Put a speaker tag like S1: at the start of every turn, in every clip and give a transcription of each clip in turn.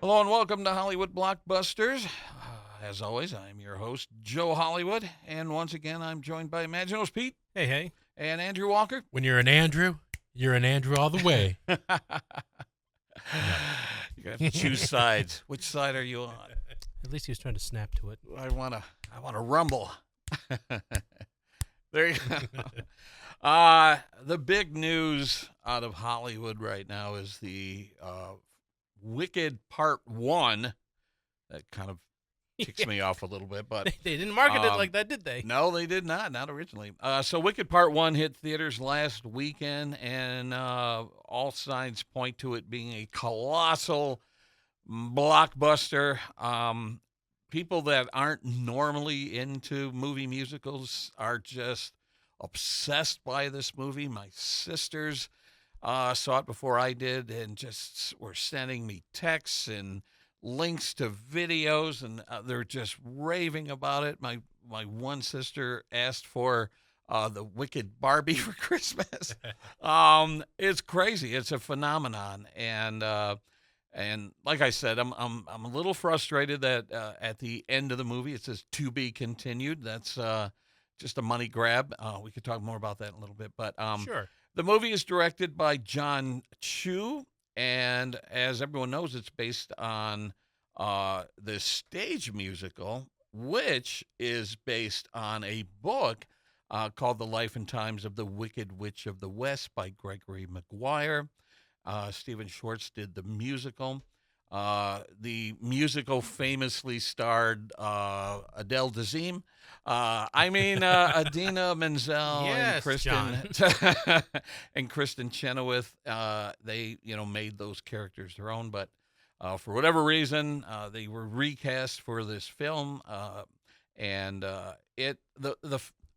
S1: Hello and welcome to Hollywood Blockbusters. As always, I'm your host, Joe Holllywood, and once again, I'm joined by Imaginos Pete
S2: Hey, hey.
S1: and Andrew Walker.
S3: When you're an Andrew, you're an Andrew all the way.
S1: You're gonna have to choose sides. Which side are you on?
S2: At least he was trying to snap to it.
S1: I wanna rumble. There you go. The big news out of Hollywood right now is the Wicked Part 1. That kind of ticks me off a little bit, but
S2: They didn't market it like that, did they?
S1: no, they did not originally. So Wicked Part 1 hit theaters last weekend, and all signs point to it being a colossal blockbuster. People that aren't normally into movie musicals are just obsessed by this movie. My sisters saw it before I did and just were sending me texts and links to videos, and they're just raving about it. My one sister asked for the Wicked Barbie for Christmas. It's crazy. It's a phenomenon, and like I said, I'm a little frustrated that at the end of the movie it says "to be continued." That's just a money grab. We could talk more about that in a little bit, but
S2: Sure.
S1: the movie is directed by John Chu, and as everyone knows, it's based on the stage musical, which is based on a book called The Life and Times of the Wicked Witch of the West by Gregory Maguire. Stephen Schwartz did the musical. The musical famously starred Adele Dazeem. Adina Menzel
S2: Yes,
S1: and Kristen Chenoweth. They, made those characters their own, but for whatever reason, they were recast for this film.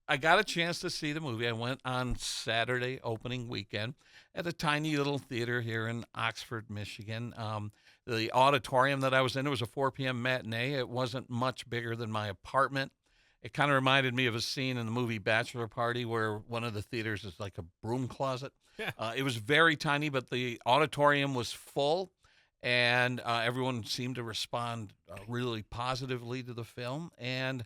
S1: I got a chance to see the movie. I went on Saturday opening weekend at a tiny little theater here in Oxford, Michigan. The auditorium that I was in, it was a 4 p.m. matinee. It wasn't much bigger than my apartment. It kind of reminded me of a scene in the movie Bachelor Party where one of the theaters is like a broom closet.
S2: Yeah.
S1: It was very tiny, but the auditorium was full, and everyone seemed to respond really positively to the film. And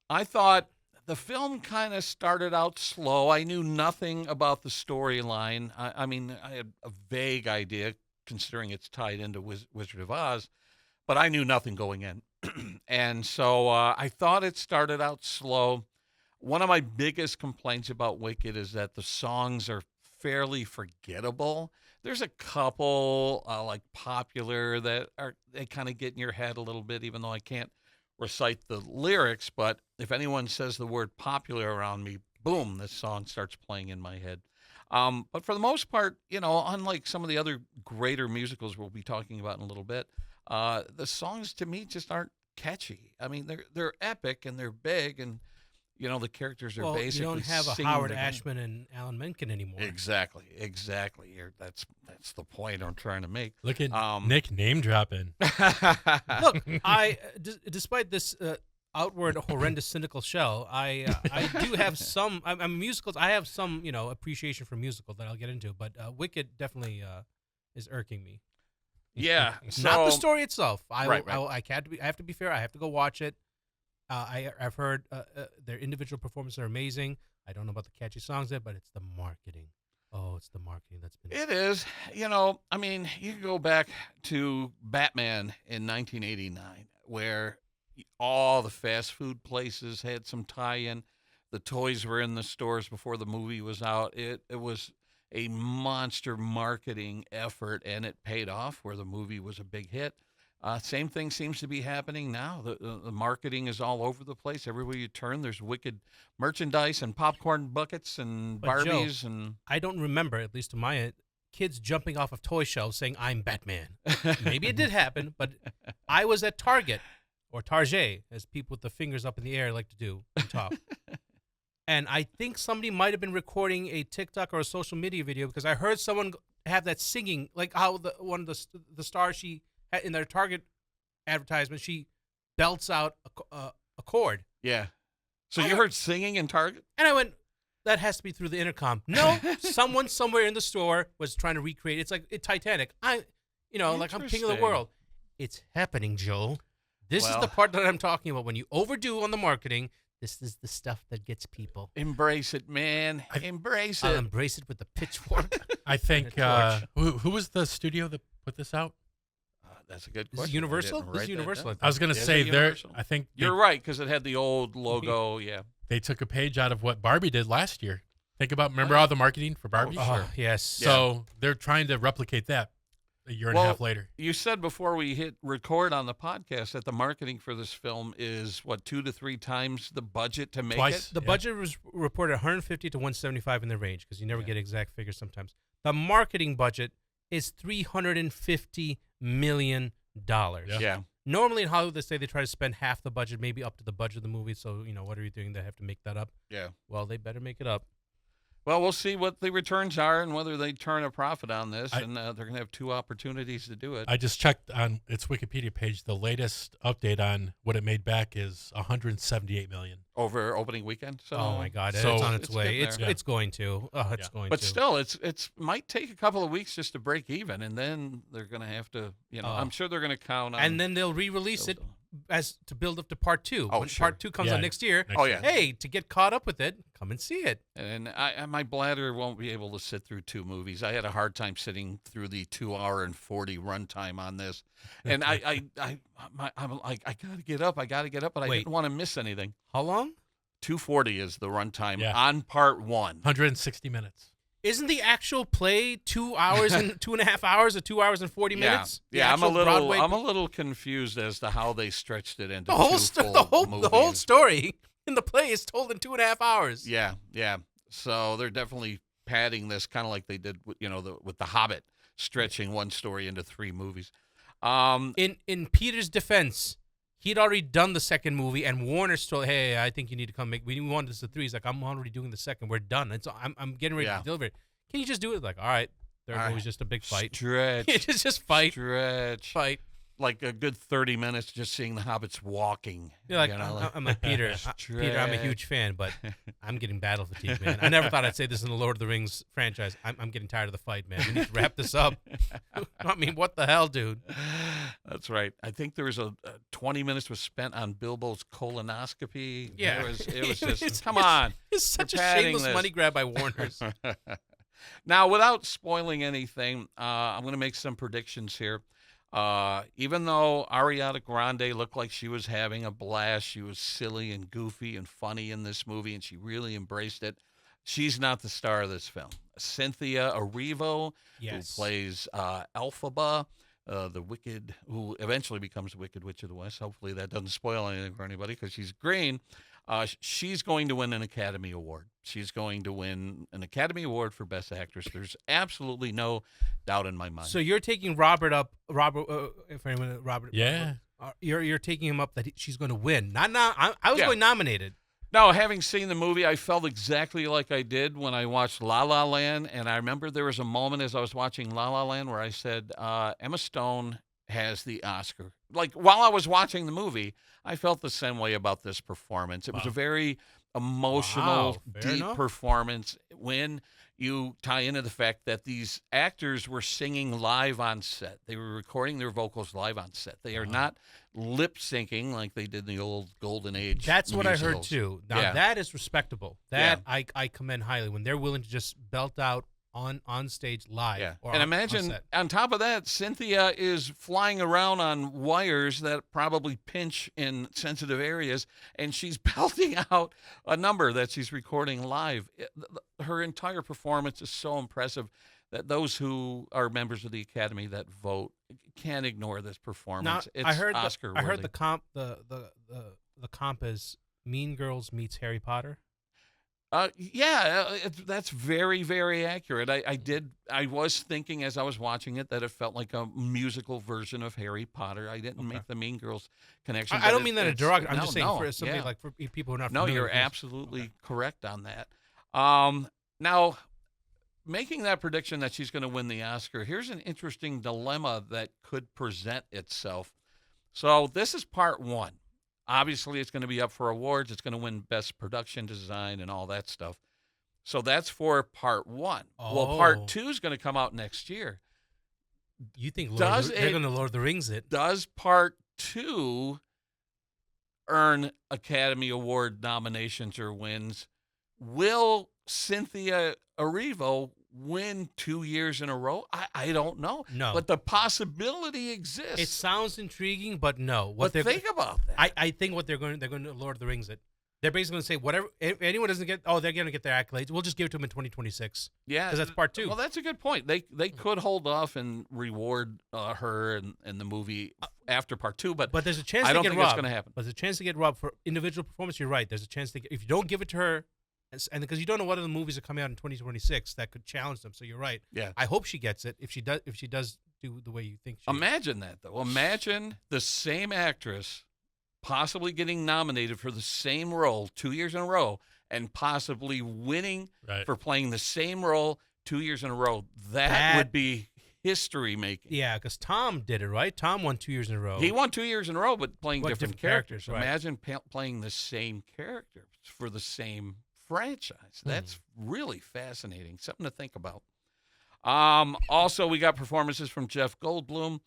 S1: I thought the film kind of started out slow. I knew nothing about the storyline. I had a vague idea, considering it's tied into Wizard of Oz, but I knew nothing going in. And so I thought it started out slow. One of my biggest complaints about Wicked is that the songs are fairly forgettable. There's a couple like popular that they kind of get in your head a little bit, even though I can't recite the lyrics. But if anyone says the word popular around me, boom, this song starts playing in my head. But for the most part, unlike some of the other greater musicals we'll be talking about in a little bit, the songs to me just aren't catchy. I mean, they're epic and they're big, and the characters are basically.
S2: You don't have a
S1: singing
S2: Howard
S1: the-
S2: Ashman and Alan Menken anymore.
S1: Exactly. That's the point I'm trying to make.
S3: Look at Nick name dropping.
S2: Look, despite this outward horrendous cynical show, I do have some. I'm musicals. I have some appreciation for musicals that I'll get into, but Wicked definitely is irking me.
S1: Yeah,
S2: Not the
S1: so-
S2: story itself.
S1: Right.
S2: I have to be fair. I have to go watch it. I've heard their individual performances are amazing. I don't know about the catchy songs yet, but it's the marketing. Oh, it's the marketing that's been.
S1: It is. You can go back to Batman in 1989, where all the fast food places had some tie-in. The toys were in the stores before the movie was out. It was a monster marketing effort, and it paid off where the movie was a big hit. Same thing seems to be happening now. The marketing is all over the place. Everywhere you turn, there's Wicked merchandise and popcorn buckets and
S2: But Joe,
S1: Barbies. And
S2: I don't remember, at least to my end, kids jumping off of toy shelves saying, "I'm Batman." Maybe it did happen, but I was at Target, or Target, as people with the fingers up in the air like to do and talk. And I think somebody might have been recording a TikTok or a social media video, because I heard someone have that singing, like how one of the stars she had in their Target advertisement, she belts out a chord.
S1: Yeah. So you heard singing in Target?
S2: And I went, that has to be through the intercom. No, someone somewhere in the store was trying to recreate. It's like Titanic. Like I'm king of the
S1: Interesting.
S2: world. It's happening, Joel. This is
S1: Well-
S2: the part that I'm talking about. When you overdo on the marketing, this is the stuff that gets people.
S1: Embrace it, man. Embrace
S2: I'll
S1: it.
S2: embrace it with the pitchfork.
S3: I think
S2: torch.
S3: who was the studio that put this out?
S1: That's a good
S2: This
S1: question.
S2: is Universal?
S1: I didn't
S2: This is
S1: write that
S2: Universal,
S1: down.
S3: I was going to
S1: Is it
S3: say
S1: Universal?
S3: I think
S1: You're right, because it had the old logo. Yeah.
S3: they took a page out of what Barbie did last year. Remember all the marketing for Barbie?
S2: Oh, yes.
S3: So they're trying to replicate that a year and a half later.
S1: You said before we hit record on the podcast that the marketing for this film is, 2 to 3 times the budget to make
S3: Twice.
S1: it?
S2: The budget was reported 150 to 175 in the range because you never get exact figures sometimes. The marketing budget is $350 million.
S1: Yeah.
S2: Normally in Hollywood, they say they try to spend half the budget, maybe up to the budget of the movie. So, what are you doing? They have to make that up.
S1: Yeah.
S2: Well, they better make it up.
S1: Well, we'll see what the returns are and whether they turn a profit on this. And they're going to have 2 opportunities to do it.
S3: I just checked on its Wikipedia page. The latest update on what it made back is $178 million.
S1: Over opening weekend. So,
S2: Oh my God!
S3: so
S2: it's on its
S1: it's
S2: way.
S1: getting
S2: It's
S1: there.
S2: it's going to. Oh, it's
S3: Yeah.
S2: going
S1: But
S2: to.
S1: still, it's might take a couple of weeks just to break even, and then they're going to have to,
S2: Oh.
S1: I'm sure they're going to count on.
S2: And then they'll re-release it as to build up to part 2.
S1: Oh,
S2: when
S1: sure.
S2: part 2 comes out next year.
S1: Oh, yeah.
S2: Hey, to get caught up with it, come and see it.
S1: And my bladder won't be able to sit through 2 movies. I had a hard time sitting through the 2-hour and 40 runtime on this, and I'm like, I gotta get up, but I
S2: Wait.
S1: didn't want to miss anything.
S2: How long?
S1: 240 is the runtime
S3: Yeah.
S1: on part 1.
S3: 160 minutes.
S2: Isn't the actual play 2 hours and 2.5 hours or 2 hours and 40 minutes? The
S1: Yeah.
S2: actual Broadway-
S1: I'm a little confused as to how they stretched it into
S2: the whole
S1: 2
S2: sto-
S1: full
S2: the whole
S1: movies.
S2: story in the play is told in 2.5 hours.
S1: Yeah. So they're definitely padding this, kind of like they did, with The Hobbit, stretching one story into 3 movies.
S2: In Peter's defense, he'd already done the second movie, and Warner's told, "Hey, I think you need to come make. We want this to 3." He's like, "I'm already doing the second. We're done. I'm getting ready to deliver it. Can you just do it?" Like, all right, third
S1: All right.
S2: movie's just a big fight.
S1: Stretch.
S2: just fight,
S1: Stretch.
S2: fight.
S1: Like a good 30 minutes just seeing the hobbits walking.
S2: You're like,
S1: you know,
S2: I'm like Peter. Peter, I'm a huge fan, but I'm getting battle fatigue, man. I never thought I'd say this in the Lord of the Rings franchise. I'm getting tired of the fight, man. We need to wrap this up. I mean, what the hell, dude?
S1: That's right. I think there was a 20 minutes was spent on Bilbo's colonoscopy.
S2: Yeah.
S1: It was just,
S2: It's-
S1: come on.
S2: It's such a
S1: You're padding
S2: shameless
S1: this.
S2: money grab by Warner's.
S1: Now, without spoiling anything, I'm going to make some predictions here. Even though Ariana Grande looked like she was having a blast, she was silly and goofy and funny in this movie, and she really embraced it. She's not the star of this film. Cynthia Erivo,
S2: Yes.
S1: who plays Elphaba, the Wicked, who eventually becomes Wicked Witch of the West. Hopefully that doesn't spoil anything for anybody because she's green. She's going to win an Academy Award. She's going to win an Academy Award for Best Actress. There's absolutely no doubt in my mind.
S2: So you're taking Robert.
S3: Yeah.
S2: You're taking him up that she's going to win. I was
S1: Yeah.
S2: going nominated.
S1: Now, having seen the movie, I felt exactly like I did when I watched La La Land, and I remember there was a moment as I was watching La La Land where I said, Emma Stone has the Oscar. Like, while I was watching the movie, I felt the same way about this performance. It was a very emotional,
S2: Wow, fair
S1: deep
S2: enough.
S1: performance when you tie into the fact that these actors were singing live on set. They were recording their vocals live on set. They are not lip syncing like they did in the old golden age.
S2: That's what I heard
S1: musicals.
S2: too. Now
S1: Yeah.
S2: that is respectable. That I commend highly when they're willing to just belt out on stage live.
S1: Yeah,
S2: or
S1: and
S2: on
S1: imagine
S2: set.
S1: on top of that, Cynthia is flying around on wires that probably pinch in sensitive areas, and she's belting out a number that she's recording live. Her entire performance is so impressive that those who are members of the Academy that vote can't ignore this
S2: Now
S1: performance. It's
S2: I heard
S1: Oscar
S2: I heard
S1: worthy.
S2: the comp the comp is Mean Girls meets Harry Potter.
S1: That's very, very accurate. I was thinking as I was watching it that it felt like a musical version of Harry Potter. I didn't make the Mean Girls connection.
S2: I
S1: but
S2: don't mean that in a derogatory. I'm
S1: no,
S2: just saying
S1: no,
S2: for somebody
S1: yeah.
S2: like for people who are not
S1: No,
S2: familiar
S1: you're
S2: with this.
S1: absolutely correct on that. Now, making that prediction that she's going to win the Oscar, here's an interesting dilemma that could present itself. So this is part 1. Obviously, it's going to be up for awards. It's going to win Best Production Design and all that stuff. So that's for part 1. Well,
S2: Oh.
S1: part 2 is going to come out next year.
S2: You think
S1: Does
S2: they're
S1: it-
S2: going to Lord of the Rings it?
S1: Does part 2 earn Academy Award nominations or wins? Will Cynthia Erivo win 2 years in a row? I don't know.
S2: No.
S1: But the possibility exists.
S2: It sounds intriguing, but no.
S1: But think about that.
S2: I think what they're going to Lord of the Rings it. They're basically going to say whatever if anyone doesn't get. Oh, they're going to get their accolades. We'll just give it to them in 2026.
S1: Yeah,
S2: because that's part 2.
S1: Well, that's a good point. They could hold off and reward her and the movie after part 2, but
S2: But there's a chance
S1: I
S2: they
S1: don't
S2: get
S1: think
S2: robbed.
S1: it's going to happen.
S2: But there's a chance to get robbed for individual performance. You're right. There's a chance if you don't give it to her, and because you don't know what other movies are coming out in 2026 that could challenge them. So you're right.
S1: Yeah.
S2: I hope she gets it if she does do the way you think she.
S1: Imagine that, though. Imagine the same actress possibly getting nominated for the same role 2 years in a row and possibly winning
S3: Right.
S1: for playing the same role 2 years in a row. That would be history making.
S2: Yeah, because Tom did it right. Tom won 2 years in a row.
S1: He won 2 years in a row, but playing
S2: What,
S1: different
S2: different characters,
S1: characters.
S2: right.
S1: Imagine playing the same character for the same franchise. That's really fascinating. Something to think about. Also, we got performances from Jeff Goldblum,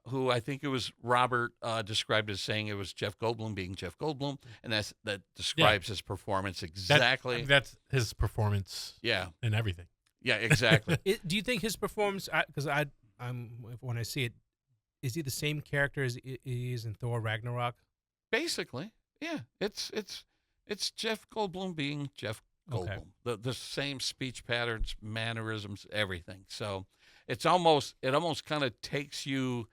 S1: who I think it was Robert described as saying it was Jeff Goldblum being Jeff Goldblum, and that describes his performance exactly.
S3: That's his performance
S1: Yeah,
S3: and everything.
S1: yeah, exactly.
S2: Do you think his performance? Because when I see it, is he the same character as he is in Thor Ragnarok?
S1: Basically, yeah. It's Jeff Goldblum being Jeff Goldblum.
S2: Okay.
S1: The same speech patterns, mannerisms, everything. So it almost kind of takes you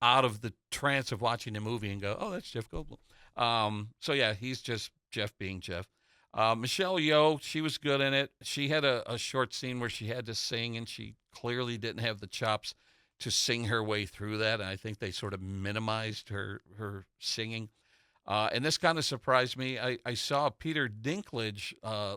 S1: out of the trance of watching the movie and go, oh, that's Jeff Goldblum. So yeah, he's just Jeff being Jeff. Michelle Yeoh, she was good in it. She had a short scene where she had to sing, and she clearly didn't have the chops to sing her way through that. And I think they sort of minimized her singing. And this kind of surprised me. I saw Peter Dinklage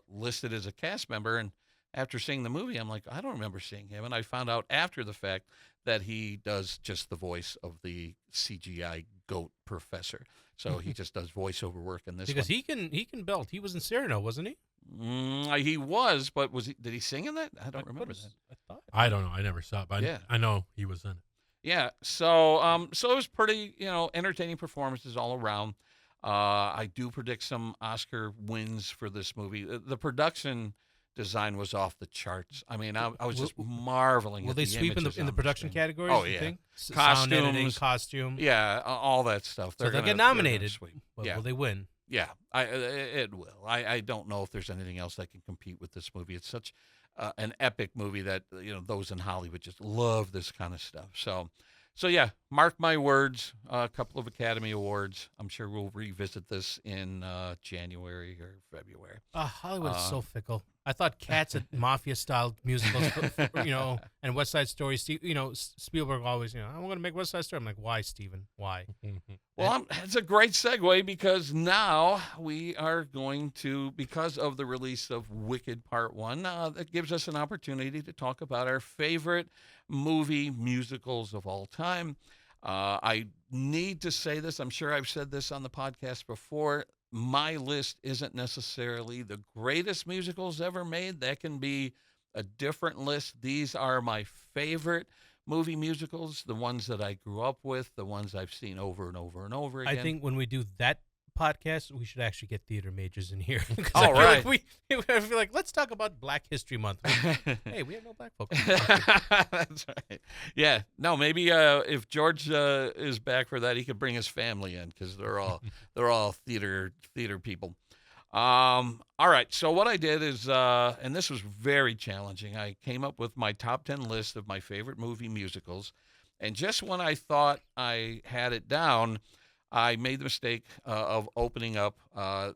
S1: listed as a cast member, and after seeing the movie, I'm like, I don't remember seeing him. And I found out after the fact that he does just the voice of the CGI goat professor. So he just does voiceover work in this
S2: Because
S1: one.
S2: he can belt. He was in Cyrano, wasn't he?
S1: He was, but did he sing in that? I don't remember that.
S2: I thought.
S3: I don't know. I never saw it, but
S1: Yeah.
S3: I know he was in it.
S1: Yeah, so it was pretty, entertaining performances all around. I do predict some Oscar wins for this movie. The production design was off the charts. I mean, I was just marveling.
S2: Will
S1: at
S2: they
S1: the
S2: sweep in
S1: images
S2: the
S1: on
S2: production
S1: screen.
S2: categories?
S1: Oh
S2: you
S1: yeah,
S2: think? Sound editing,
S1: costumes,
S2: costume.
S1: yeah, all that stuff.
S2: So they'll
S1: gonna-
S2: get
S1: they're gonna
S2: nominated.
S1: sweep.
S2: But
S1: Yeah,
S2: will they win?
S1: yeah, it will. I don't know if there's anything else that can compete with this movie. It's such an epic movie that those in Hollywood just love this kind of stuff. So yeah, mark my words. A couple of Academy Awards. I'm sure we'll revisit this in January or February.
S2: Hollywood is so fickle. I thought Cats at mafia-style musicals, and West Side Story. Spielberg always, I'm going to make West Side Story. I'm like, why, Steven? Why?
S1: Well, it's a great segue because now we are going to, because of the release of Wicked Part 1, that gives us an opportunity to talk about our favorite movie musicals of all time. I need to say this. I'm sure I've said this on the podcast before. My list isn't necessarily the greatest musicals ever made. That can be a different list. These are my favorite movie musicals, the ones that I grew up with, the ones I've seen over and over and over again.
S2: I think when we do that podcast, we should actually get theater majors in here. 'Cause
S1: All
S2: I feel
S1: right.
S2: I feel like, let's talk about Black History Month. Hey, we have no black folks.
S1: That's right. Yeah. No, maybe if George is back for that, he could bring his family in because they're all theater people. All right. So what I did is, and this was very challenging. I came up with my top 10 list of my favorite movie musicals, and just when I thought I had it down, I made the mistake of opening up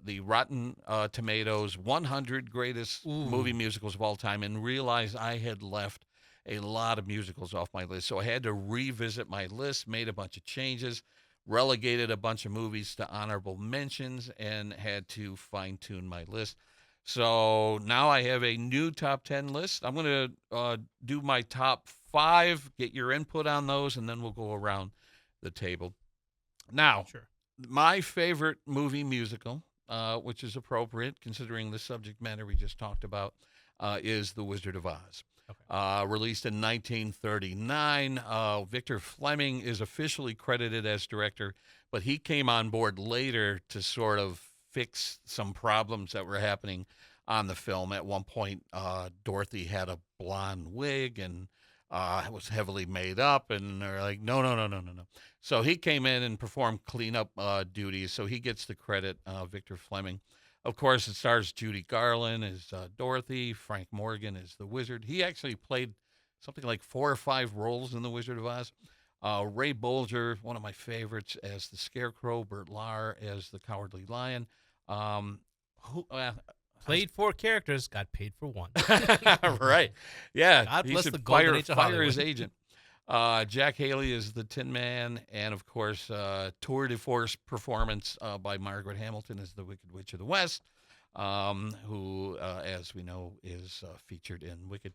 S1: the Rotten Tomatoes 100 greatest movie musicals of all time and realized I had left a lot of musicals off my list. So I had to revisit my list, made a bunch of changes, relegated a bunch of movies to honorable mentions, and had to fine-tune my list. So now I have a new top 10 list. I'm going to do my top 5, get your input on those, and then we'll go around the table. Now,
S2: Sure.
S1: my favorite movie musical, which is appropriate considering the subject matter we just talked about, is The Wizard of Oz.
S2: Okay.
S1: Released in 1939, Victor Fleming is officially credited as director, but he came on board later to sort of fix some problems that were happening on the film. At one point, Dorothy had a blonde wig and was heavily made up, and they're like, no, no, no, no, no, no. So he came in and performed cleanup duties, so he gets the credit, Victor Fleming. Of course, it stars Judy Garland as Dorothy, Frank Morgan as the Wizard. He actually played something like 4 or 5 roles in The Wizard of Oz. Ray Bolger, one of my favorites, as the Scarecrow. Burt Lahr as the Cowardly Lion. Who
S2: Played 4 characters, got paid for 1.
S1: right? Yeah,
S2: God
S1: he
S2: bless
S1: should
S2: the golden age of
S1: fire his
S2: Hollywood.
S1: agent. Jack Haley is the Tin Man, and of course, tour de force performance by Margaret Hamilton as the Wicked Witch of the West, who, as we know, is featured in Wicked.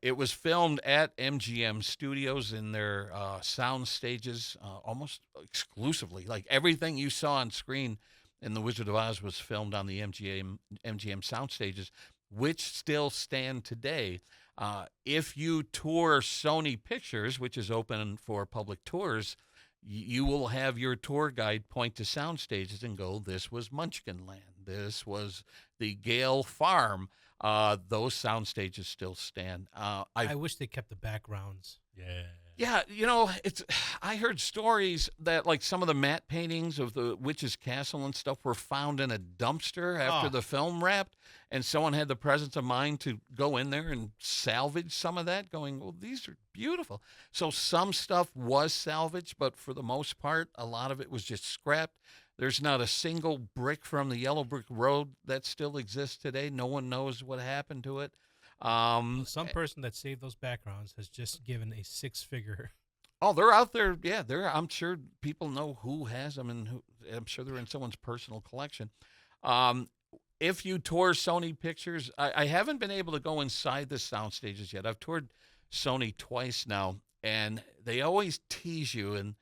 S1: It was filmed at MGM Studios in their sound stages, almost exclusively. Like everything you saw on screen in The Wizard of Oz was filmed on the MGM sound stages, which still stand today. If you tour Sony Pictures, which is open for public tours, you will have your tour guide point to sound stages and go, this was Munchkin Land. This was the Gale Farm. Those sound stages still stand.
S2: I wish they kept the backgrounds.
S3: Yeah.
S1: Yeah, I heard stories that like some of the matte paintings of the witch's castle and stuff were found in a dumpster after the film wrapped, and someone had the presence of mind to go in there and salvage some of that, going, well, these are beautiful. So some stuff was salvaged, but for the most part, a lot of it was just scrapped. There's not a single brick from the Yellow Brick Road that still exists today. No one knows what happened to it.
S2: Some person that saved those backgrounds has just given a 6-figure.
S1: Oh, they're out there. Yeah, I'm sure people know who has them, and I'm sure they're in someone's personal collection. If you tour Sony Pictures, I haven't been able to go inside the sound stages yet. I've toured Sony twice now, and they always tease you, and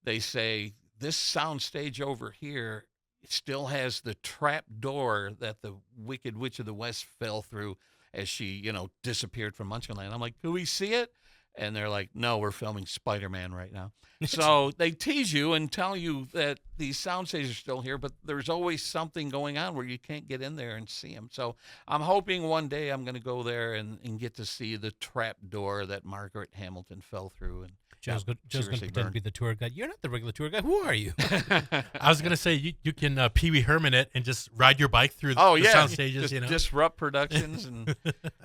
S1: they say, this sound stage over here still has the trap door that the Wicked Witch of the West fell through as she, disappeared from Munchkinland. I'm like, can we see it? And they're like, no, we're filming Spider-Man right now. So they tease you and tell you that these sound stages are still here, but there's always something going on where you can't get in there and see them. So I'm hoping one day I'm going to go there and get to see the trap door that Margaret Hamilton fell through. And
S2: Joe's going to pretend to be the tour guide. You're not the regular tour guide. Who are you?
S3: I was going to say, you can Pee Wee Herman it and just ride your bike through the sound stages,
S1: just disrupt productions. And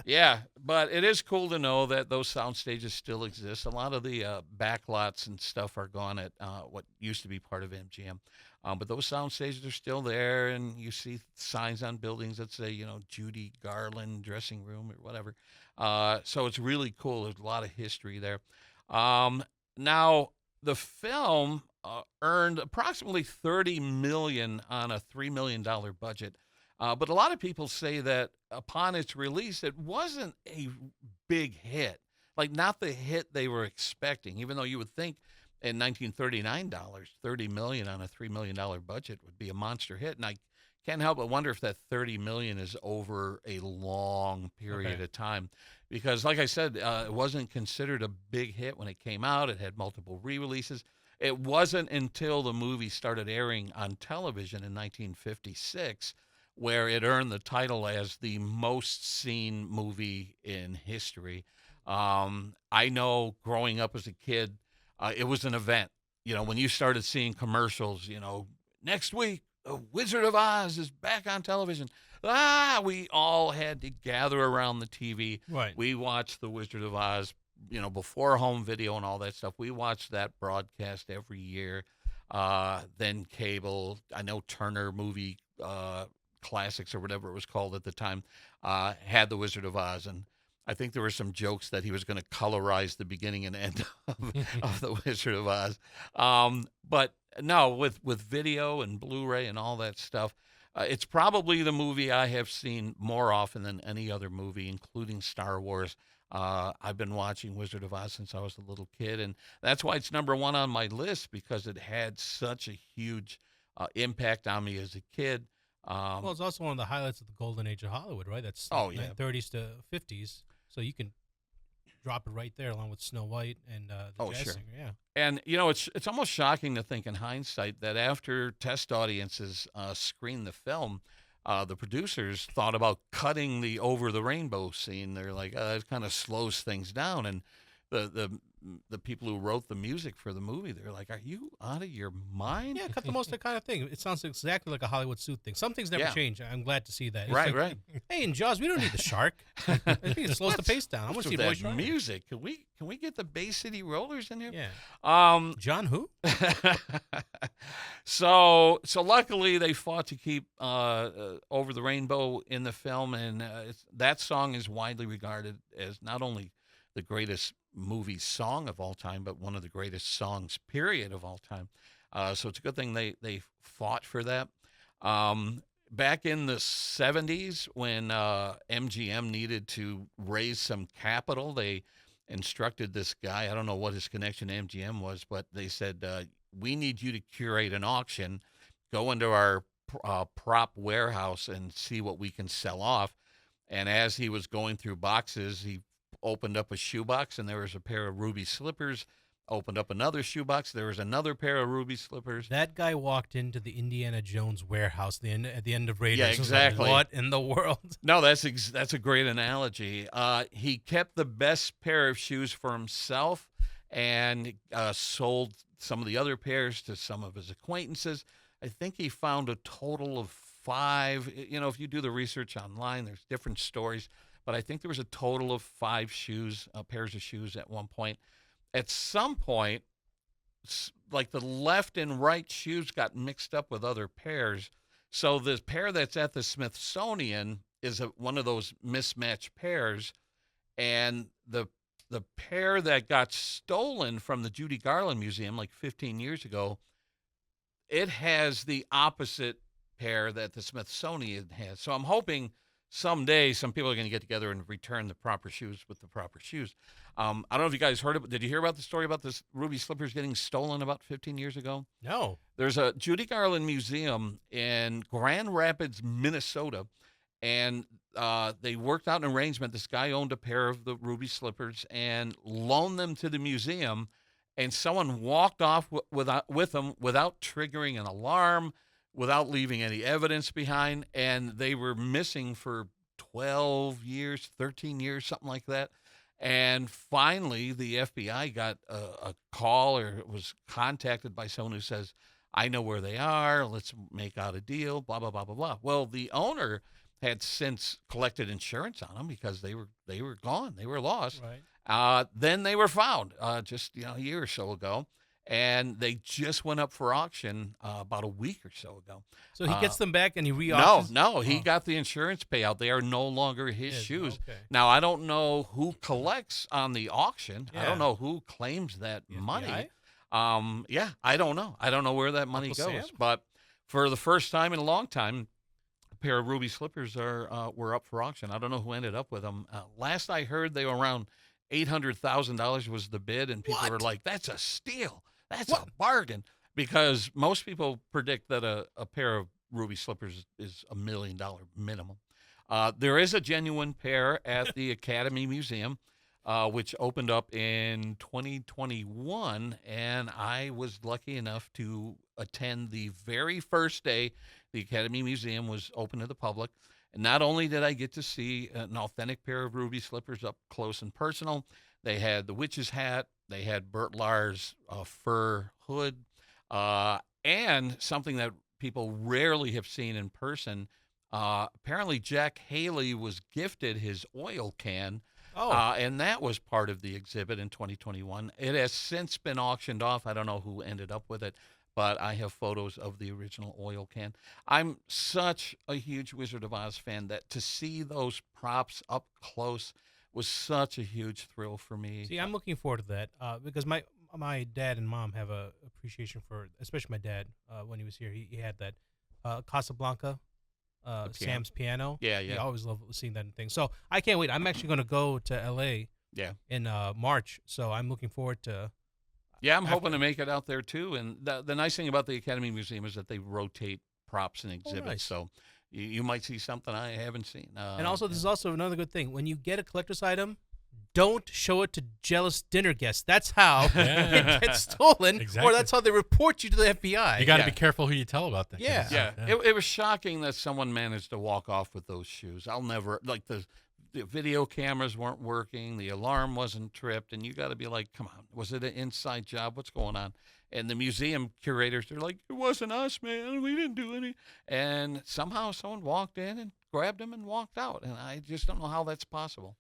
S1: yeah, but it is cool to know that those sound stages still exist. A lot of the backlots and stuff are gone at what used to be part of MGM. But those sound stages are still there, and you see signs on buildings that say, Judy Garland dressing room or whatever. So it's really cool. There's a lot of history there. Now, the film earned approximately $30 million on a $3 million budget. But a lot of people say that upon its release, it wasn't a big hit. Like, not the hit they were expecting, even though you would think in 1939 dollars, $30 million on a $3 million budget would be a monster hit. And I can't help but wonder if that $30 million is over a long period of time. Because, like I said, it wasn't considered a big hit when it came out. It had multiple re-releases. It wasn't until the movie started airing on television in 1956 where it earned the title as the most seen movie in history. I know growing up as a kid, it was an event. When you started seeing commercials, next week, The Wizard of Oz is back on television. We all had to gather around the TV.
S2: Right.
S1: We watched The Wizard of Oz, before home video and all that stuff. We watched that broadcast every year. Then cable. I know Turner Movie Classics or whatever it was called at the time had The Wizard of Oz. And I think there were some jokes that he was going to colorize the beginning and end of The Wizard of Oz. But no, with video and Blu-ray and all that stuff, it's probably the movie I have seen more often than any other movie, including Star Wars. I've been watching Wizard of Oz since I was a little kid, and that's why it's number 1 on my list, because it had such a huge impact on me as a kid.
S2: Well, it's also one of the highlights of the golden age of Hollywood, right? That's
S1: Oh, yeah.
S2: 30s to 50s. So you can drop it right there along with Snow White and the
S1: Oh,
S2: Jazz
S1: sure.
S2: Singer. Yeah.
S1: And it's almost shocking to think in hindsight that after test audiences screened the film, the producers thought about cutting the over the rainbow scene. They're like, it kind of slows things down. And the people who wrote the music for the movie, they're like, are you out of your mind?
S2: Yeah, cut the most of the kind of thing. It sounds exactly like a Hollywood suit thing. Some things never
S1: Yeah.
S2: change. I'm glad to see that. It's
S1: Right,
S2: like,
S1: right.
S2: Hey, in Jaws, we don't need the shark. I think it slows the pace down. I want
S1: What's
S2: to see
S1: with
S2: Roy
S1: that
S2: Schreiber.
S1: music? Can we get the Bay City Rollers in here?
S2: Yeah. John who?
S1: So luckily they fought to keep Over the Rainbow in the film, and that song is widely regarded as not only the greatest movie song of all time, but one of the greatest songs, period, of all time. So it's a good thing they fought for that. Back in the 70s, when MGM needed to raise some capital, they instructed this guy, I don't know what his connection to MGM was, but they said, we need you to curate an auction, go into our prop warehouse and see what we can sell off. And as he was going through boxes, he opened up a shoebox, and there was a pair of ruby slippers. Opened up another shoebox. There was another pair of ruby slippers.
S2: That guy walked into the Indiana Jones warehouse at the end of Raiders.
S1: Yeah,
S2: It was
S1: exactly.
S2: Like, what in the world?
S1: No, that's a great analogy. He kept the best pair of shoes for himself and sold some of the other pairs to some of his acquaintances. I think he found a total of 5. You know, if you do the research online, there's different stories, but I think there was a total of 5 pairs of shoes at one point. At some point, like the left and right shoes got mixed up with other pairs. So the pair that's at the Smithsonian is one of those mismatched pairs. And the pair that got stolen from the Judy Garland Museum like 15 years ago, it has the opposite pair that the Smithsonian has. So I'm hoping someday some people are going to get together and return the proper shoes with the proper shoes. I don't know if you guys heard it, but did you hear about the story about this ruby slippers getting stolen about 15 years ago?
S2: No.
S1: There's a Judy Garland Museum in Grand Rapids, Minnesota, and they worked out an arrangement. This guy owned a pair of the ruby slippers and loaned them to the museum, and someone walked off with them without triggering an alarm, without leaving any evidence behind, and they were missing for 12 years, 13 years, something like that. And finally, the FBI got a call or was contacted by someone who says, I know where they are. Let's make out a deal, blah, blah, blah, blah, blah. Well, the owner had since collected insurance on them because they were gone. They were lost.
S2: Right.
S1: Then they were found just a year or so ago. And they just went up for auction about a week or so ago.
S2: So he gets them back and he re-auctions?
S1: No, he got the insurance payout. They are no longer his shoes.
S2: Okay.
S1: Now, I don't know who collects on the auction. I
S2: Yeah.
S1: don't know who claims that money.
S2: FBI?
S1: Yeah, I don't know. I don't know where that money
S2: Uncle
S1: goes.
S2: Sam?
S1: But for the first time in a long time, a pair of ruby slippers were up for auction. I don't know who ended up with them. Last I heard, they were around $800,000 was the bid, and people were like, that's a steal. That's a bargain, because most people predict that a pair of ruby slippers is $1 million minimum. There is a genuine pair at the Academy Museum, which opened up in 2021, and I was lucky enough to attend the very first day the Academy Museum was open to the public. And not only did I get to see an authentic pair of ruby slippers up close and personal, they had the witch's hat, they had Bert Lahr's fur hood, and something that people rarely have seen in person. Apparently, Jack Haley was gifted his oil can, and that was part of the exhibit in 2021. It has since been auctioned off. I don't know who ended up with it, but I have photos of the original oil can. I'm such a huge Wizard of Oz fan that to see those props up close was such a huge thrill for me.
S2: See, I'm looking forward to that because my dad and mom have a appreciation for, especially my dad, when he was here, he had that Casablanca, Sam's piano.
S1: Yeah.
S2: I always love seeing that in things. So I can't wait. I'm actually going to go to L.A. in March, so I'm looking forward to.
S1: Yeah, I'm hoping to make it out there too. And the nice thing about the Academy Museum is that they rotate props and exhibits.
S2: nice.
S1: So you might see something I haven't seen.
S2: And also, this is also another good thing. When you get a collector's item, don't show it to jealous dinner guests. That's how it gets stolen,
S3: Exactly.
S2: or that's how they report you to the FBI.
S3: You got to
S1: Yeah.
S3: be careful who you tell about that.
S2: Yeah.
S1: Yeah, it was shocking that someone managed to walk off with those shoes. I'll never, like, the video cameras weren't working, the alarm wasn't tripped, and you got to be like, come on, was it an inside job? What's going on? And the museum curators, they're like, it wasn't us, man. We didn't do any. And somehow someone walked in and grabbed them and walked out, and I just don't know how that's possible.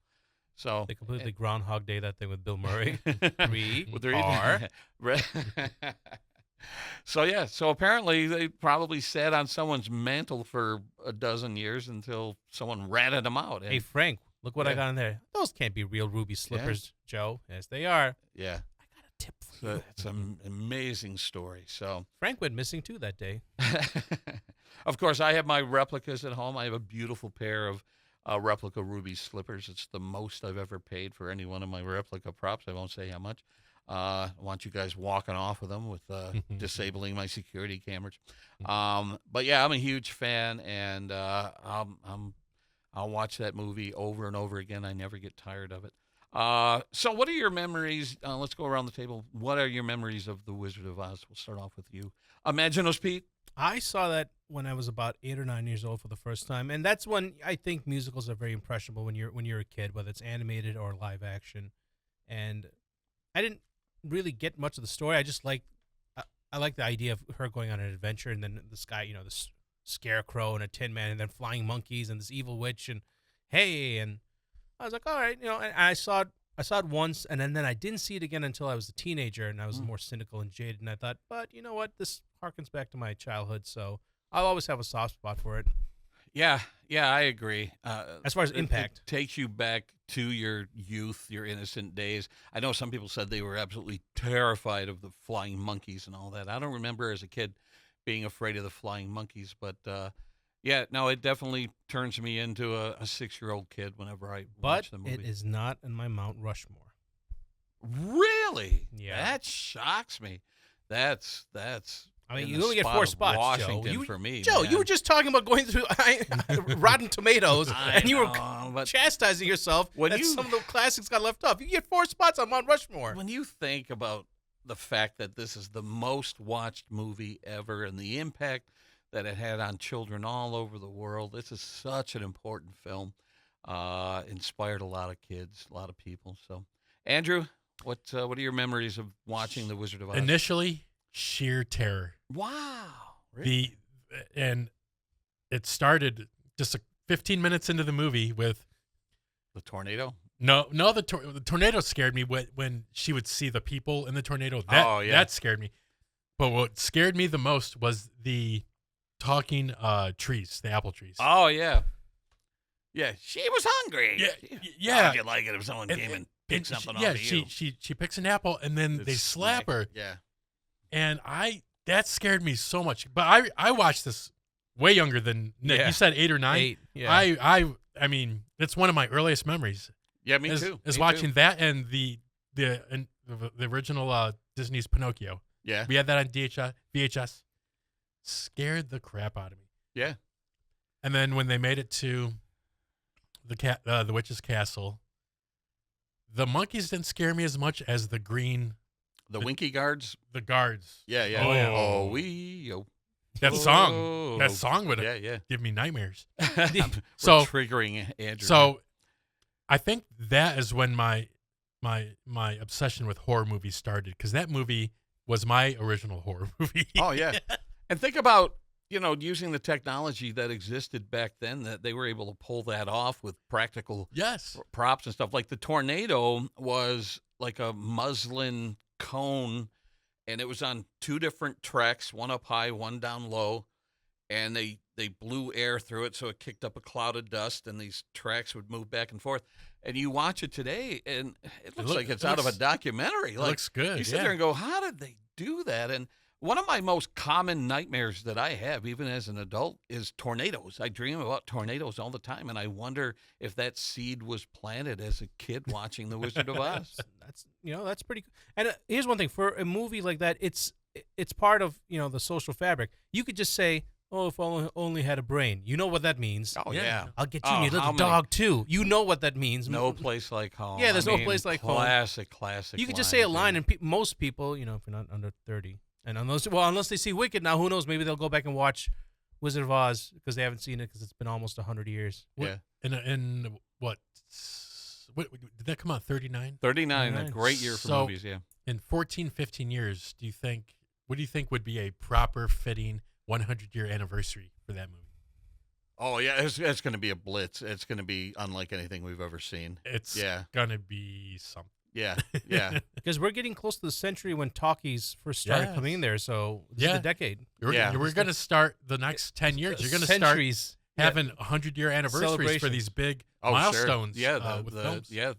S1: So
S2: They completely Groundhog Day that thing with Bill Murray. Three
S1: Well, there
S2: are.
S1: So apparently they probably sat on someone's mantle for a dozen years until someone ratted them out. And,
S2: Hey, Frank, look what I
S1: Yeah.
S2: got in there. Those can't be real ruby slippers, Joe. Yes, they are.
S1: yeah,
S2: I got a tip for
S1: so
S2: you.
S1: it's an amazing story. So,
S2: Frank went missing, too, that day.
S1: of course, I have my replicas at home. I have a beautiful pair of replica ruby slippers. It's the most I've ever paid for any one of my replica props. I won't say how much. I want you guys walking off with them with disabling my security cameras. But yeah, I'm a huge fan, and I'll watch that movie over and over again. I never get tired of it. So what are your memories? Let's go around the table. What are your memories of The Wizard of Oz? We'll start off with you. Imaginos Pete?
S2: I saw that when I was about 8 or 9 years old for the first time, and that's when I think musicals are very impressionable when you're a kid, whether it's animated or live action. And I didn't really get much of the story. I just like I like the idea of her going on an adventure, and then the sky, this scarecrow and a Tin Man, and then flying monkeys and this evil witch, and hey, and I was like, all right, and I saw it once, and then I didn't see it again until I was a teenager, and I was more cynical and jaded, and I thought, but you know what, this harkens back to my childhood, so I'll always have a soft spot for it.
S1: Yeah, I agree.
S2: As far as
S1: it
S2: impact.
S1: takes you back to your youth, your innocent days. I know some people said they were absolutely terrified of the flying monkeys and all that. I don't remember as a kid being afraid of the flying monkeys, but yeah, no, it definitely turns me into a 6-year-old kid whenever I
S2: But
S1: watch the movie.
S2: it is not in my Mount Rushmore.
S1: Really?
S2: Yeah.
S1: That shocks me. That's.
S2: I mean,
S1: in
S2: you
S1: the
S2: only get
S1: spot
S2: 4
S1: of
S2: spots,
S1: Washington
S2: Joe.
S1: for me,
S2: Joe,
S1: man.
S2: you were just talking about going through Rotten Tomatoes,
S1: I
S2: and you were
S1: know, but
S2: chastising yourself
S1: when
S2: that
S1: you-
S2: some of the classics got left off. You get 4 spots on Mount Rushmore.
S1: when you think about the fact that this is the most watched movie ever and the impact that it had on children all over the world, this is such an important film. Inspired a lot of kids, a lot of people. So, Andrew, what are your memories of watching The Wizard of Oz?
S3: Initially, sheer terror.
S1: Wow. Really?
S3: And it started just 15 minutes into the movie with
S1: The tornado?
S3: the tornado scared me when she would see the people in the tornado. That scared me. But what scared me the most was the talking trees, the apple trees.
S1: Oh, yeah. Yeah, she was hungry.
S3: Yeah.
S1: How'd you like it if someone came and picked something off of you?
S3: she picks an apple and then they slap her.
S1: Yeah.
S3: And that scared me so much. But I watched this way younger than Nick.
S1: Yeah.
S3: You said 8 or 9.
S2: 8, yeah.
S3: I mean, it's one of my earliest memories.
S1: Yeah, me
S3: is,
S1: too.
S3: Is
S1: Me
S3: watching
S1: too.
S3: that and the original Disney's Pinocchio.
S1: Yeah.
S3: We had that on VHS. Scared the crap out of me.
S1: Yeah.
S3: And then when they made it to the witch's castle, the monkeys didn't scare me as much as the
S1: Winky guards?
S3: the guards.
S1: Yeah, yeah.
S3: Oh, yeah.
S1: Oh, we.
S3: That song would
S1: Yeah.
S3: give me nightmares.
S1: We're
S3: So-
S1: triggering Andrew.
S3: So I think that is when my obsession with horror movies started, because that movie was my original horror movie.
S1: Oh, yeah. And think about, using the technology that existed back then, that they were able to pull that off with practical
S3: Yes.
S1: props and stuff. Like the tornado was like a muslin cone, and it was on 2 different tracks, one up high, one down low, and they blew air through it, so it kicked up a cloud of dust, and these tracks would move back and forth. And you watch it today, and it looks like it's out of a documentary.
S3: It
S1: Like,
S3: looks good.
S1: you sit there and go, how did they do that? And one of my most common nightmares that I have, even as an adult, is tornadoes. I dream about tornadoes all the time, and I wonder if that seed was planted as a kid watching The Wizard of Oz.
S2: That's pretty cool. And here's one thing, for a movie like that, it's part of, the social fabric. You could just say, Oh, if I only had a brain. You know what that means.
S1: Oh, yeah.
S2: I'll get you and your little dog, too. You know what that means.
S1: No Place Like Home.
S2: Yeah, there's no place like home.
S1: Classic
S2: You can just say a line, and most people, if you're not under 30, and unless they see Wicked now, who knows? Maybe they'll go back and watch Wizard of Oz because they haven't seen it because it's been almost 100 years.
S1: Yeah.
S3: And what did that come out? 39?
S1: 39, a great year for movies, yeah.
S3: In 14, 15 years, what do you think would be a proper fitting 100-year anniversary for that movie?
S1: Oh, yeah, it's going to be a blitz. It's going to be unlike anything we've ever seen.
S3: It's going to be something.
S1: Yeah, yeah.
S2: Because we're getting close to the century when talkies first started coming in there, so this is a decade.
S3: We're going to start the next 10 years. You're going to start having 100-year anniversaries for these big milestones.
S1: Sure.
S3: Yeah,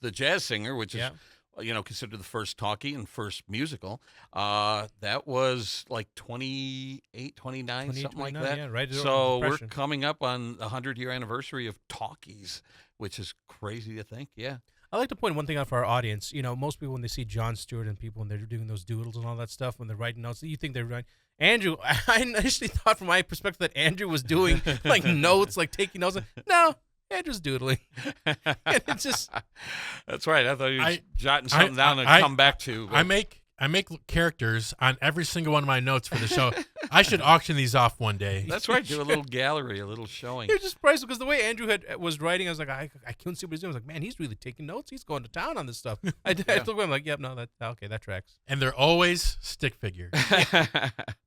S1: the Jazz Singer, which is considered the first talkie and first musical. That was like 28, 29, something like that.
S2: Yeah, right.
S1: So we're coming up on the 100-year anniversary of talkies, which is crazy to think. Yeah.
S2: I like to point one thing out for our audience. Most people, when they see Jon Stewart and people, when they're doing those doodles and all that stuff, when they're writing notes, you think they're writing. Andrew, I initially thought from my perspective that Andrew was doing like notes, like taking notes. No, Andrew's doodling. And it's just.
S1: That's right. I thought you were jotting something down and come back to.
S3: But. I make characters on every single one of my notes for the show. I should auction these off one day.
S1: That's right. Do a little gallery, a little showing.
S2: You're just priceless because the way Andrew was writing, I was like, I couldn't see what he's doing. I was like, man, he's really taking notes. He's going to town on this stuff. I looked at him like, yep, no, that tracks.
S3: And they're always stick figures.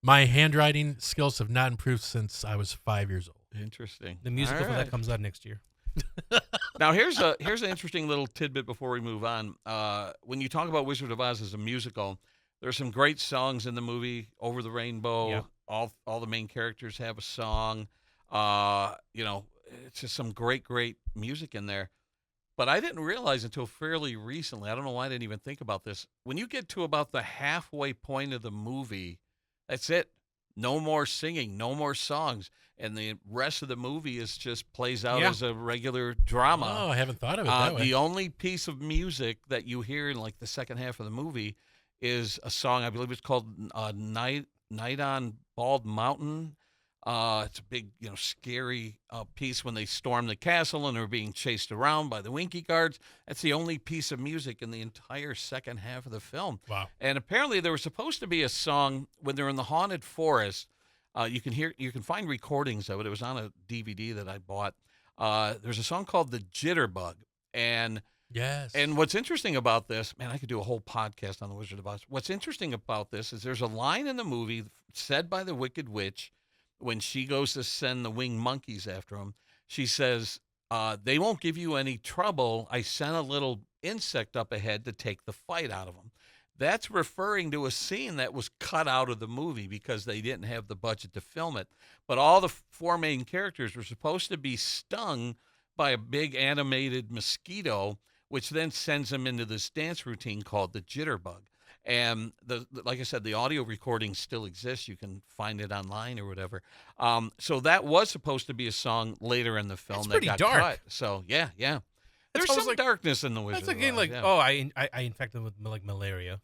S3: My handwriting skills have not improved since I was 5 years old.
S1: Interesting.
S2: The musical for that comes out next year.
S1: Now here's an interesting little tidbit before we move on. When you talk about Wizard of Oz as a musical, there's some great songs in the movie. Over the Rainbow,
S2: yeah.
S1: all the main characters have a song. It's just some great music in there. But I didn't realize until fairly recently. I don't know why I didn't even think about this. When you get to about the halfway point of the movie, that's it. No more singing, no more songs. And the rest of the movie plays out as a regular drama.
S3: Oh, I haven't thought of it that way.
S1: The only piece of music that you hear in like the second half of the movie is a song, I believe it's called Night on Bald Mountain. It's a big, scary piece when they storm the castle and are being chased around by the Winky guards. That's the only piece of music in the entire second half of the film.
S3: Wow. And
S1: apparently there was supposed to be a song when they're in the haunted forest. You can find recordings of it. It was on a DVD that I bought. There's a song called The Jitterbug. And what's interesting about this, man, I could do a whole podcast on the Wizard of Oz. What's interesting about this is there's a line in the movie said by the Wicked Witch when she goes to send the winged monkeys after him. She says, they won't give you any trouble. I sent a little insect up ahead to take the fight out of them. That's referring to a scene that was cut out of the movie because they didn't have the budget to film it. But all the four main characters were supposed to be stung by a big animated mosquito, which then sends them into this dance routine called the Jitterbug. And like I said, the audio recording still exists. You can find it online or whatever. So that was supposed to be a song later in the film.
S2: It's
S1: that
S2: pretty
S1: got
S2: dark.
S1: Cut. So yeah. There's some darkness in the Wizard of Oz.
S2: That's again like,
S1: yeah.
S2: I infected them with like malaria.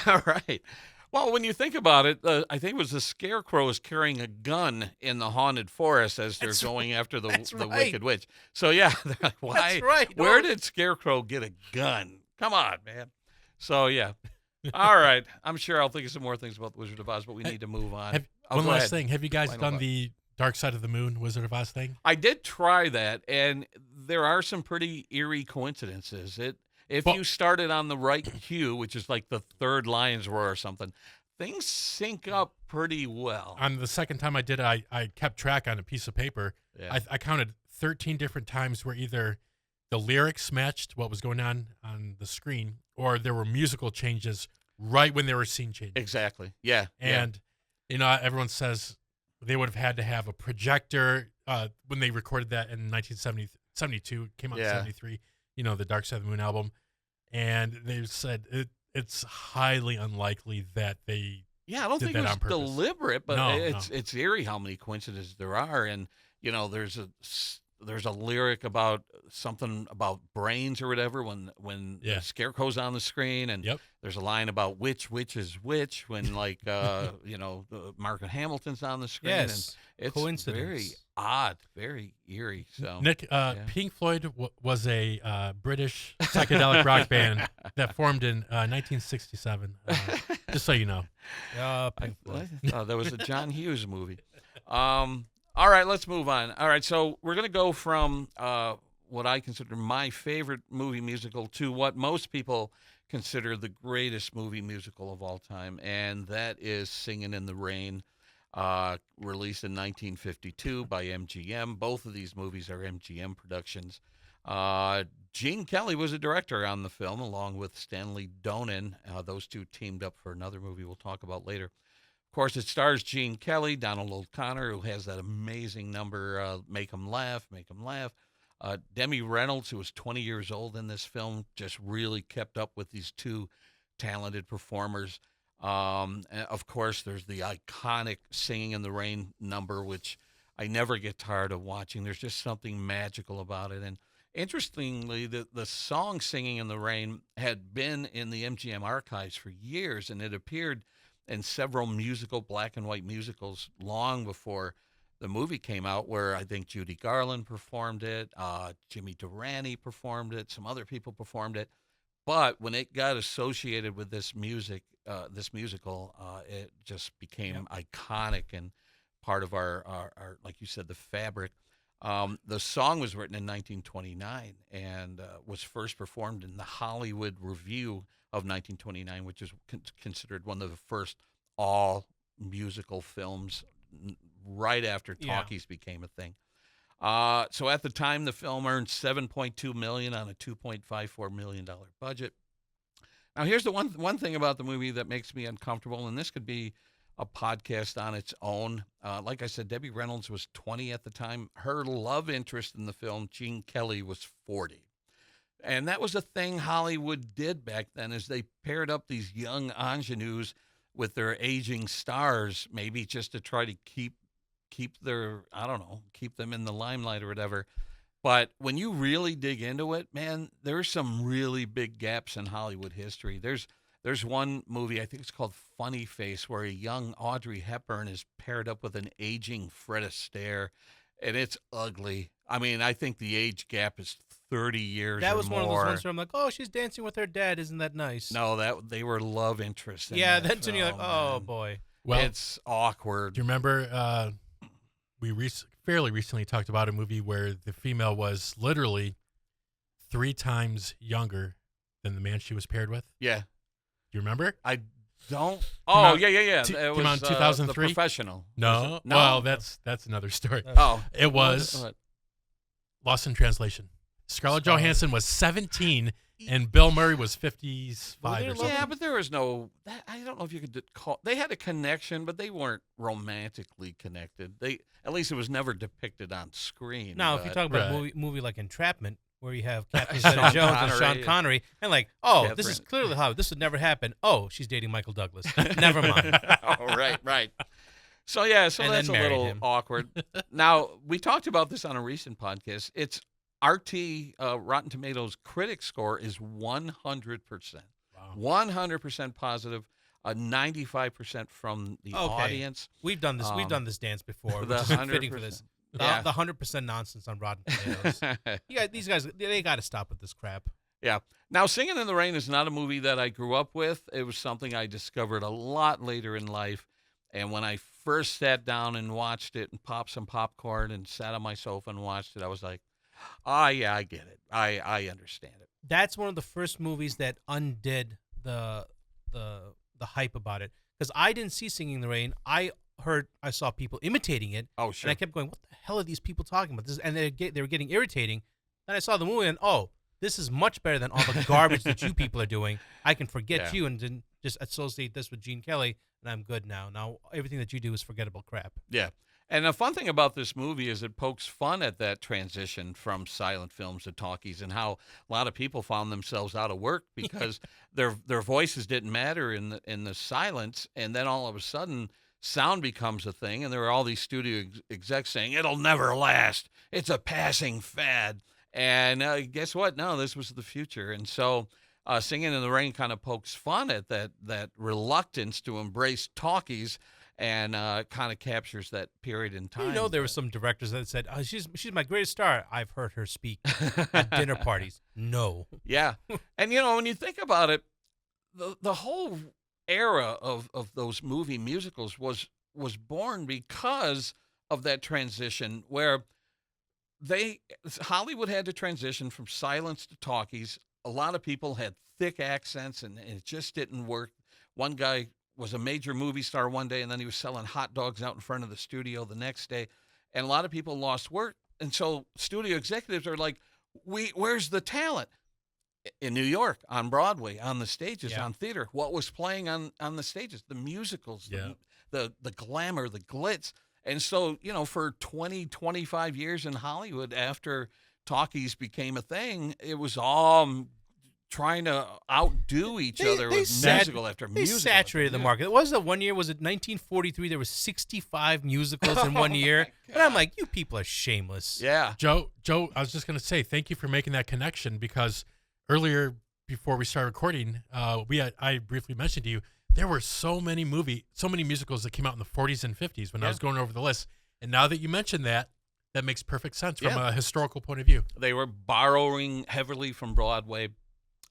S1: Right. Well, when you think about it, I think it was the Scarecrow is carrying a gun in the haunted forest as they're going after the Wicked Witch. So yeah, they're like, why?
S2: That's right.
S1: Where did Scarecrow get a gun? Come on, man. So yeah. All right. I'm sure I'll think of some more things about the Wizard of Oz, but we need to move on.
S3: One last thing. Have you guys done the Dark Side of the Moon Wizard of Oz thing?
S1: I did try that, and there are some pretty eerie coincidences. If you started on the right cue, which is like the third Lion's Roar or something, things sync up pretty well.
S3: On the second time I did it, I kept track on a piece of paper. Yeah. I counted 13 different times where either the lyrics matched what was going on the screen, or there were musical changes right when there were scene changes.
S1: Exactly. Yeah.
S3: And, everyone says they would have had to have a projector when they recorded that in 1972. Came out in 73, the Dark Side of the Moon album. And they said it's highly unlikely that they
S1: I don't think it was deliberate, but it's eerie how many coincidences there are. And, there's there's a lyric about something about brains or whatever when the Scarecrow's on the screen, and there's a line about which is which when like Margaret Hamilton's on the screen.
S2: Yes,
S1: and it's
S2: coincidence.
S1: Very odd, very eerie. So
S3: Nick, Pink Floyd was a British psychedelic rock band that formed in 1967. Just so you know.
S2: Pink Floyd.
S1: I thought that was a John Hughes movie. All right, let's move on. All right, so we're going to go from what I consider my favorite movie musical to what most people consider the greatest movie musical of all time, and that is Singin' in the Rain, released in 1952 by MGM. Both of these movies are MGM productions. Gene Kelly was a director on the film, along with Stanley Donen. Those two teamed up for another movie we'll talk about later. Of course, it stars Gene Kelly, Donald O'Connor, who has that amazing number, Make 'Em Laugh, Make 'Em Laugh. Demi Reynolds, who was 20 years old in this film, just really kept up with these two talented performers. And of course, there's the iconic Singing in the Rain number, which I never get tired of watching. There's just something magical about it. And interestingly, the song Singing in the Rain had been in the MGM archives for years, and it appeared in several black and white musicals long before the movie came out, where I think Judy Garland performed it, Jimmy Durante performed it, some other people performed it. But when it got associated with this musical, it just became iconic and part of our, like you said, the fabric. The song was written in 1929 and was first performed in the Holllywood Review of 1929, which is considered one of the first all-musical films right after talkies became a thing. So at the time, the film earned $7.2 million on a $2.54 million budget. Now, here's the one thing about the movie that makes me uncomfortable, and this could be a podcast on its own. Like I said, Debbie Reynolds was 20 at the time. Her love interest in the film, Gene Kelly, was 40. And that was a thing Hollywood did back then, is they paired up these young ingenues with their aging stars, maybe just to try to keep them in the limelight or whatever. But when you really dig into it, man, there's some really big gaps in Hollywood history. There's one movie, I think it's called Funny Face, where a young Audrey Hepburn is paired up with an aging Fred Astaire, and it's ugly. I mean, I think the age gap is 30 years
S2: That
S1: or
S2: was
S1: more.
S2: one of those ones where I'm like, oh, she's dancing with her dad. Isn't that nice?
S1: No, they were love interests.
S2: That's when you're like, oh, boy.
S3: Well,
S1: it's awkward.
S3: Do you remember we fairly recently talked about a movie where the female was literally 3 times younger than the man she was paired with?
S1: Yeah.
S3: Do you remember?
S1: I don't. Oh, yeah. It
S3: came
S1: was
S3: out in 2003.
S1: The Professional.
S3: No.
S1: No.
S3: Well, that's another story.
S1: Oh.
S3: It was Lost in Translation. Scarlett Johansson was 17 and Bill Murray was 55 or something.
S1: Yeah, but there was no. I don't know if you could call. They had a connection, but they weren't romantically connected. At least it was never depicted on screen.
S2: Now, if you talk about a movie like Entrapment, where you have Catherine Zeta-Jones and Sean Connery, and like, this is clearly Hollywood. This would never happen. Oh, she's dating Michael Douglas. Never mind.
S1: Oh, right. So that's a little awkward. Now, we talked about this on a recent podcast. It's RT, Rotten Tomatoes critic score is 100%. Wow. 100% positive, 95% from the audience.
S2: We've done this. We've done this dance before. Which is fitting for this. The 100% nonsense on Rotten Tomatoes. These guys, they got to stop with this crap.
S1: Yeah. Now, Singing in the Rain is not a movie that I grew up with. It was something I discovered a lot later in life. And when I first sat down and watched it and popped some popcorn and sat on my sofa and watched it, I was like, I get it. I understand it.
S2: That's one of the first movies that undid the hype about it. Because I didn't see Singing in the Rain. I saw people imitating it.
S1: Oh, sure.
S2: And I kept going, what the hell are these people talking about? And they were getting irritating. Then I saw the movie and, this is much better than all the garbage that you people are doing. I can forget you and then just associate this with Gene Kelly, and I'm good now. Now everything that you do is forgettable crap.
S1: Yeah. And the fun thing about this movie is it pokes fun at that transition from silent films to talkies and how a lot of people found themselves out of work because their voices didn't matter in the silence, and then all of a sudden sound becomes a thing, and there were all these studio execs saying, it'll never last. It's a passing fad. And guess what? No, this was the future. And so Singing in the Rain kind of pokes fun at that reluctance to embrace talkies and kind of captures that period in time.
S2: You know, there were some directors that said, oh, she's my greatest star. I've heard her speak at dinner parties. No.
S1: Yeah. And, when you think about it, the whole era of those movie musicals was born because of that transition where Hollywood had to transition from silence to talkies. A lot of people had thick accents, and it just didn't work. One guy was a major movie star one day, and then he was selling hot dogs out in front of the studio the next day, and a lot of people lost work. And so studio executives are like, where's the talent? In New York, on Broadway, on the stages, on theater. What was playing on the stages? The musicals, the glamour, the glitz. And so, for 20, 25 years in Hollywood, after talkies became a thing, it was all trying to outdo each other with musical after musical.
S2: They saturated the market. Was it 1943, there were 65 musicals in 1 year? And I'm like, you people are shameless.
S1: Yeah.
S3: Joe, I was just going to say, thank you for making that connection, because earlier, before we started recording, I briefly mentioned to you, there were so many musicals that came out in the 40s and 50s when I was going over the list. And now that you mentioned that makes perfect sense from a historical point of view.
S1: They were borrowing heavily from Broadway.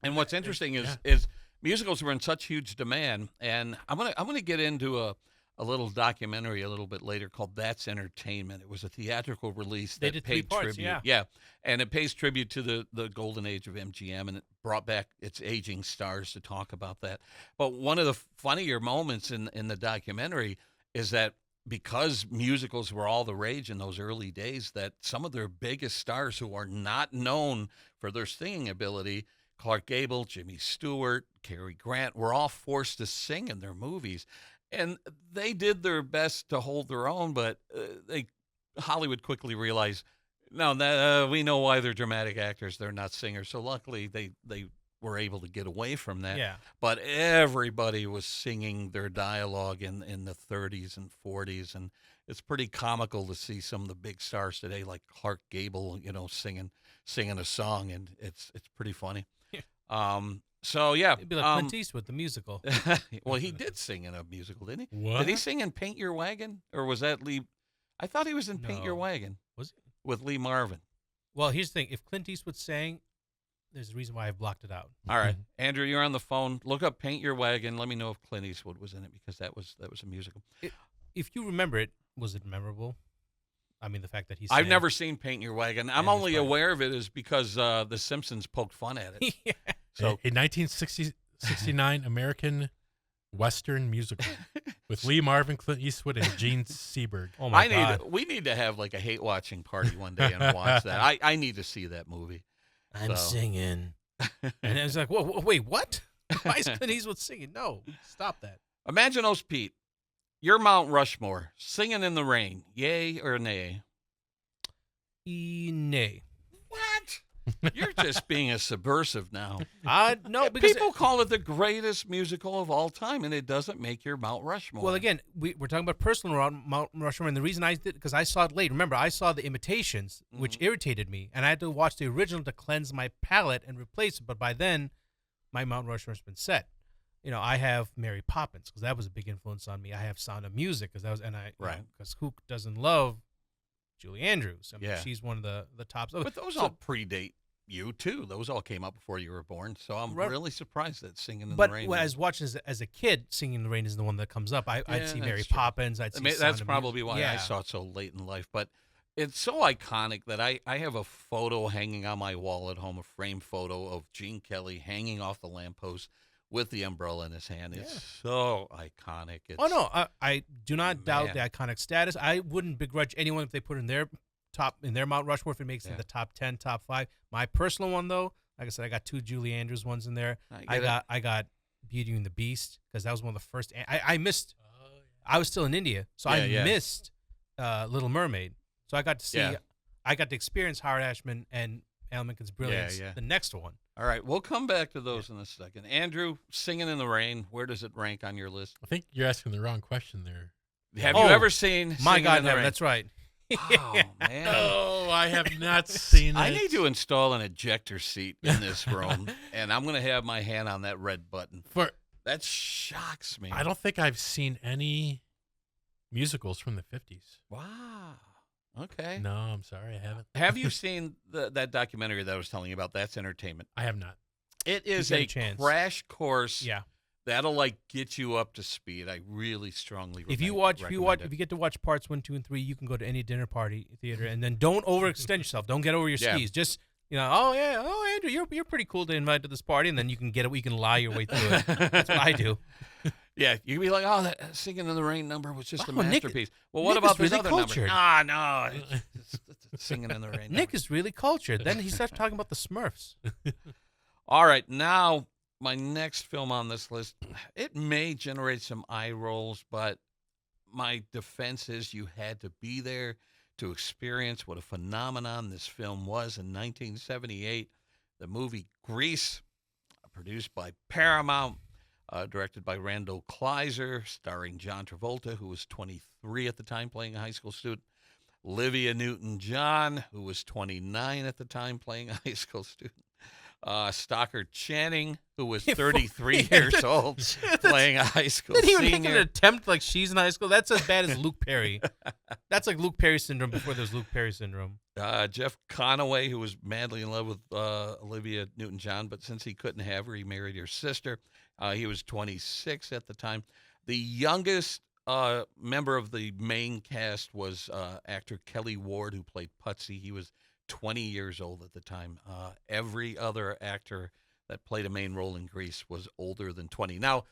S1: And what's interesting is musicals were in such huge demand. And I'm gonna get into a little documentary a little bit later called That's Entertainment. It was a theatrical release that paid tribute. Yeah. And it pays tribute to the golden age of MGM, and it brought back its aging stars to talk about that. But one of the funnier moments in the documentary is that because musicals were all the rage in those early days, that some of their biggest stars who are not known for their singing ability, Clark Gable, Jimmy Stewart, Cary Grant, were all forced to sing in their movies. And they did their best to hold their own, but Hollywood quickly realized, no, we know why they're dramatic actors. They're not singers. So luckily, they were able to get away from that.
S2: Yeah.
S1: But everybody was singing their dialogue in the 30s and 40s, and it's pretty comical to see some of the big stars today, like Clark Gable, singing a song, and it's pretty funny. So yeah,
S2: it'd be like Clint Eastwood, the musical.
S1: Well, he did sing in a musical, didn't he?
S3: What?
S1: Did he sing in Paint Your Wagon, or was that Lee? I thought he was in Paint Your Wagon.
S2: Was he?
S1: With Lee Marvin?
S2: Well, here's the thing: if Clint Eastwood sang, there's a reason why I've blocked it out.
S1: All right, Andrew, you're on the phone. Look up Paint Your Wagon. Let me know if Clint Eastwood was in it, because that was a musical.
S2: If you remember it, was it memorable? I mean, the fact that
S1: I've never seen Paint Your Wagon. I'm only aware of it is because The Simpsons poked fun at it.
S2: Yeah.
S1: So
S3: a 1969 American Western musical with Lee Marvin, Clint Eastwood, and Gene Seberg.
S2: Oh my God!
S1: We need to have like a hate watching party one day and watch that. I need to see that movie.
S2: I'm singing, and I was like, wait, what? Why is Clint Eastwood singing? No, stop that.
S1: Imaginos Pete, you're Mount Rushmore, Singing in the Rain, yay or nay?
S2: Nay.
S1: What? You're just being a subversive now.
S2: No, because
S1: people call it the greatest musical of all time, and it doesn't make your Mount Rushmore.
S2: Well, again, we're talking about personal around Mount Rushmore, and the reason I did, because I saw it late. Remember, I saw the imitations, which irritated me, and I had to watch the original to cleanse my palate and replace it. But by then, my Mount Rushmore's been set. I have Mary Poppins, because that was a big influence on me. I have Sound of Music, because because who doesn't love Julie Andrews? I mean, she's one of the tops.
S1: But those all predate you too. Those all came out before you were born. So I'm really surprised that Singing in the Rain.
S2: But I was watching as a kid, Singing in the Rain is the one that comes up. I'd see Mary Poppins. I'd see.
S1: That's probably why I saw it so late in life. But it's so iconic that I have a photo hanging on my wall at home, a framed photo of Gene Kelly hanging off the lamppost with the umbrella in his hand. It's so iconic.
S2: I do not doubt the iconic status. I wouldn't begrudge anyone if they put in their Mount Rushmore, if it makes it in the top 10, top 5. My personal one, though, like I said, I got 2 Julie Andrews ones in there. I got Beauty and the Beast, because that was one of the first. I missed. I was still in India, so I missed Little Mermaid. So I got to see. I got to experience Howard Ashman and Alan Menken's brilliance. The next one.
S1: All right, we'll come back to those in a second. Andrew, Singing in the Rain, where does it rank on your list?
S3: I think you're asking the wrong question there,
S1: Have you ever seen
S2: My
S1: Singing
S2: God,
S1: in the Rain?
S2: that's right.
S1: Oh, man.
S3: Oh, I have not seen it.
S1: I need to install an ejector seat in this room, and I'm going to have my hand on that red button. That shocks me.
S3: I don't think I've seen any musicals from the 50s.
S1: Wow. Okay.
S3: No, I'm sorry, I haven't.
S1: Have you seen that documentary that I was telling you about? That's Entertainment.
S3: I have not.
S1: It is
S2: You
S1: a
S2: get a chance.
S1: crash course.
S2: Yeah.
S1: That'll get you up to speed. I really strongly
S2: If you get to watch parts 1, 2, and 3, you can go to any dinner party theater, and then don't overextend yourself. Don't get over your skis. Just Andrew, you're pretty cool to invite to this party, and then you can lie your way through it. That's what I do.
S1: Yeah, you can be like, that Singing in the Rain number was just a
S2: Nick-
S1: masterpiece. Well, what
S2: Nick
S1: about
S2: is
S1: this
S2: really
S1: other
S2: cultured.
S1: number? No, it's Singing in the Rain.
S2: Nick is really cultured. Then he starts talking about the Smurfs.
S1: All right, now my next film on this list, it may generate some eye rolls, but my defense is you had to be there to experience what a phenomenon this film was in 1978. The movie Grease, produced by Paramount, directed by Randall Kleiser, starring John Travolta, who was 23 at the time, playing a high school student, Olivia Newton-John, who was 29 at the time, playing a high school student, Stockard Channing, who was 33 years old, playing a high school
S2: Didn't
S1: senior.
S2: even make an attempt like she's in high school. That's as bad as Luke Perry. That's like Luke Perry syndrome before there's Luke Perry syndrome.
S1: Jeff Conaway, who was madly in love with Olivia Newton-John, but since he couldn't have her, he married her sister. He was 26 at the time. The youngest member of the main cast was actor Kelly Ward, who played Putsy. He was 20 years old at the time. Every other actor that played a main role in Grease was older than 20. Now,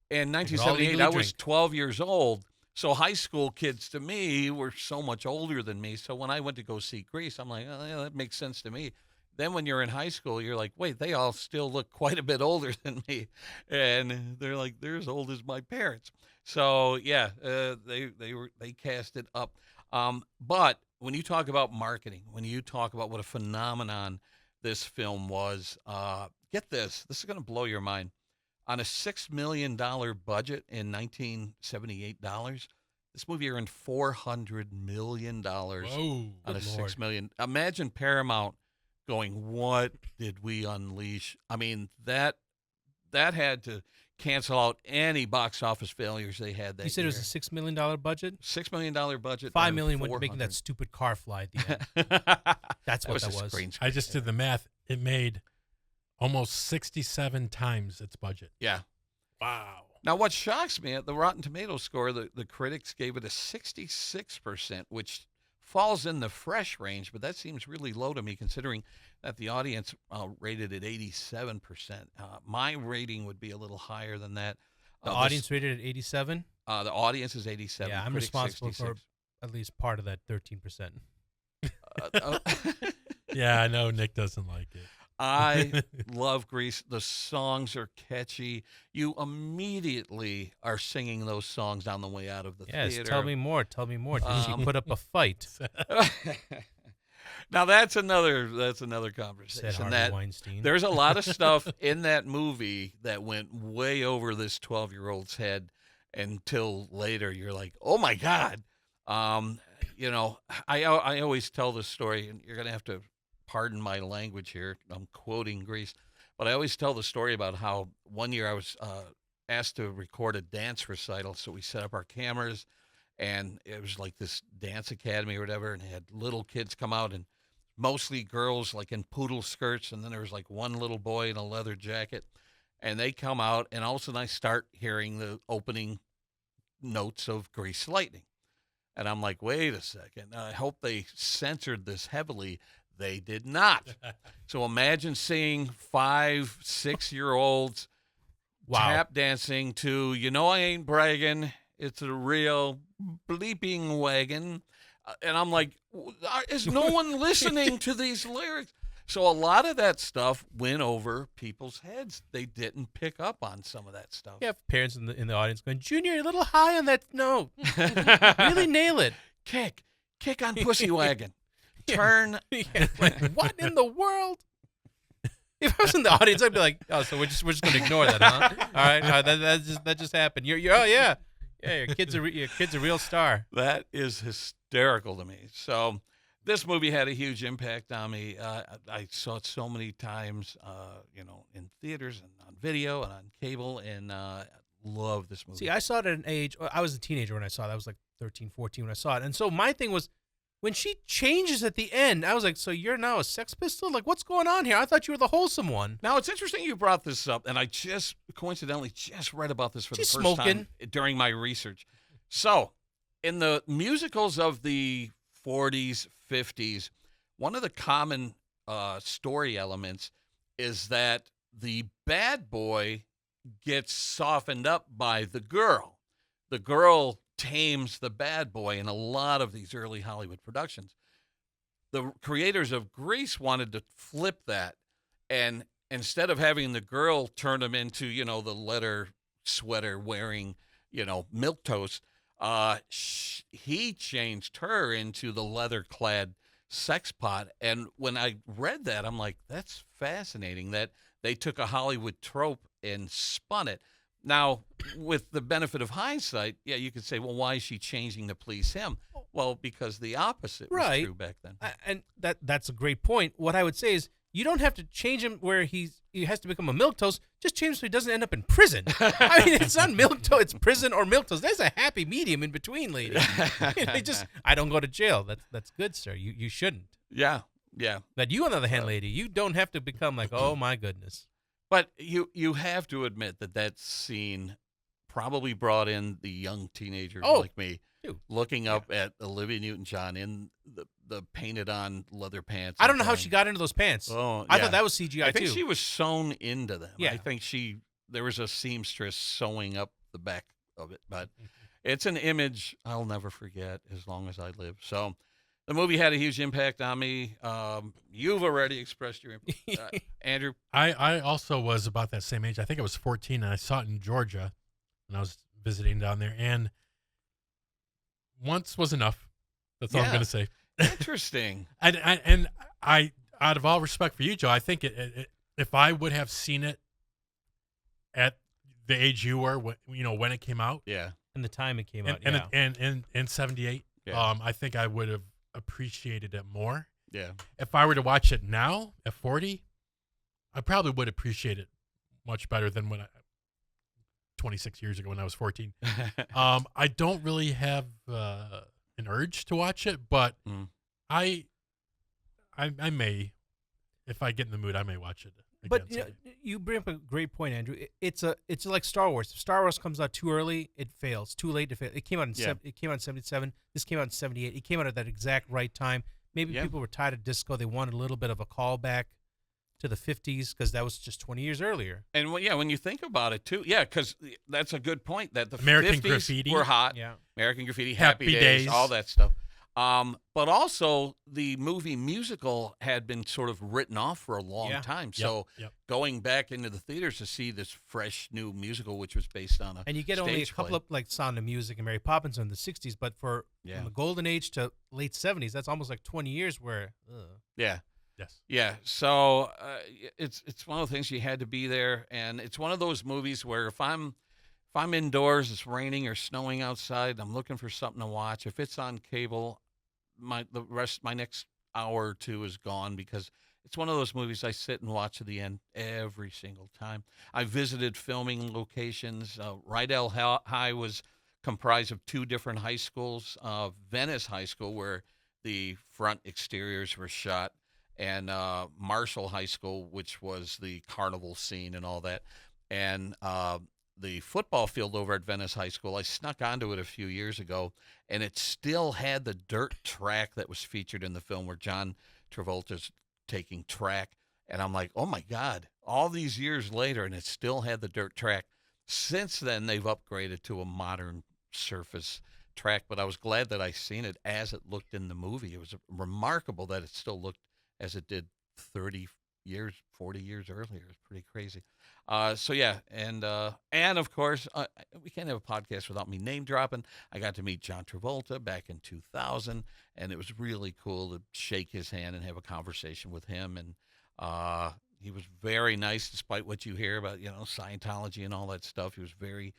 S1: in 1978, I was 12 years old, so high school kids to me were so much older than me. So when I went to go see Grease, I'm like, oh, yeah, that makes sense to me. Then when you're in high school, you're like, wait, they all still look quite a bit older than me. And they're like, they're as old as my parents. So, yeah, they cast it up. But when you talk about marketing, when you talk about what a phenomenon this film was, get this. This is going to blow your mind. On a $6 million budget in 1978 dollars, this movie earned $400 million
S3: Whoa,
S1: on a $6 million. Imagine Paramount going, what did we unleash? I mean, that had to cancel out any box office failures they had that year.
S2: You said it was a $6 million budget?
S1: $6 million budget.
S2: $5 million went to making that stupid car fly at the end. That's what that was.
S3: I just did the math. It made almost 67 times its budget.
S1: Yeah.
S3: Wow.
S1: Now, what shocks me, at the Rotten Tomatoes score, the critics gave it a 66%, which falls in the fresh range, but that seems really low to me considering that the audience rated it 87%. My rating would be a little higher than that.
S2: The audience rated at 87?
S1: The audience is 87.
S2: Yeah, I'm responsible for at least part of that 13%.
S3: Yeah, I know Nick doesn't like it.
S1: I love Grease. The songs are catchy. You immediately are singing those songs on the way out of the theater.
S2: Tell me more. Tell me more. Did she put up a fight?
S1: Now that's another conversation.
S2: Said Harvey Weinstein.
S1: There's a lot of stuff in that movie that went way over this 12-year-old's head until later. You're like, oh my God. I always tell this story, and you're gonna have to pardon my language here. I'm quoting Grease, but I always tell the story about how one year I was asked to record a dance recital. So we set up our cameras, and it was like this dance academy or whatever, and it had little kids come out, and mostly girls like in poodle skirts, and then there was like one little boy in a leather jacket, and they come out, and all of a sudden I start hearing the opening notes of Grease Lightning. And I'm like, wait a second. I hope they censored this heavily. They did not. So imagine seeing 5, 6-year-olds tap dancing to, I ain't bragging. It's a real bleeping wagon. And I'm like, is no one listening to these lyrics? So a lot of that stuff went over people's heads. They didn't pick up on some of that stuff.
S2: You have parents in the audience going, Junior, you're a little high on that note. Really nail it.
S1: Kick on Pussy Wagon. Turn.
S2: Like, what in the world? If I was in the audience, I'd be like, oh, so we're just going to ignore that, huh? All right, that just happened. You're oh yeah, Yeah, your kid's a real star.
S1: That is hysterical to me. So this movie had a huge impact on me. I saw it so many times, in theaters and on video and on cable, and love this movie.
S2: See, I saw it at an age, I was a teenager when I saw it. I was like 13, 14 when I saw it. And so my thing was, when she changes at the end, I was like, so you're now a Sex Pistol? Like, what's going on here? I thought you were the wholesome one.
S1: Now, it's interesting you brought this up, and I just coincidentally just read about this for
S2: She's
S1: the first
S2: smoking.
S1: time during my research. So, in the musicals of the 40s, 50s, one of the common story elements is that the bad boy gets softened up by the girl. The girl tames the bad boy in a lot of these early Hollywood productions. The creators of Grease wanted to flip that, and instead of having the girl turn him into, the leather sweater wearing, milquetoast, he changed her into the leather-clad sex pot. And when I read that, I'm like, that's fascinating that they took a Hollywood trope and spun it. Now, with the benefit of hindsight, yeah, you could say, well, why is she changing to please him? Well, because the opposite was true back then.
S2: And that's a great point. What I would say is, you don't have to change him where he has to become a milquetoast. Just change him so he doesn't end up in prison. I mean, it's not milquetoast, it's prison or milquetoast. There's a happy medium in between, lady. I don't go to jail. That's good, sir. You shouldn't.
S1: Yeah.
S2: But you, on the other hand, lady, you don't have to become like, oh my goodness.
S1: But you have to admit that scene probably brought in the young teenagers like me, looking up at Olivia Newton-John in the painted-on leather pants.
S2: I don't know how she got into those pants.
S1: Oh,
S2: I thought that was CGI,
S1: I think she was sewn into them.
S2: Yeah.
S1: I think there was a seamstress sewing up the back of it. But it's an image I'll never forget as long as I live. So the movie had a huge impact on me. You've already expressed your input. Andrew?
S3: I also was about that same age. I think I was 14, and I saw it in Georgia when I was visiting down there. And once was enough. That's all I'm going to say.
S1: Interesting.
S3: and I, out of all respect for you, Joe, I think if I would have seen it at the age you were, when it came out.
S1: Yeah.
S2: And the time it came out,
S3: And in 78, I think I would have appreciated it more.
S1: Yeah.
S3: If I were to watch it now at 40, I probably would appreciate it much better than 26 years ago when I was 14. I don't really have an urge to watch it, but I may, if I get in the mood, I may watch it.
S2: But you bring up a great point, Andrew. It's like Star Wars. If Star Wars comes out too early, it fails. Too late, it fails. It came out in 77. This came out in 78. It came out at that exact right time. Maybe people were tired of disco. They wanted a little bit of a callback to the 50s because that was just 20 years earlier.
S1: And when you think about it too, because that's a good point that the
S3: American
S1: 50s
S3: Graffiti
S1: were hot.
S2: Yeah.
S1: American Graffiti,
S3: Happy Days,
S1: all that stuff. But also the movie musical had been sort of written off for a long time. So going back into the theaters to see this fresh new musical, which was based on
S2: and you get only a couple of like Sound of Music and Mary Poppins in the 60s, but from the golden age to late 70s, that's almost like 20 years where.
S3: Yes.
S1: Yeah. So it's one of the things you had to be there, and it's one of those movies where if I'm indoors, it's raining or snowing outside, I'm looking for something to watch. If it's on cable, my next hour or two is gone because it's one of those movies I sit and watch to the end every single time. I visited filming locations. Rydell High was comprised of two different high schools. Venice High School, where the front exteriors were shot, and Marshall High School, which was the carnival scene and all that. And the football field over at Venice High School, I snuck onto it a few years ago, and it still had the dirt track that was featured in the film where John Travolta's taking track. And I'm like, oh, my God, all these years later, and it still had the dirt track. Since then, they've upgraded to a modern surface track, but I was glad that I seen it as it looked in the movie. It was remarkable that it still looked as it did 30 years, 40 years earlier. It's pretty crazy. And of course, we can't have a podcast without me name dropping. I got to meet John Travolta back in 2000, and it was really cool to shake his hand and have a conversation with him. And he was very nice, despite what you hear about, Scientology and all that stuff. He was very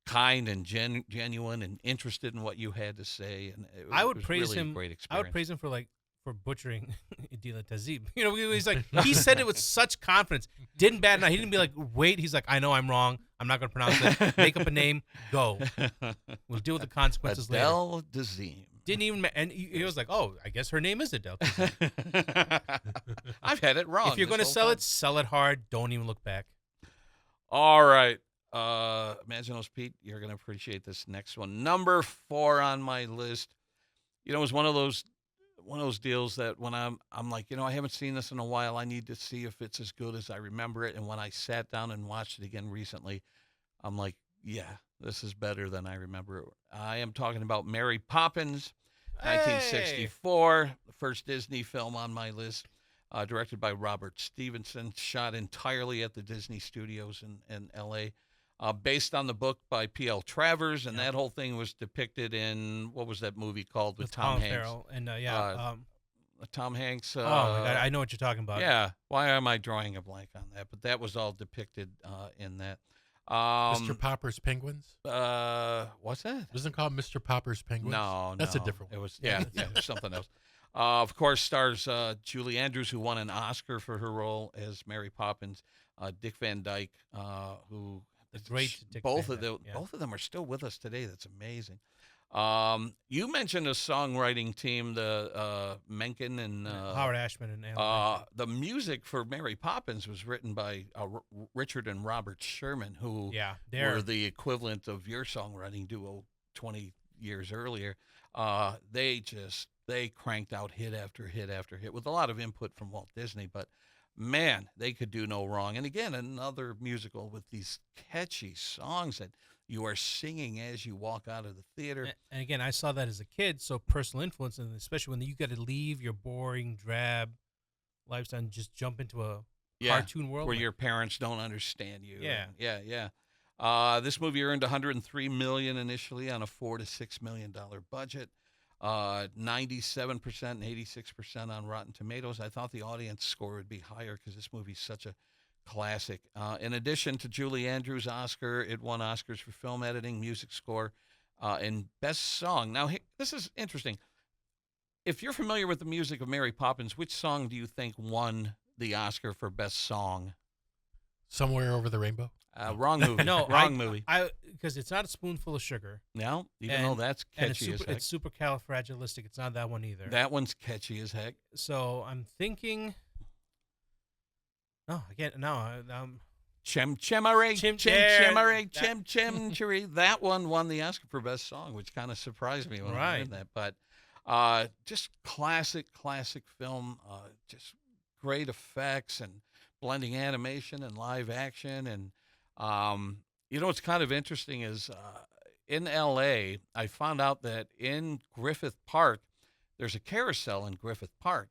S1: kind and genuine and interested in what you had to say, and
S2: I would
S1: was
S2: praise
S1: really
S2: him.
S1: a great
S2: I
S1: experience.
S2: would praise him for butchering Idila Tazib. You know, he's like, he said it with such confidence. Didn't bat an eye. He didn't be like, wait. He's like, I know I'm wrong. I'm not going to pronounce it. Make up a name. Go. We'll deal with the consequences later.
S1: Adele Dazeem.
S2: Didn't even, and he was like, oh, I guess her name is Adele.
S1: I've had it wrong.
S2: If you're going to sell it hard. Don't even look back.
S1: All right. Imaginos Pete, you're going to appreciate this next one. Number 4 on my list. You know, it was one of those deals that when I'm like, you know, I haven't seen this in a while. I need to see if it's as good as I remember it. And when I sat down and watched it again recently, I'm like, yeah, this is better than I remember it. I am talking about Mary Poppins, 1964, the first Disney film on my list, directed by Robert Stevenson, shot entirely at the Disney Studios in L.A., based on the book by P.L. Travers, and that whole thing was depicted in, what was that movie called with Tom Hanks?
S2: Farrell and
S1: Tom Hanks.
S2: Oh, my God, I know what you're talking about.
S1: Yeah, why am I drawing a blank on that? But that was all depicted in that.
S3: Mr. Popper's Penguins?
S1: What's that?
S3: Wasn't it called Mr. Popper's Penguins?
S1: No,
S3: that's a different one.
S1: It was it was something else. Of course, stars Julie Andrews, who won an Oscar for her role as Mary Poppins. Dick Van Dyke, who both of them are still with us today. That's amazing. You mentioned a songwriting team, the Menken and
S2: Howard Ashman and Alan
S1: the music for Mary Poppins was written by Richard and Robert Sherman, who were the equivalent of your songwriting duo 20 years earlier. They cranked out hit after hit after hit with a lot of input from Walt Disney, but man, they could do no wrong. And again, another musical with these catchy songs that you are singing as you walk out of the theater.
S2: And again, I saw that as a kid, so personal influence, and especially when you got to leave your boring, drab lifestyle and just jump into a cartoon world
S1: where your parents don't understand you.
S2: Yeah.
S1: This movie earned $103 million initially on a $4 to $6 million budget. 97% and 86% on Rotten Tomatoes. I thought the audience score would be higher because this movie's such a classic. In addition to Julie Andrews' Oscar, it won Oscars for film editing, music score, and best song. Now, this is interesting. If you're familiar with the music of Mary Poppins, which song do you think won the Oscar for best song?
S3: Somewhere Over the Rainbow?
S1: Wrong movie. Wrong movie.
S2: Because it's not A Spoonful of Sugar.
S1: No, even though that's catchy as heck.
S2: It's supercalifragilistic. It's not that one either.
S1: That one's catchy as heck.
S2: So I'm thinking. No, again, no.
S1: Chem Cherry. That one won the Oscar for best song, which kind of surprised me when I heard that. But just classic film. Just great effects and blending animation and live action. And what's kind of interesting is in L.A., I found out that in Griffith Park, there's a carousel in Griffith Park.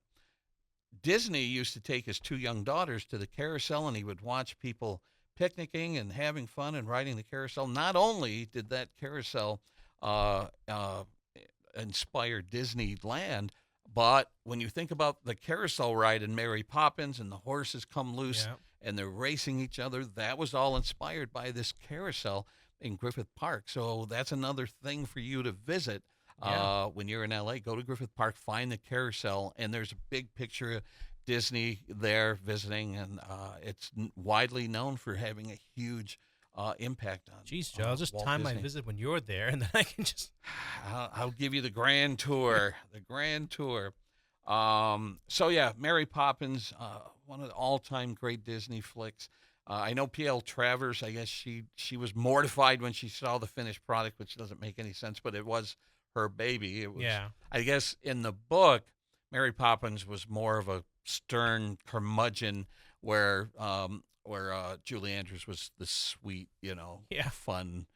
S1: Disney used to take his 2 young daughters to the carousel, and he would watch people picnicking and having fun and riding the carousel. Not only did that carousel inspire Disneyland, but when you think about the carousel ride in Mary Poppins and the horses come loose and they're racing each other, that was all inspired by this carousel in Griffith Park. So that's another thing for you to visit. When you're in L.A., go to Griffith Park, find the carousel, and there's a big picture of Disney there visiting, and it's widely known for having a huge impact on.
S2: Jeez, Joe, I'll just time my visit when you're there, and then I can just.
S1: I'll give you the grand tour. The grand tour. Mary Poppins, one of the all-time great Disney flicks. I know P.L. Travers. I guess she was mortified when she saw the finished product, which doesn't make any sense, but it was her baby. It was, I guess in the book, Mary Poppins was more of a stern curmudgeon, where Julie Andrews was the sweet, fun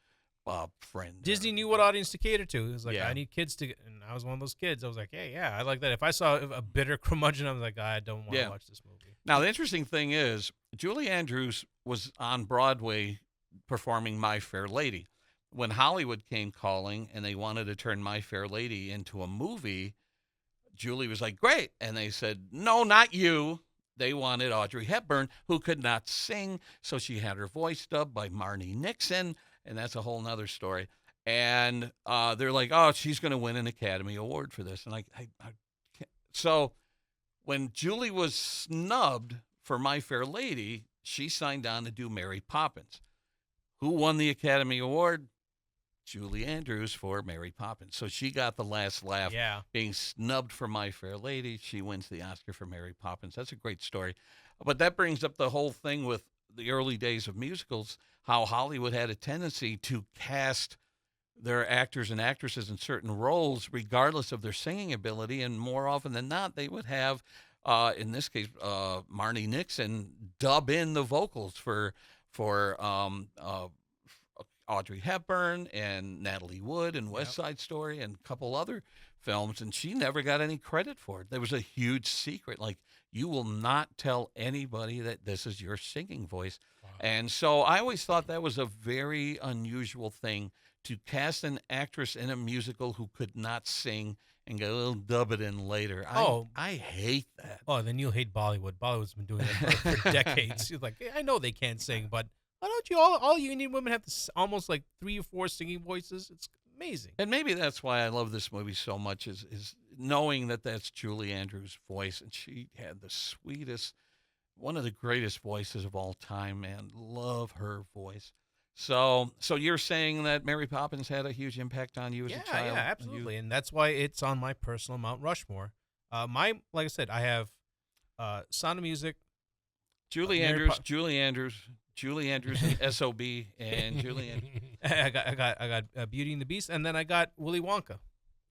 S1: friend.
S2: Disney knew what audience to cater to. It was like, I need kids to, and I was one of those kids. I was like, hey, I like that. If I saw a bitter curmudgeon, I was like, I don't want to watch this movie.
S1: Now, the interesting thing is, Julie Andrews was on Broadway performing My Fair Lady. When Holllywood came calling and they wanted to turn My Fair Lady into a movie, Julie was like, great. And they said, no, not you. They wanted Audrey Hepburn, who could not sing, so she had her voice dubbed by Marnie Nixon. and that's a whole nother story. And they're like, oh, she's going to win an Academy Award for this. And I can't. So when Julie was snubbed for My Fair Lady, she signed on to do Mary Poppins. Who won the Academy Award? Julie Andrews for Mary Poppins. So she got the last laugh.
S2: Yeah.
S1: Being snubbed for My Fair Lady, she wins the Oscar for Mary Poppins. That's a great story. But that brings up the whole thing with the early days of musicals, how Hollywood had a tendency to cast their actors and actresses in certain roles regardless of their singing ability. And more often than not, they would have, in this case, Marnie Nixon dub in the vocals for Audrey Hepburn and Natalie Wood and West Side Story and a couple other films, and she never got any credit for it. There was a huge secret. Like, you will not tell anybody that this is your singing voice. Wow. And so I always thought that was a very unusual thing, to cast an actress in a musical who could not sing and go, "We'll dub it in later." I hate that.
S2: Oh, then you'll hate Bollywood. Bollywood's been doing that for decades. You're like, I know they can't sing, but why don't you all you Indian women have this almost like 3 or 4 singing voices? It's amazing.
S1: And maybe that's why I love this movie so much, is knowing that that's Julie Andrews' voice, and she had the sweetest, one of the greatest voices of all time, man. Love her voice. So you're saying that Mary Poppins had a huge impact on you as a child?
S2: Yeah, absolutely. And that's why it's on my personal Mount Rushmore. Like I said, I have Sound of Music,
S1: Julie Andrews, and S.O.B. and Julie Andrews.
S2: I got Beauty and the Beast, and then I got Willy Wonka.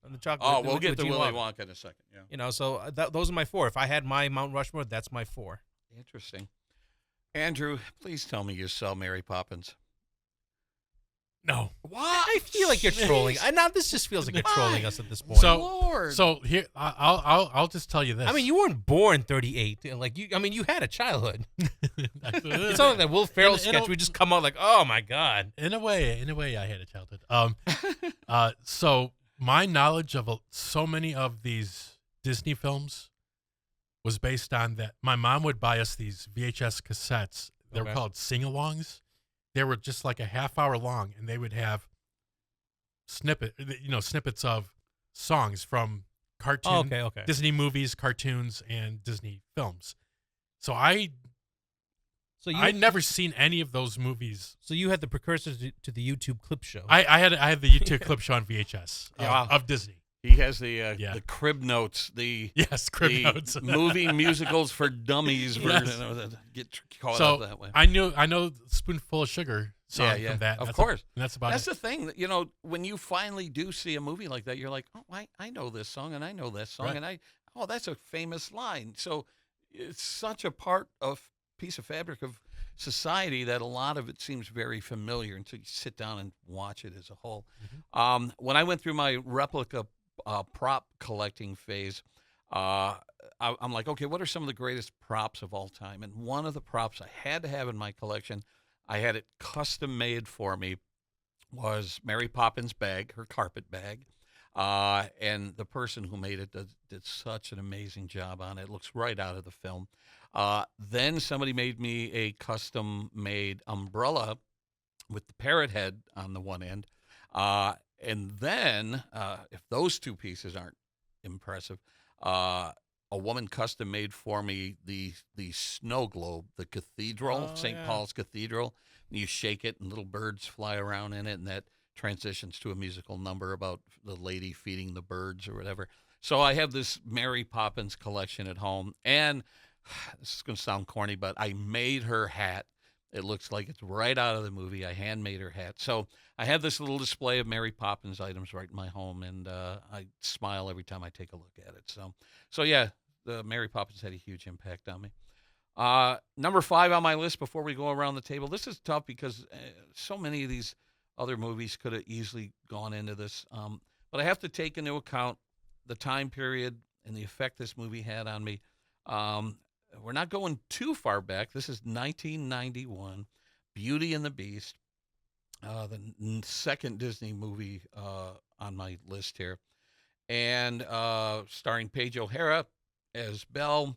S2: And the chocolate.
S1: Oh, we'll get to Willy Wonka in a second. Yeah.
S2: So those are my 4. If I had my Mount Rushmore, that's my 4.
S1: Interesting. Andrew, please tell me you saw Mary Poppins.
S3: No.
S1: What?
S2: I feel like you're trolling. Now this just feels like you're trolling us at this point.
S3: So here, I'll just tell you this.
S2: I mean, you weren't born 38. Like you had a childhood. It's not like that Will Ferrell sketch. We just come out like, oh my god.
S3: In a way, I had a childhood. So my knowledge of so many of these Disney films was based on that. My mom would buy us these VHS cassettes. They were called sing-alongs. They were just like a half hour long, and they would have snippets of songs from Disney movies, cartoons, and Disney films. So I'd never seen any of those movies.
S2: So you had the precursor to the YouTube clip show.
S3: I had the YouTube clip show on VHS of Disney.
S1: He has the crib notes,
S3: crib notes,
S1: movie musicals for dummies version. Get caught up that way.
S3: I know Spoonful of Sugar song from that.
S1: Of course.
S3: That's about it.
S1: That's the thing. That, when you finally do see a movie like that, you're like, oh, I know this song, and I know this song, and that's a famous line. So it's such a piece of fabric of society that a lot of it seems very familiar until you sit down and watch it as a whole. Mm-hmm. When I went through my replica prop collecting phase, I'm like, okay, what are some of the greatest props of all time? And one of the props I had to have in my collection, I had it custom made for me, was Mary Poppins' bag, her carpet bag. And the person who made it did such an amazing job on it. It looks right out of the film. Then somebody made me a custom-made umbrella with the parrot head on the one end. And then, if those 2 pieces aren't impressive, a woman custom made for me the snow globe, the cathedral, St. Paul's Cathedral. And you shake it, and little birds fly around in it, and that transitions to a musical number about the lady feeding the birds or whatever. So I have this Mary Poppins collection at home, and this is going to sound corny, but I made her hat. It looks like it's right out of the movie. I handmade her hat. So I have this little display of Mary Poppins items right in my home, and I smile every time I take a look at it. So yeah, the Mary Poppins had a huge impact on me. Number 5 on my list before we go around the table. This is tough because so many of these other movies could have easily gone into this. But I have to take into account the time period and the effect this movie had on me. We're not going too far back. This is 1991, Beauty and the Beast, the second Disney movie on my list here. And starring Paige O'Hara as Belle.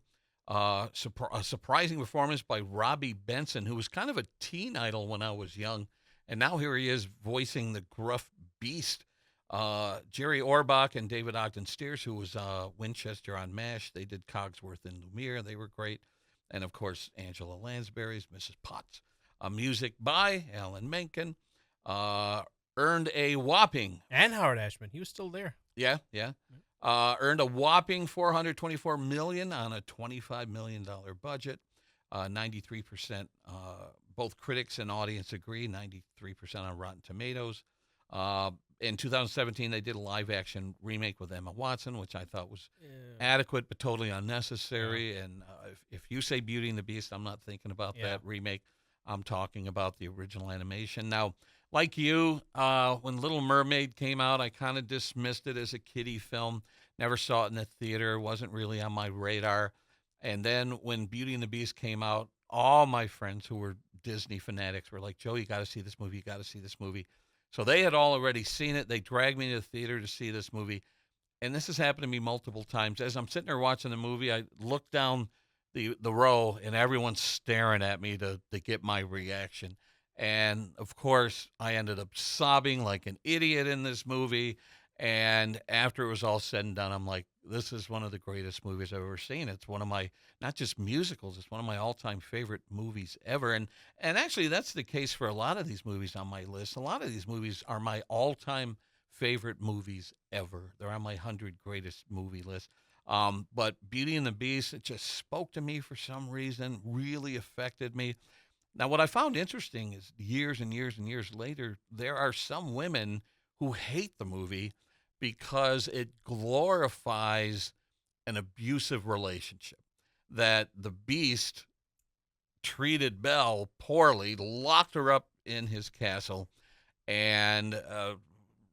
S1: A surprising performance by Robbie Benson, who was kind of a teen idol when I was young. And now here he is voicing the gruff beast. Jerry Orbach and David Ogden Stiers, who was Winchester on MASH. They did Cogsworth and Lumiere. They were great. And, of course, Angela Lansbury's Mrs. Potts. Music by Alan Menken. Earned a whopping...
S2: And Howard Ashman. He was still there.
S1: Yeah. Earned a whopping $424 million on a $25 million budget. 93%. Both critics and audience agree. 93% on Rotten Tomatoes. In 2017, they did a live-action remake with Emma Watson, which I thought was adequate but totally unnecessary. Yeah. And if you say Beauty and the Beast, I'm not thinking about that remake. I'm talking about the original animation. Now, like you, when Little Mermaid came out, I kind of dismissed it as a kiddie film. Never saw it in the theater. It wasn't really on my radar. And then when Beauty and the Beast came out, all my friends who were Disney fanatics were like, Joe, you got to see this movie. You got to see this movie. So they had all already seen it. They dragged me to the theater to see this movie. And this has happened to me multiple times. As I'm sitting there watching the movie, I look down the row, and everyone's staring at me to get my reaction. And, of course, I ended up sobbing like an idiot in this movie. And after it was all said and done, I'm like, this is one of the greatest movies I've ever seen. It's one of my, not just musicals, it's one of my all-time favorite movies ever. And actually, that's the case for a lot of these movies on my list. A lot of these movies are my all-time favorite movies ever. They're on my 100 greatest movie list. But Beauty and the Beast, it just spoke to me for some reason, really affected me. Now, what I found interesting is years and years and years later, there are some women who hate the movie because it glorifies an abusive relationship, that the Beast treated Belle poorly, locked her up in his castle, and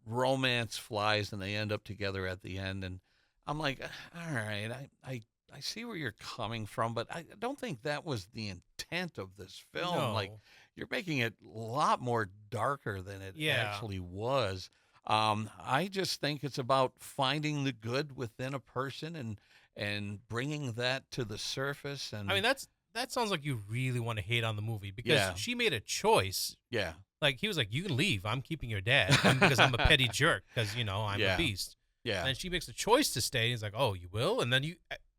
S1: romance flies, and they end up together at the end. And I'm like, all right, I see where you're coming from, but I don't think that was the intent of this film.
S2: No.
S1: Like, you're making it a lot more darker than it actually was. I just think it's about finding the good within a person and bringing that to the surface. And
S2: I mean, that sounds like you really want to hate on the movie because she made a choice.
S1: Yeah.
S2: Like, he was like, you can leave. I'm keeping your dad because I'm a petty jerk because, I'm a beast.
S1: Yeah.
S2: And she makes a choice to stay. He's like, oh, you will? And then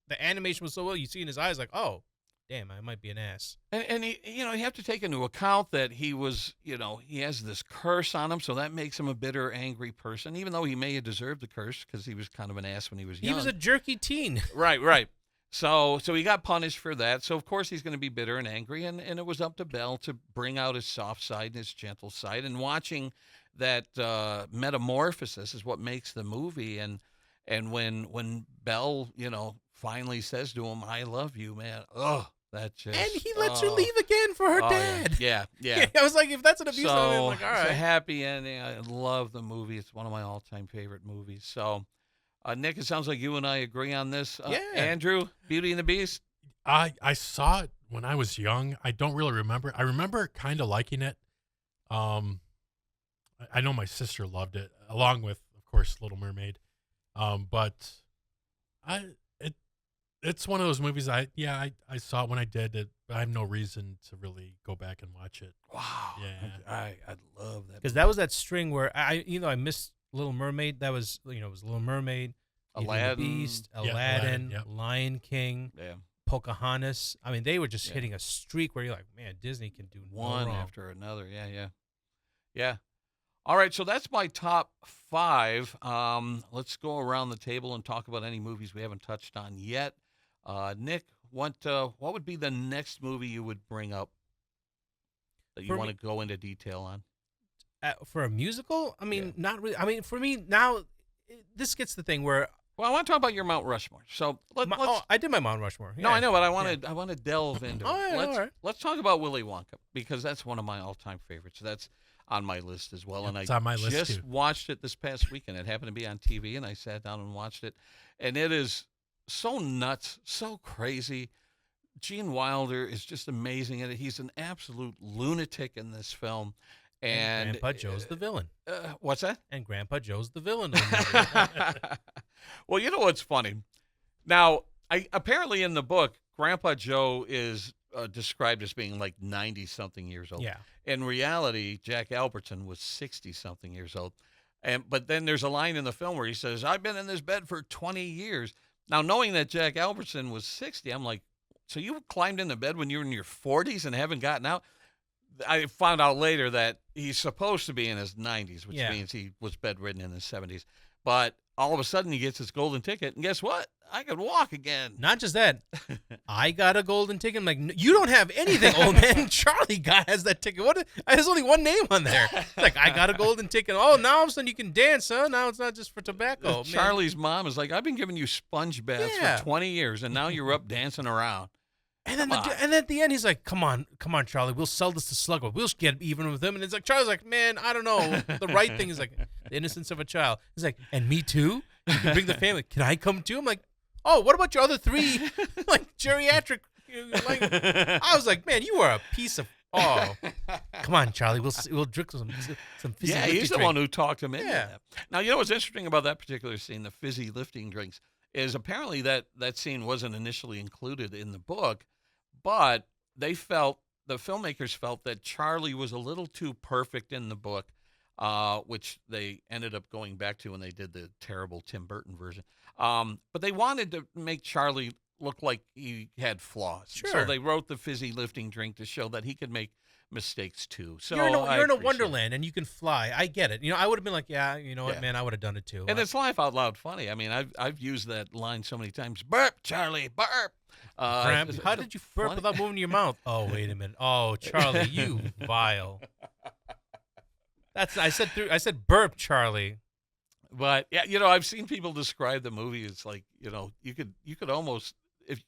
S2: the animation was so well, you see in his eyes like, oh, damn, I might be an ass.
S1: And he, you have to take into account that he was, he has this curse on him, so that makes him a bitter, angry person, even though he may have deserved the curse because he was kind of an ass when he was young.
S2: He was a jerky teen.
S1: Right. So he got punished for that. So, of course, he's going to be bitter and angry, and it was up to Belle to bring out his soft side and his gentle side. And watching that metamorphosis is what makes the movie. And when Belle, finally says to him, I love you, man, that just...
S2: And he lets her leave again for her dad.
S1: Yeah.
S2: I was like, if that's an abuse, I'm like, all right.
S1: It's a happy ending. I love the movie. It's one of my all-time favorite movies. So, Nick, it sounds like you and I agree on this. Andrew, Beauty and the Beast?
S3: I saw it when I was young. I don't really remember. I remember kind of liking it. I know my sister loved it, along with, of course, Little Mermaid. But it's one of those movies. I saw it when I did it. I have no reason to really go back and watch it.
S1: Wow.
S3: Yeah.
S1: I love that.
S2: Because that was that string where I missed Little Mermaid. That was, it was Little Mermaid,
S1: Aladdin,
S2: Beauty and the Beast, Aladdin,
S3: yep.
S2: Lion King, Pocahontas. I mean, they were just hitting a streak where you're like, man, Disney can do
S1: one
S2: no wrong.
S1: after another. Yeah. All right, so that's my top 5. Let's go around the table and talk about any movies we haven't touched on yet. Nick, what would be the next movie you would bring up that you want to go into detail on?
S2: For a musical? I mean, not really. I mean, for me, now, this gets the thing where...
S1: Well, I want to talk about your Mount Rushmore. So let's.
S2: I did my Mount Rushmore.
S1: No, I know, but I want to delve into it.
S2: All right.
S1: Let's talk about Willy Wonka, because that's one of my all-time favorites. That's on my list as well.
S3: Yep,
S1: and
S3: it's on my list
S1: just
S3: too.
S1: watched it this past weekend. It happened to be on TV, and I sat down and watched it. And it is so nuts, so crazy. Gene Wilder is just amazing in it. He's an absolute lunatic in this film. And
S2: Grandpa Joe's the villain.
S1: What's that?
S2: And Grandpa Joe's the villain. Of the movie.
S1: Well, you know what's funny? Now, apparently in the book, Grandpa Joe is described as being like 90-something years old.
S2: Yeah.
S1: In reality, Jack Albertson was 60-something years old. But then there's a line in the film where he says, "I've been in this bed for 20 years." Now, knowing that Jack Albertson was 60, I'm like, so you climbed into bed when you were in your 40s and haven't gotten out? I found out later that he's supposed to be in his 90s, which means he was bedridden in his 70s. But all of a sudden, he gets his golden ticket, and guess what? I could walk again.
S2: Not just that. I got a golden ticket. I'm like, you don't have anything, old man. Charlie has that ticket. There's only one name on there. It's like, I got a golden ticket. Oh, now all of a sudden you can dance, huh? Now it's not just for tobacco.
S1: Charlie's mom is like, I've been giving you sponge baths for 20 years, and now you're up dancing around.
S2: And then, at the end, he's like, come on, Charlie. We'll sell this to Sluggo. We'll get even with him. And it's like, Charlie's like, man, I don't know. The right thing is like the innocence of a child. He's like, and me too? You can bring the family. Can I come too? I'm like, oh, what about your other 3, like, geriatric? Like, I was like, man, you are a piece of, come on, Charlie. We'll drink some fizzy
S1: Yeah, he's the one who talked him into
S2: Yeah.
S1: that. Now, you know what's interesting about that particular scene, the fizzy lifting drinks, is apparently that scene wasn't initially included in the book, but the filmmakers felt that Charlie was a little too perfect in the book, which they ended up going back to when they did the terrible Tim Burton version. But they wanted to make Charlie look like he had flaws.
S2: Sure.
S1: So they wrote the fizzy lifting drink to show that he could make mistakes too. So
S2: you're in a
S1: appreciate
S2: wonderland and you can fly. I get it. I would have been like, yeah, you know what, man, I would have done it too.
S1: And it's laugh out loud funny. I mean, I've used that line so many times. Burp, Charlie, burp.
S2: How did you burp
S1: funny?
S2: without moving your mouth? Oh, wait a minute. Oh, Charlie, you vile. I said burp, Charlie.
S1: But yeah, I've seen people describe the movie as like, you could almost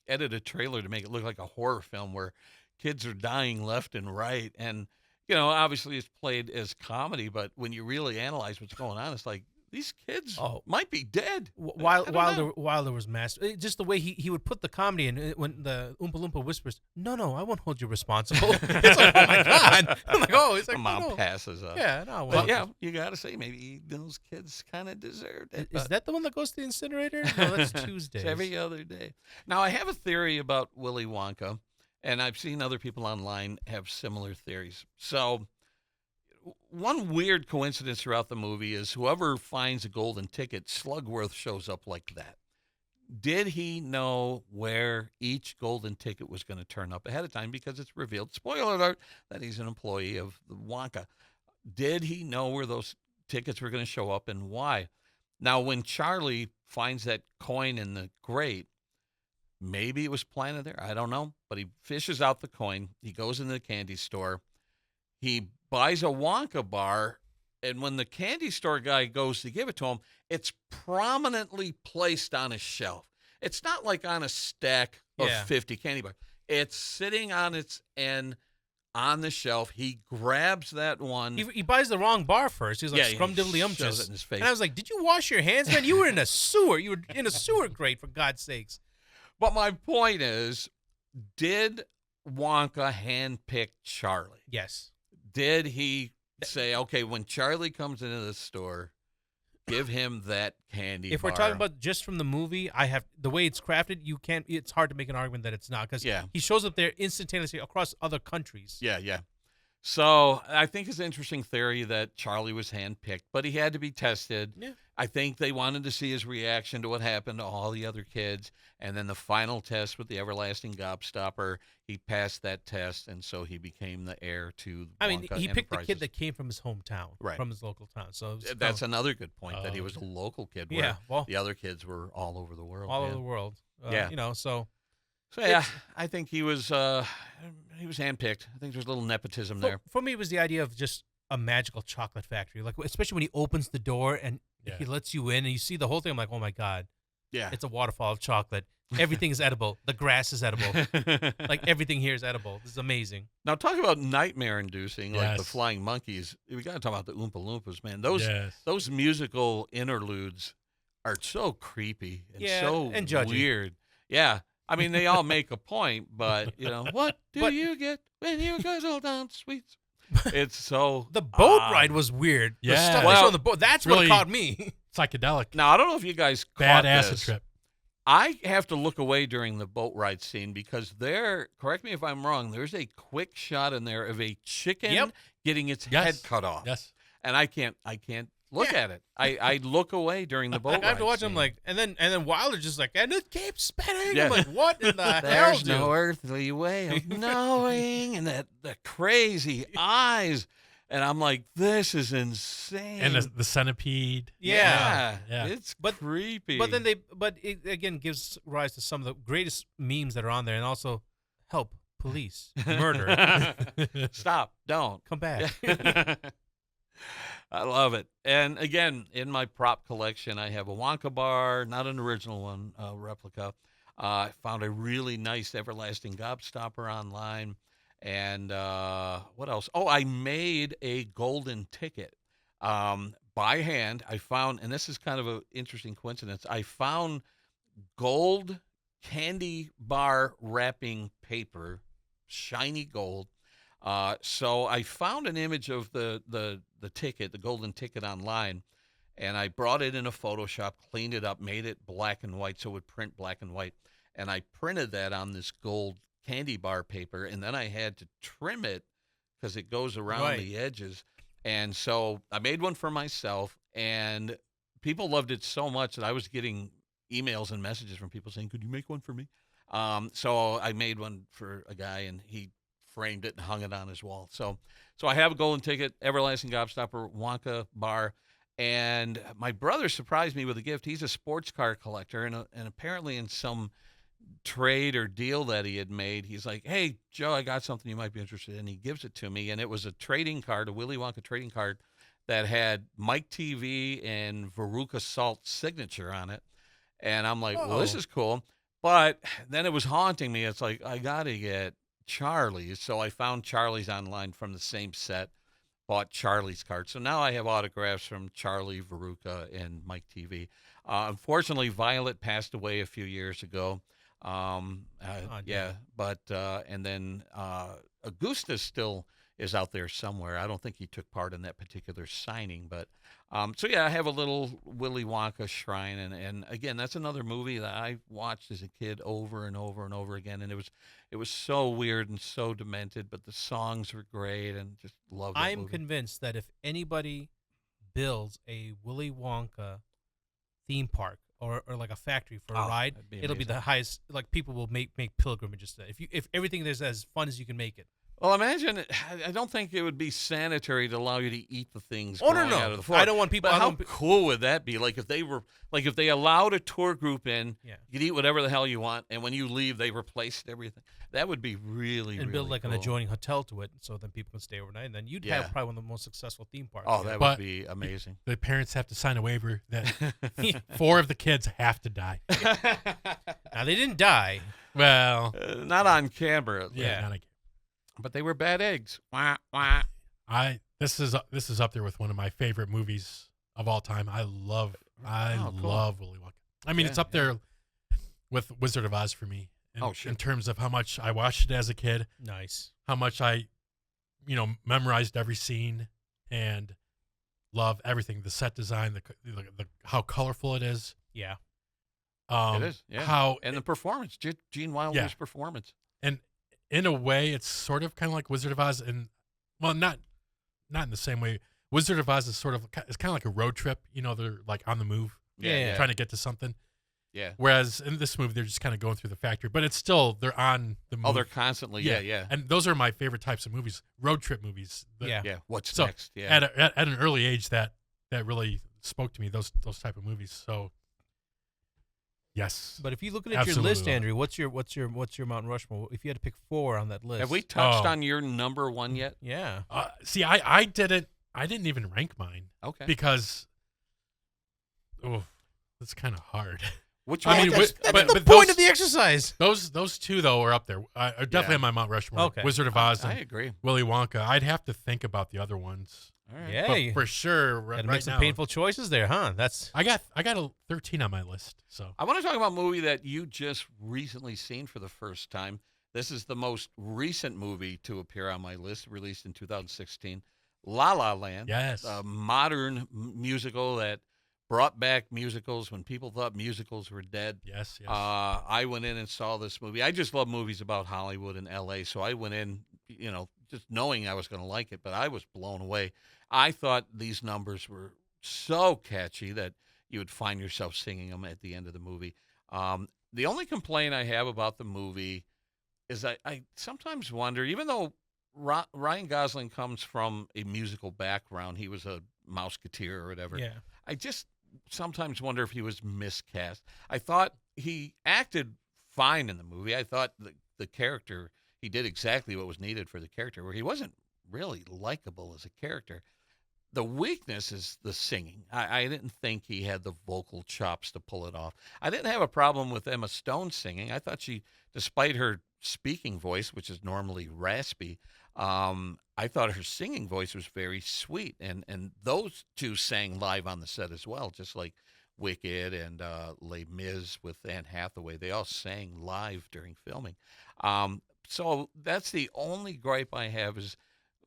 S1: edit a trailer to make it look like a horror film where kids are dying left and right. And, obviously it's played as comedy, but when you really analyze what's going on, it's like these kids might be dead.
S2: While there was mass, just the way he would put the comedy in when the Oompa Loompa whispers, no, I won't hold you responsible. It's like, oh my God. I'm like, it's like,
S1: Mom passes up.
S2: Yeah, no.
S1: But yeah, you got to say, maybe those kids kind of deserved it.
S2: Is that the one that goes to the incinerator? No, that's Tuesdays.
S1: It's every other day. Now, I have a theory about Willy Wonka, and I've seen other people online have similar theories. So one weird coincidence throughout the movie is whoever finds a golden ticket, Slugworth shows up like that. Did he know where each golden ticket was going to turn up ahead of time? Because it's revealed, spoiler alert, that he's an employee of the Wonka. Did he know where those tickets were going to show up and why? Now, when Charlie finds that coin in the grate, maybe it was planted there. I don't know. But he fishes out the coin. He goes into the candy store. He buys a Wonka bar, and when the candy store guy goes to give it to him, it's prominently placed on a shelf. It's not like on a stack of 50 candy bars. It's sitting on its end on the shelf. He grabs that one.
S2: He buys the wrong bar first. He's like, scrum-diddly-umptious.
S1: Shows it in his face.
S2: And I was like, did you wash your hands, man? You were in a sewer. You were in a sewer grate, for God's sakes.
S1: But my point is, did Wonka handpick Charlie?
S2: Yes.
S1: Did he say, okay, when Charlie comes into the store, give him that candy
S2: If
S1: bar?
S2: we're talking about just from the movie, the way it's crafted, it's hard to make an argument that it's not, because he shows up there instantaneously across other countries.
S1: Yeah. So I think it's an interesting theory that Charlie was handpicked, but he had to be tested.
S2: Yeah.
S1: I think they wanted to see his reaction to what happened to all the other kids. And then the final test with the everlasting gobstopper, he passed that test, and so he became the heir to Wonka
S2: he picked the kid
S1: Enterprises.
S2: that came from his hometown, from his local town. So
S1: that's another good point, that he was a local kid, where the other kids were all over the world.
S2: All over the world. So
S1: yeah, I think he was handpicked. I think there's a little nepotism there.
S2: For me, it was the idea of just a magical chocolate factory, like especially when he opens the door and he lets you in and you see the whole thing. I'm like, oh my God, it's a waterfall of chocolate. Everything is edible. The grass is edible. Like everything here is edible. This is amazing.
S1: Now talk about nightmare-inducing, like the flying monkeys. We got to talk about the Oompa Loompas, man. Those musical interludes are so creepy and so
S2: and judgy.
S1: weird. Yeah. I mean, they all make a point, but, what do you get when you guzzle down sweets? It's so
S2: the boat ride was weird.
S3: Yeah.
S2: The stuff they show on the boat, that's really, what caught me.
S3: Psychedelic.
S1: Now, I don't know if you guys caught
S3: Bad acid
S1: this.
S3: trip.
S1: I have to look away during the boat ride scene because correct me if I'm wrong, there's a quick shot in there of a chicken getting its head cut off.
S3: Yes.
S1: And I can't look at it. I look away during the boat ride
S2: I have to watch
S1: scene.
S2: them like, and then Wilder's just like, and it keeps spinning.
S1: Yeah.
S2: I'm like, what in the hell,
S1: There's
S2: dude?
S1: no earthly way of knowing, and the crazy eyes, and I'm like, this is insane.
S3: And the centipede.
S2: Yeah.
S1: It's creepy.
S2: But then it again gives rise to some of the greatest memes that are on there, and also help, police, murder,
S1: Stop, don't
S2: come back.
S1: I love it. And again, in my prop collection, I have a Wonka bar, not an original one, a replica. I found a really nice everlasting gobstopper online. And what else? Oh, I made a golden ticket by hand. I found, and this is kind of an interesting coincidence, I found gold candy bar wrapping paper, shiny gold. So I found an image of the ticket, the golden ticket online, and I brought it in a Photoshop, cleaned it up, made it black and white so it would print black and white. And I printed that on this gold candy bar paper, and then I had to trim it because it goes around the edges. And so I made one for myself, and people loved it so much that I was getting emails and messages from people saying, could you make one for me? So I made one for a guy, and he framed it and hung it on his wall. So I have a golden ticket, everlasting gobstopper, Wonka bar, and my brother surprised me with a gift. He's a sports car collector, and apparently in some trade or deal that he had made, he's like, hey, Joe, I got something you might be interested in. He gives it to me, and it was a trading card, a Willy Wonka trading card that had Mike TV and Veruca Salt's signature on it. And I'm like, well, this is cool. But then it was haunting me. It's like, I got to get Charlie's. So I found Charlie's online from the same set, bought Charlie's card. So now I have autographs from Charlie, Veruca, and Mike TV. Unfortunately, Violet passed away a few years ago. But and then Augustus still is out there somewhere. I don't think he took part in that particular signing, but so yeah, I have a little Willy Wonka shrine, and again, that's another movie that I watched as a kid over and over and over again, and it was so weird and so demented, but the songs were great, and just love that
S2: I'm
S1: movie.
S2: convinced that if anybody builds a Willy Wonka theme park or like a factory for a ride, it'll be the highest. Like, people will make pilgrimages to that. If everything is as fun as you can make it.
S1: Well, imagine. I don't think it would be sanitary to allow you to eat the things.
S2: Oh,
S1: growing
S2: no.
S1: out of the floor.
S2: I don't want people.
S1: But how cool would that be? Like if they allowed a tour group in, you could eat whatever the hell you want, and when you leave, they replaced everything. That would be really,
S2: and build like
S1: cool.
S2: an adjoining hotel to it, so then people can stay overnight, and then you'd have probably one of the most successful theme parks.
S1: Oh, that would be amazing.
S3: The parents have to sign a waiver that 4 of the kids have to die.
S2: Now they didn't die.
S3: Well,
S1: not on camera.
S3: Yeah, not on camera.
S1: But they were bad eggs. Wah, wah.
S3: This is up there with one of my favorite movies of all time. I love Willy Wonka. I mean, it's up there with Wizard of Oz for me. In terms of how much I watched it as a kid.
S2: Nice.
S3: How much I, memorized every scene and love everything. The set design, the how colorful it is.
S2: Yeah.
S1: It is. Yeah. And the performance, Gene Wilder's performance.
S3: And in a way, it's sort of kind of like Wizard of Oz, and not in the same way. Wizard of Oz is it's kind of like a road trip. They're like on the move, trying to get to something.
S1: Yeah.
S3: Whereas in this movie, they're just kind of going through the factory, but it's still they're on the move.
S1: Oh, they're constantly. Yeah.
S3: And those are my favorite types of movies, road trip movies.
S1: What's next? Yeah.
S3: At an early age, that really spoke to me. Those type of movies. So. Yes.
S2: But if you look at your list, Andrew, what's your Mount Rushmore? If you had to pick 4 on that list,
S1: have we touched on your number 1 yet?
S2: Yeah.
S3: See, I didn't even rank mine.
S1: Okay.
S3: Because, that's kind of hard.
S1: Which one?
S2: That's the point of the exercise.
S3: Those 2 though are up there. Are definitely on my Mount Rushmore.
S2: Okay.
S3: Wizard of Oz.
S1: I agree.
S3: Willy Wonka. I'd have to think about the other ones.
S1: All right.
S2: Yeah.
S3: But for sure,
S2: Gotta
S3: right
S2: make some
S3: now,
S2: painful choices there, huh?
S3: I got a 13 on my list. So
S1: I want to talk about a movie that you just recently seen for the first time. This is the most recent movie to appear on my list, released in 2016. La La Land.
S3: Yes.
S1: A modern musical that brought back musicals when people thought musicals were dead.
S3: Yes, yes.
S1: I went in and saw this movie. I just love movies about Hollywood and L.A., so I went in, just knowing I was going to like it, but I was blown away. I thought these numbers were so catchy that you would find yourself singing them at the end of the movie. The only complaint I have about the movie is I sometimes wonder, even though Ryan Gosling comes from a musical background, he was a Mouseketeer or whatever.
S2: Yeah.
S1: I just sometimes wonder if he was miscast. I thought he acted fine in the movie. I thought the character, he did exactly what was needed for the character, where he wasn't really likable as a character. The weakness is the singing. I didn't think he had the vocal chops to pull it off. I didn't have a problem with Emma Stone singing. I thought she, despite her speaking voice, which is normally raspy, I thought her singing voice was very sweet. And those two sang live on the set as well, just like Wicked and Les Mis with Anne Hathaway. They all sang live during filming. So that's the only gripe I have is,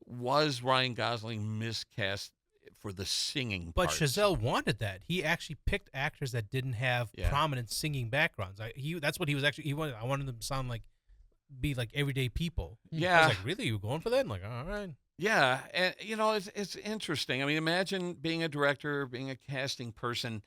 S1: was Ryan Gosling miscast for the singing
S2: But
S1: parts?
S2: Chazelle wanted that. He actually picked actors that didn't have prominent singing backgrounds. That's what he was actually. He wanted. I wanted them to be like everyday people.
S1: Yeah.
S2: I was like, really? You were going for that? I'm like, all right.
S1: Yeah, and it's interesting. I mean, imagine being a director, being a casting person,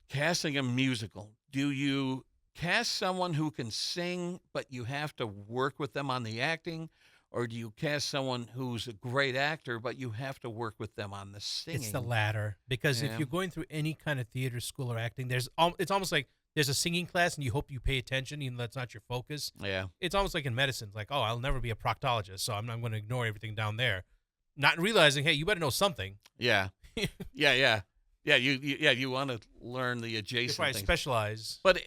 S1: casting a musical. Do you cast someone who can sing, but you have to work with them on the acting? Or do you cast someone who's a great actor, but you have to work with them on the singing?
S2: It's the latter. Because if you're going through any kind of theater school or acting, it's almost like there's a singing class and you hope you pay attention, even though that's not your focus.
S1: Yeah.
S2: It's almost like in medicine. It's like, oh, I'll never be a proctologist, so I'm going to ignore everything down there. Not realizing, hey, you better know something.
S1: Yeah. Yeah. You want to learn the adjacent
S2: If I
S1: things.
S2: specialize.
S1: But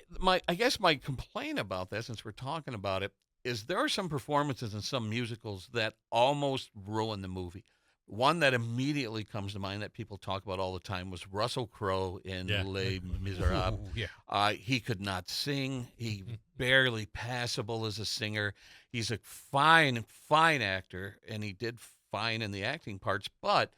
S1: I guess my complaint about that, since we're talking about it, is there are some performances in some musicals that almost ruin the movie. One that immediately comes to mind that people talk about all the time was Russell Crowe in Les Miserables.
S2: Yeah.
S1: He could not sing. He barely passable as a singer. He's a fine actor, and he did fine in the acting parts, but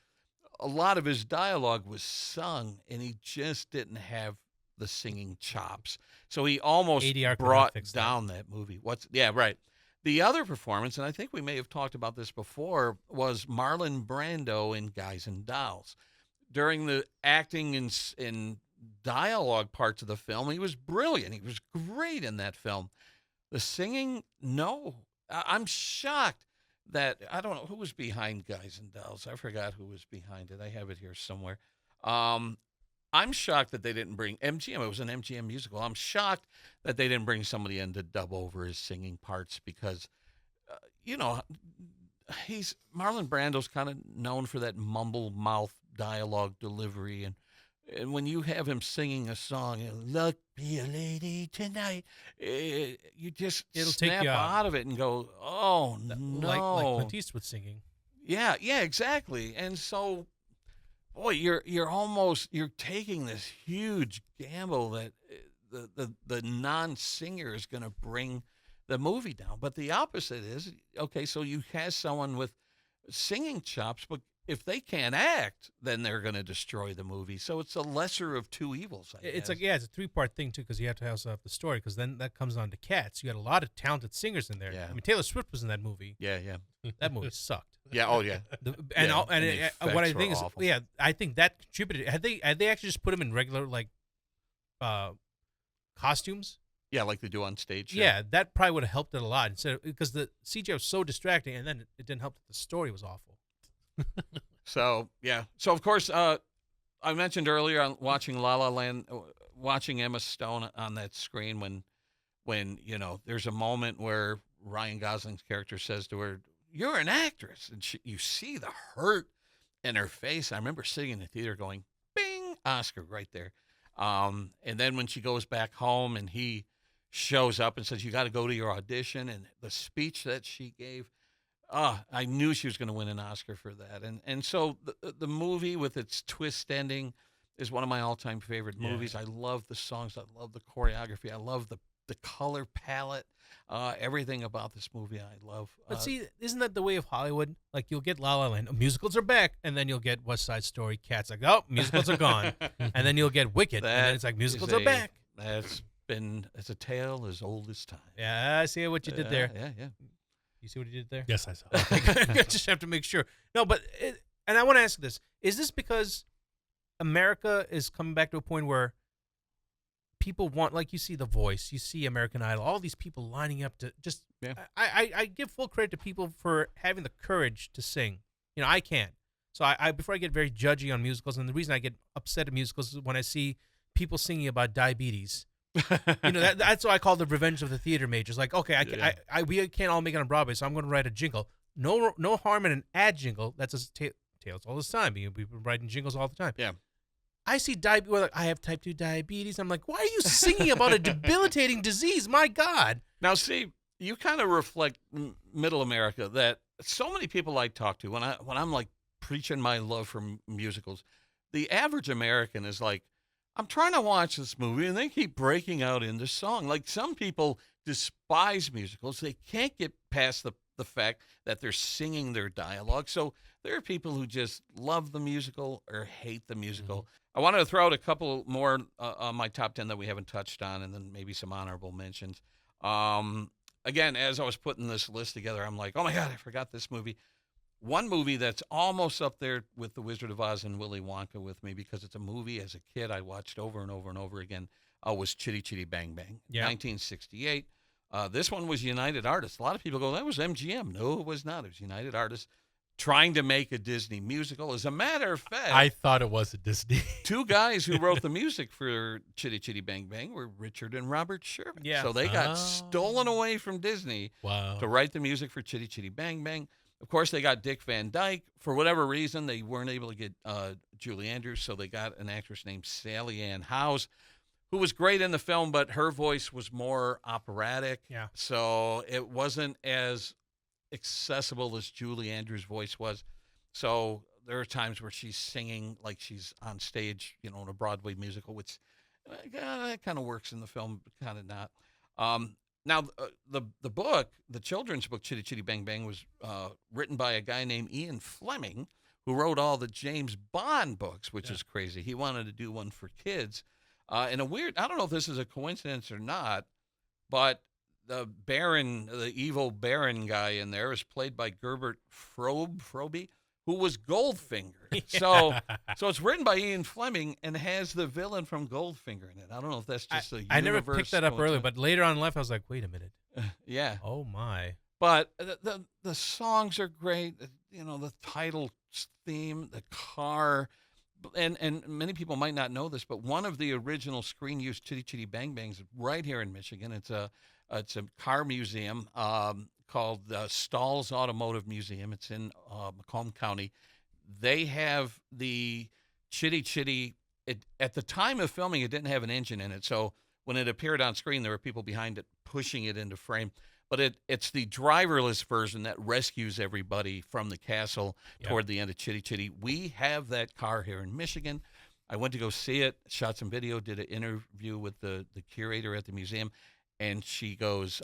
S1: a lot of his dialogue was sung, and he just didn't have the singing chops. So he almost
S2: ADR
S1: brought down that movie. Right. The other performance, and I think we may have talked about this before, was Marlon Brando in Guys and Dolls. During the acting and dialogue parts of the film, he was brilliant. He was great in that film. The singing, no. I'm shocked that, I don't know who was behind Guys and Dolls. I forgot who was behind it. I have it here somewhere. I'm shocked that they didn't bring MGM. It was an MGM musical. I'm shocked that they didn't bring somebody in to dub over his singing parts because, Marlon Brando's kind of known for that mumble mouth dialogue delivery. And when you have him singing a song, "Look, be a lady tonight," you just snap out of it and go, "Oh, no."
S2: Like Clint Eastwood singing.
S1: Yeah, exactly. And so, boy, you're taking this huge gamble that the non-singer is going to bring the movie down. But the opposite is, okay, so you have someone with singing chops, but if they can't act, then they're going to destroy the movie. So it's a lesser of two evils, I guess.
S2: It's a three-part thing, too, because you have to also have the story, because then that comes on to Cats. You got a lot of talented singers in there.
S1: Yeah.
S2: I mean, Taylor Swift was in that movie.
S1: Yeah.
S2: That movie sucked.
S1: Yeah, oh, yeah.
S2: What I think is,
S1: awful.
S2: I think that contributed. Had they actually just put him in regular, costumes?
S1: Yeah, like they do on stage.
S2: Yeah, that probably would have helped it a lot, because the CGI was so distracting, and then it didn't help that the story was awful.
S1: So, yeah. So, of course, I mentioned earlier on watching La La Land, watching Emma Stone on that screen when there's a moment where Ryan Gosling's character says to her, "You're an actress." And you see the hurt in her face. I remember sitting in the theater going, bing, Oscar right there. And then when she goes back home and he shows up and says, "You got to go to your audition," and the speech that she gave, I knew she was going to win an Oscar for that. And so the movie with its twist ending is one of my all-time favorite movies. I love the songs. I love the choreography. I love the the color palette, everything about this movie I love.
S2: But see, isn't that the way of Hollywood? Like, you'll get La La Land, musicals are back, and then you'll get West Side Story, Cats, like, oh, musicals are gone. And then you'll get Wicked, and then it's like, musicals are back.
S1: It's a tale as old as time.
S2: Yeah, I see what you did there.
S1: Yeah.
S2: You see what you did there?
S3: Yes, I saw.
S2: I just have to make sure. No, but and I want to ask this: is this because America is coming back to a point where people want, like, you see The Voice, you see American Idol, all these people lining up to just.
S1: Yeah.
S2: I give full credit to people for having the courage to sing. You know, I can't. So I before I get very judgy on musicals, and the reason I get upset at musicals is when I see people singing about diabetes. You know, that's what I call the revenge of the theater majors. Like, okay, we can't all make it on Broadway, so I'm going to write a jingle. No harm in an ad jingle. That's a tales all this time. We've been writing jingles all the time.
S1: Yeah.
S2: I see like, I have type 2 diabetes. I'm like, why are you singing about a debilitating disease? My God.
S1: Now, see, you kind of reflect Middle America, that so many people I talk to when I'm like preaching my love for musicals, the average American is like, I'm trying to watch this movie, and they keep breaking out into song. Like, some people despise musicals. They can't get past the fact that they're singing their dialogue. So there are people who just love the musical or hate the musical. I wanted to throw out a couple more on my top 10 that we haven't touched on, and then maybe some honorable mentions. Again, as I was putting this list together, I'm like, oh, my God, I forgot this movie. One movie that's almost up there with The Wizard of Oz and Willy Wonka with me, because it's a movie as a kid I watched over and over and over again, was Chitty Chitty Bang Bang, 1968. This one was United Artists. A lot of people go, that was MGM. No, it was not. It was United Artists trying to make a Disney musical. As a matter of fact,
S3: I thought it was a Disney.
S1: Two guys who wrote the music for Chitty Chitty Bang Bang were Richard and Robert Sherman.
S2: Yeah.
S1: So they got stolen away from Disney to write the music for Chitty Chitty Bang Bang. Of course, they got Dick Van Dyke. For whatever reason, they weren't able to get Julie Andrews, so they got an actress named Sally Ann Howes, who was great in the film, but her voice was more operatic.
S2: Yeah.
S1: So it wasn't as accessible as Julie Andrews' voice was. So there are times where she's singing like she's on stage, you know, in a Broadway musical, which that kind of works in the film, but kind of not. Now, the book, the children's book, Chitty Chitty Bang Bang, was written by a guy named Ian Fleming, who wrote all the James Bond books, which is crazy. He wanted to do one for kids. And I don't know if this is a coincidence or not, but the Baron, the evil Baron guy in there, is played by Gerbert Frobe, who was Goldfinger. So it's written by Ian Fleming and has the villain from Goldfinger in it. I don't know if that's just
S2: I never picked that up earlier, but later on in life, I was like, wait a minute.
S1: Yeah.
S2: Oh, my.
S1: But the songs are great. You know, the title theme, the car. And many people might not know this, but one of the original screen use Chitty Chitty Bang Bangs right here in Michigan. It's a car museum called Stahl's Automotive Museum. It's in Macomb County. They have the Chitty Chitty. At the time of filming, it didn't have an engine in it, so when it appeared on screen, there were people behind it pushing it into frame. But it's the driverless version that rescues everybody from the castle toward the end of Chitty Chitty. We have that car here in Michigan. I went to go see it, shot some video, did an interview with the curator at the museum, and she goes,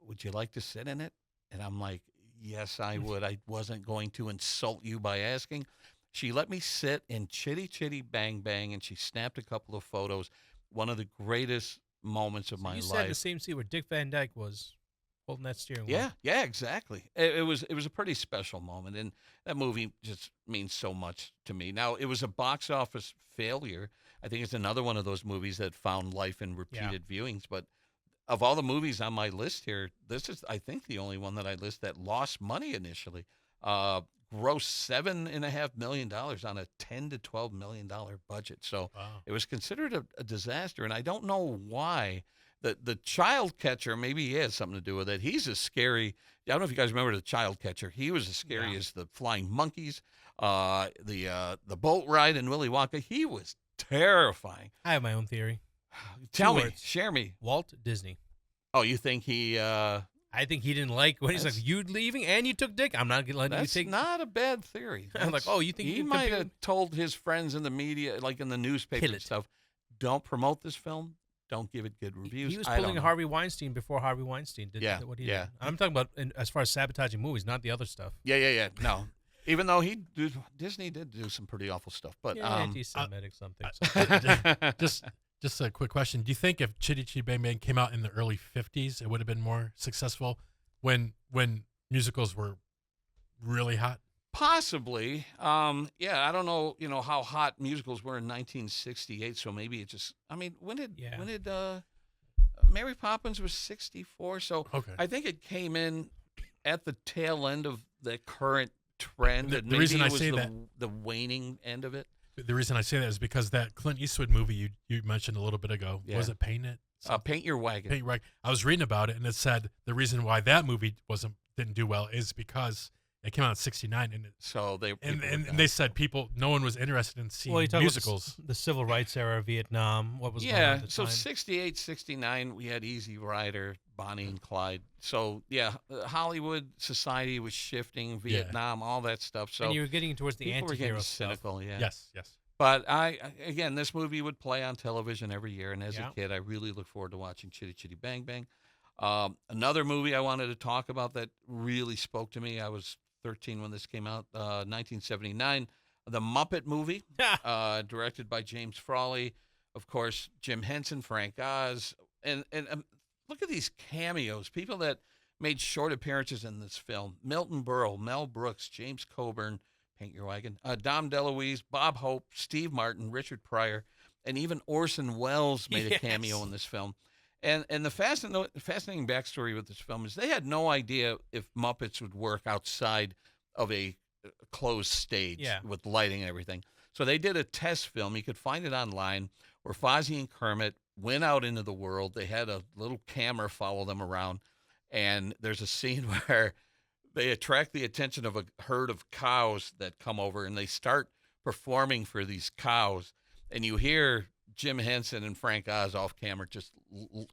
S1: would you like to sit in it? And I'm like, yes, I would. I wasn't going to insult you by asking. She let me sit in Chitty Chitty Bang Bang, and she snapped a couple of photos. One of the greatest moments of my life.
S2: You sat in the same seat where Dick Van Dyke was holding that steering wheel.
S1: Yeah, exactly. It was a pretty special moment, and that movie just means so much to me. Now, it was a box office failure. I think it's another one of those movies that found life in repeated viewings, but of all the movies on my list here, this is, I think, the only one that I list that lost money initially. Grossed $7.5 million on a $10 to $12 million budget. So it was considered a disaster, and I don't know why. The child catcher, maybe he has something to do with it. He's as scary. I don't know if you guys remember the child catcher. He was as scary as the flying monkeys, the boat ride in Willy Wonka. He was terrifying.
S2: I have my own theory.
S1: Tell me, share me.
S2: Walt Disney.
S1: Oh, you think he?
S2: I think he didn't like when he's like, you leaving and you took Dick. I'm not going to let you take.
S1: That's not a bad theory.
S2: I'm like, oh, you think
S1: he might have told his friends in the media, like in the newspaper and stuff, don't promote this film. don't give it good reviews.
S2: He was
S1: I don't
S2: pulling
S1: know.
S2: Harvey Weinstein before Harvey Weinstein did what he did. I'm talking about as far as sabotaging movies, not the other stuff.
S1: Yeah. No, even though Disney did do some pretty awful stuff, but
S2: anti-Semitic something.
S3: Just a quick question: do you think if Chitty Chitty Bang Bang came out in the early '50s, it would have been more successful when musicals were really hot?
S1: Possibly. I don't know, how hot musicals were in 1968, so maybe it just, when did Mary Poppins was 64, so
S3: okay.
S1: I think it came in at the tail end of the current trend.
S3: The reason I say
S1: the waning end of it.
S3: The reason I say that is because that Clint Eastwood movie you mentioned a little bit ago, was it Paint It?
S1: Paint Your Wagon.
S3: Paint Your Wagon. I was reading about it, and it said the reason why that movie didn't do well is because it came out in '69, and they said no one was interested in seeing musicals.
S2: The civil rights era, Vietnam, what was going on at the time?
S1: 68, 69, we had Easy Rider, Bonnie and Clyde. So Hollywood society was shifting, Vietnam, all that stuff. So
S2: and you were getting towards the
S1: people were
S2: anti-hero
S1: getting
S2: stuff.
S1: cynical, yeah.
S3: Yes.
S1: But again, this movie would play on television every year, and as a kid, I really look forward to watching Chitty Chitty Bang Bang. Another movie I wanted to talk about that really spoke to me. I was 13 when this came out, 1979, The Muppet Movie, directed by James Frawley. Of course, Jim Henson, Frank Oz, and look at these cameos, people that made short appearances in this film. Milton Berle, Mel Brooks, James Coburn, Paint Your Wagon, Dom DeLuise, Bob Hope, Steve Martin, Richard Pryor, and even Orson Welles made a cameo in this film. And the fascinating backstory with this film is they had no idea if Muppets would work outside of a closed stage with lighting and everything. So they did a test film. You could find it online where Fozzie and Kermit went out into the world. They had a little camera follow them around. And there's a scene where they attract the attention of a herd of cows that come over, and they start performing for these cows. And you hear Jim Henson and Frank Oz off camera just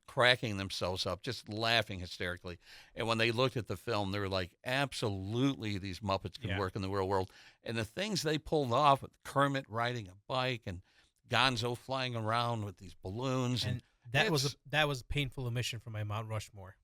S1: cracking themselves up, just laughing hysterically. And when they looked at the film, they were like, absolutely, these Muppets can work in the real world. And the things they pulled off with Kermit riding a bike and Gonzo flying around with these balloons.
S2: And that was a painful omission for my Mount Rushmore.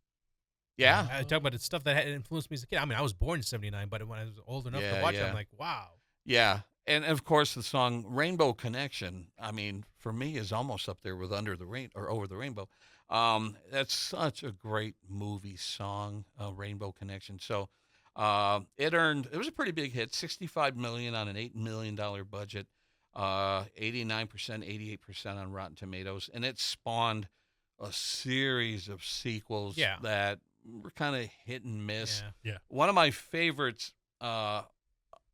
S1: Yeah.
S2: I talk about it's stuff that had influenced me as a kid. I mean, I was born in '79, but when I was old enough to watch it, I'm like, wow.
S1: Yeah. And of course, the song "Rainbow Connection," I mean, for me, is almost up there with "Under the Rain" or "Over the Rainbow." That's such a great movie song, "Rainbow Connection." So it was a pretty big hit, $65 million on an $8 million budget, 89%, 88% on Rotten Tomatoes, and it spawned a series of sequels that were kind of hit and miss.
S3: Yeah.
S1: One of my favorites.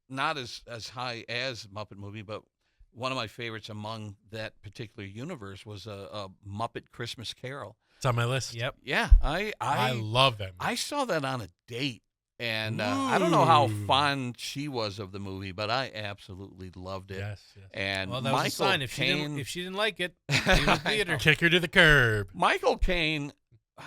S1: Not as high as Muppet Movie, but one of my favorites among that particular universe was a Muppet Christmas Carol.
S3: It's on my list.
S2: Yep.
S1: Yeah,
S3: I love that movie.
S1: I saw that on a date, and I don't know how fond she was of the movie, but I absolutely loved it.
S3: Yes.
S1: And
S2: that was a sign. If she didn't like it, leave the theater.
S3: Kick her to the curb.
S1: Michael Caine.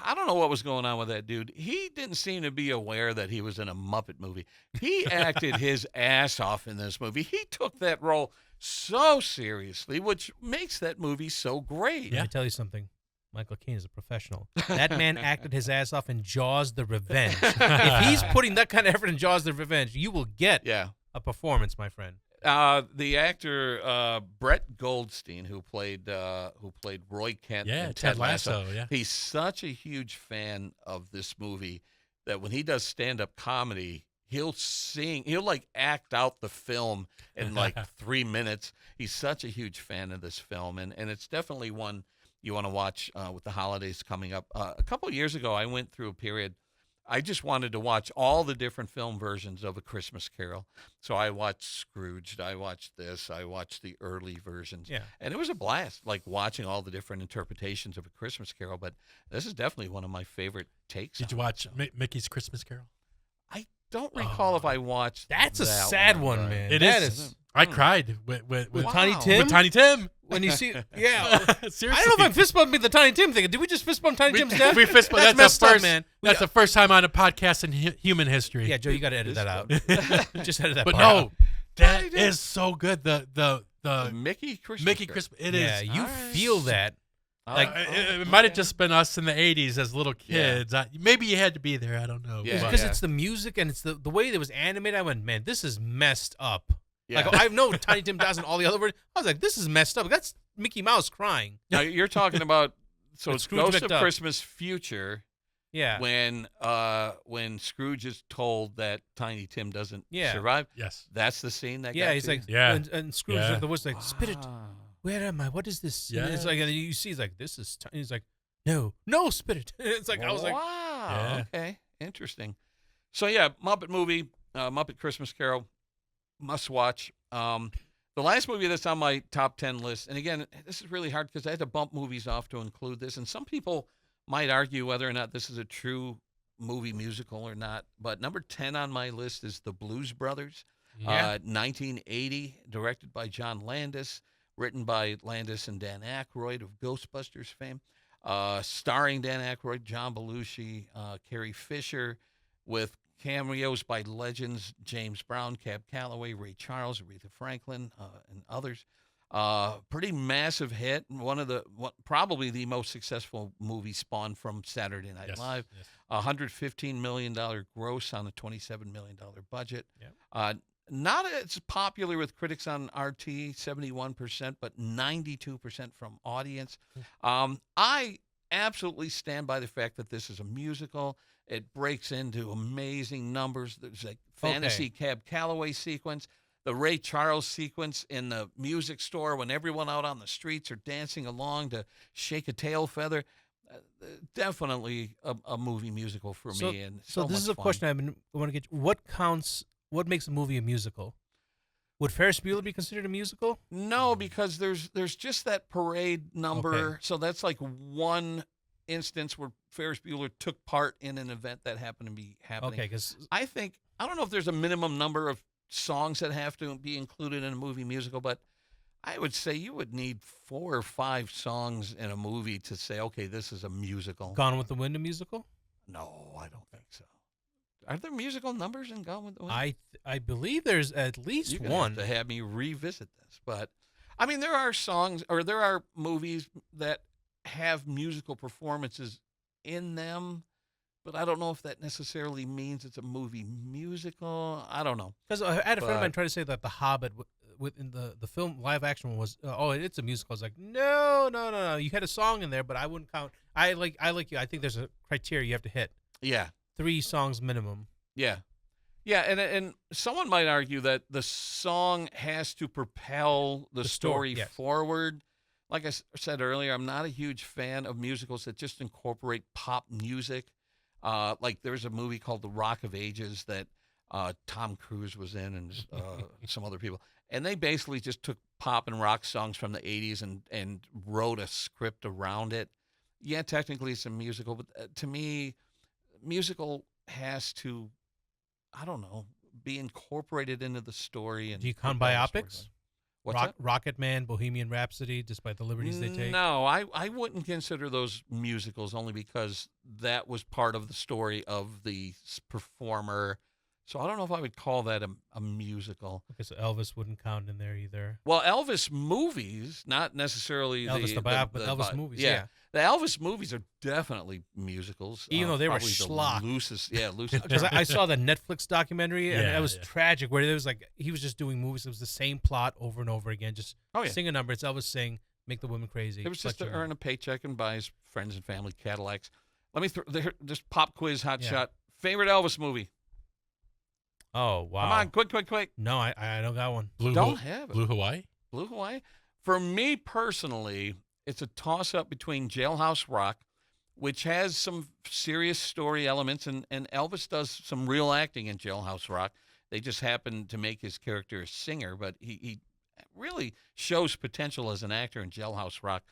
S1: I don't know what was going on with that dude. He didn't seem to be aware that he was in a Muppet movie. He acted his ass off in this movie. He took that role so seriously, which makes that movie so great.
S2: Let me tell you something. Michael Caine is a professional. That man acted his ass off in Jaws the Revenge. If he's putting that kind of effort in Jaws the Revenge, you will get a performance, my friend.
S1: The actor Brett Goldstein, who played Roy Kent in Ted Lasso, he's such a huge fan of this movie that when he does stand-up comedy, he'll like act out the film in like 3 minutes. He's such a huge fan of this film, and it's definitely one you want to watch with the holidays coming up. A couple of years ago, I went through a period. I just wanted to watch all the different film versions of A Christmas Carol. So I watched Scrooged, I watched this, I watched the early versions.
S2: Yeah.
S1: And it was a blast, like watching all the different interpretations of A Christmas Carol. But this is definitely one of my favorite takes.
S3: Did you watch Mickey's Christmas Carol?
S1: I don't recall if I watched
S2: That's a sad one, man.
S3: It is. I cried with
S2: Tiny Tim?
S3: With Tiny Tim.
S2: When you see,
S3: Seriously.
S2: I don't know if I'm fist bumping the Tiny Tim thing. Did we just fist bump Tiny Tim's death?
S3: We fist bumped.
S2: That's messed up, man.
S3: That's the first time on a podcast in human history.
S2: Yeah, Joe, you got to edit that out. Just edit that
S3: But
S2: part
S3: no,
S2: out.
S3: that is so good. The
S1: Mickey Christmas.
S3: Mickey Christmas. It is.
S2: Yeah, you feel that. Like,
S3: it might have just been us in the 80s as little kids. Maybe you had to be there. I don't know.
S1: Yeah.
S2: Because it's the music and it's the way that was animated. I went, man, this is messed up.
S1: Yeah.
S2: Like, I know Tiny Tim does and all the other words. I was like, this is messed up. That's Mickey Mouse crying.
S1: Now, you're talking about it's
S2: Scrooge
S1: Ghost of
S2: McDuck.
S1: Christmas Future.
S2: Yeah.
S1: When Scrooge is told that Tiny Tim doesn't
S2: Yeah.
S1: survive.
S3: Yes.
S1: That's the scene that
S2: Yeah,
S1: got
S2: he's
S1: to you?
S2: like,
S3: Yeah.
S2: and Scrooge
S3: Yeah.
S2: the voice like, spit it.
S1: Ah.
S2: Where am I? What is this?
S3: Yeah.
S2: And it's like, and you see, he's like, this is. He's like, no, spit it. It's like, I was like,
S1: wow.
S3: Yeah.
S1: Okay. Interesting. So yeah, Muppet movie, Muppet Christmas Carol, must watch. The last movie that's on my top 10 list, and again, this is really hard because I had to bump movies off to include this, and some people might argue whether or not this is a true movie musical or not. But number 10 on my list is The Blues Brothers, 1980, directed by John Landis, written by Landis and Dan Aykroyd of Ghostbusters fame, starring Dan Aykroyd, John Belushi, Carrie Fisher, with cameos by legends James Brown, Cab Calloway, Ray Charles, Aretha Franklin, and others. Pretty massive hit. Probably the most successful movie spawned from Saturday Night Live.
S3: Yes.
S1: $115 million gross on a $27 million budget.
S2: Yep.
S1: Not as popular with critics on RT, 71%, but 92% from audience. I absolutely stand by the fact that this is a musical. It breaks into amazing numbers. There's a fantasy Cab Calloway sequence, the Ray Charles sequence in the music store when everyone out on the streets are dancing along to Shake a Tail Feather. Definitely a movie musical for me. And
S2: so this is a question I want to get. What makes a movie a musical? Would Ferris Bueller be considered a musical?
S1: No, because there's just that parade number.
S2: Okay.
S1: So that's like one instance where Ferris Bueller took part in an event that happened to be happening.
S2: Okay, because
S1: I don't know if there's a minimum number of songs that have to be included in a movie musical, but I would say you would need 4 or 5 songs in a movie to say, okay, this is a musical.
S2: Gone with the Wind a musical?
S1: No, I don't think so. Are there musical numbers in Gone with the Wind?
S2: I believe there's at least
S1: You're
S2: one.
S1: have to have me revisit this, but I mean, there are songs or there are movies that have musical performances in them, but I don't know if that necessarily means it's a movie musical. I don't know.
S2: Because I had a friend of mine try to say that The Hobbit within the film live action one was it's a musical. I was like, no. You had a song in there, but I wouldn't count. I like you. I think there's a criteria you have to hit.
S1: Yeah.
S2: 3 songs minimum.
S1: Yeah. Yeah, and someone might argue that the song has to propel the story
S2: yes.
S1: forward. Like I said earlier, I'm not a huge fan of musicals that just incorporate pop music. Like there's a movie called The Rock of Ages that Tom Cruise was in and some other people. And they basically just took pop and rock songs from the 80s and wrote a script around it. Yeah, technically it's a musical, but to me, musical has to, I don't know, be incorporated into the story. And
S2: do you count
S1: propel the
S2: biopics?
S1: story. What's that?
S2: Rocket Man, Bohemian Rhapsody, despite the liberties they take?
S1: No, I wouldn't consider those musicals only because that was part of the story of the performer. So I don't know if I would call that a musical.
S2: Okay, so Elvis wouldn't count in there either.
S1: Well, Elvis movies, not necessarily
S2: Elvis the biop, but Elvis movies, yeah.
S1: The Elvis movies are definitely musicals.
S2: Even though they were
S1: probably
S2: schlock.
S1: the loosest.
S2: Because I saw the Netflix documentary, and
S3: Yeah,
S2: it was
S3: yeah.
S2: tragic, where it was like he was just doing movies. It was the same plot over and over again. Just
S1: yeah.
S2: sing a number. It's Elvis saying, make the women crazy.
S1: It was just
S2: Let
S1: to
S2: you
S1: earn a paycheck and buy his friends and family Cadillacs. Let me just pop quiz, hot
S2: Yeah.
S1: shot. Favorite Elvis movie?
S2: Oh, wow.
S1: Come on, quick.
S2: No, I don't got one.
S1: Don't have it.
S3: Blue Hawaii?
S1: Blue Hawaii? For me personally, it's a toss-up between Jailhouse Rock, which has some serious story elements, and Elvis does some real acting in Jailhouse Rock. They just happen to make his character a singer, but he really shows potential as an actor in Jailhouse Rock.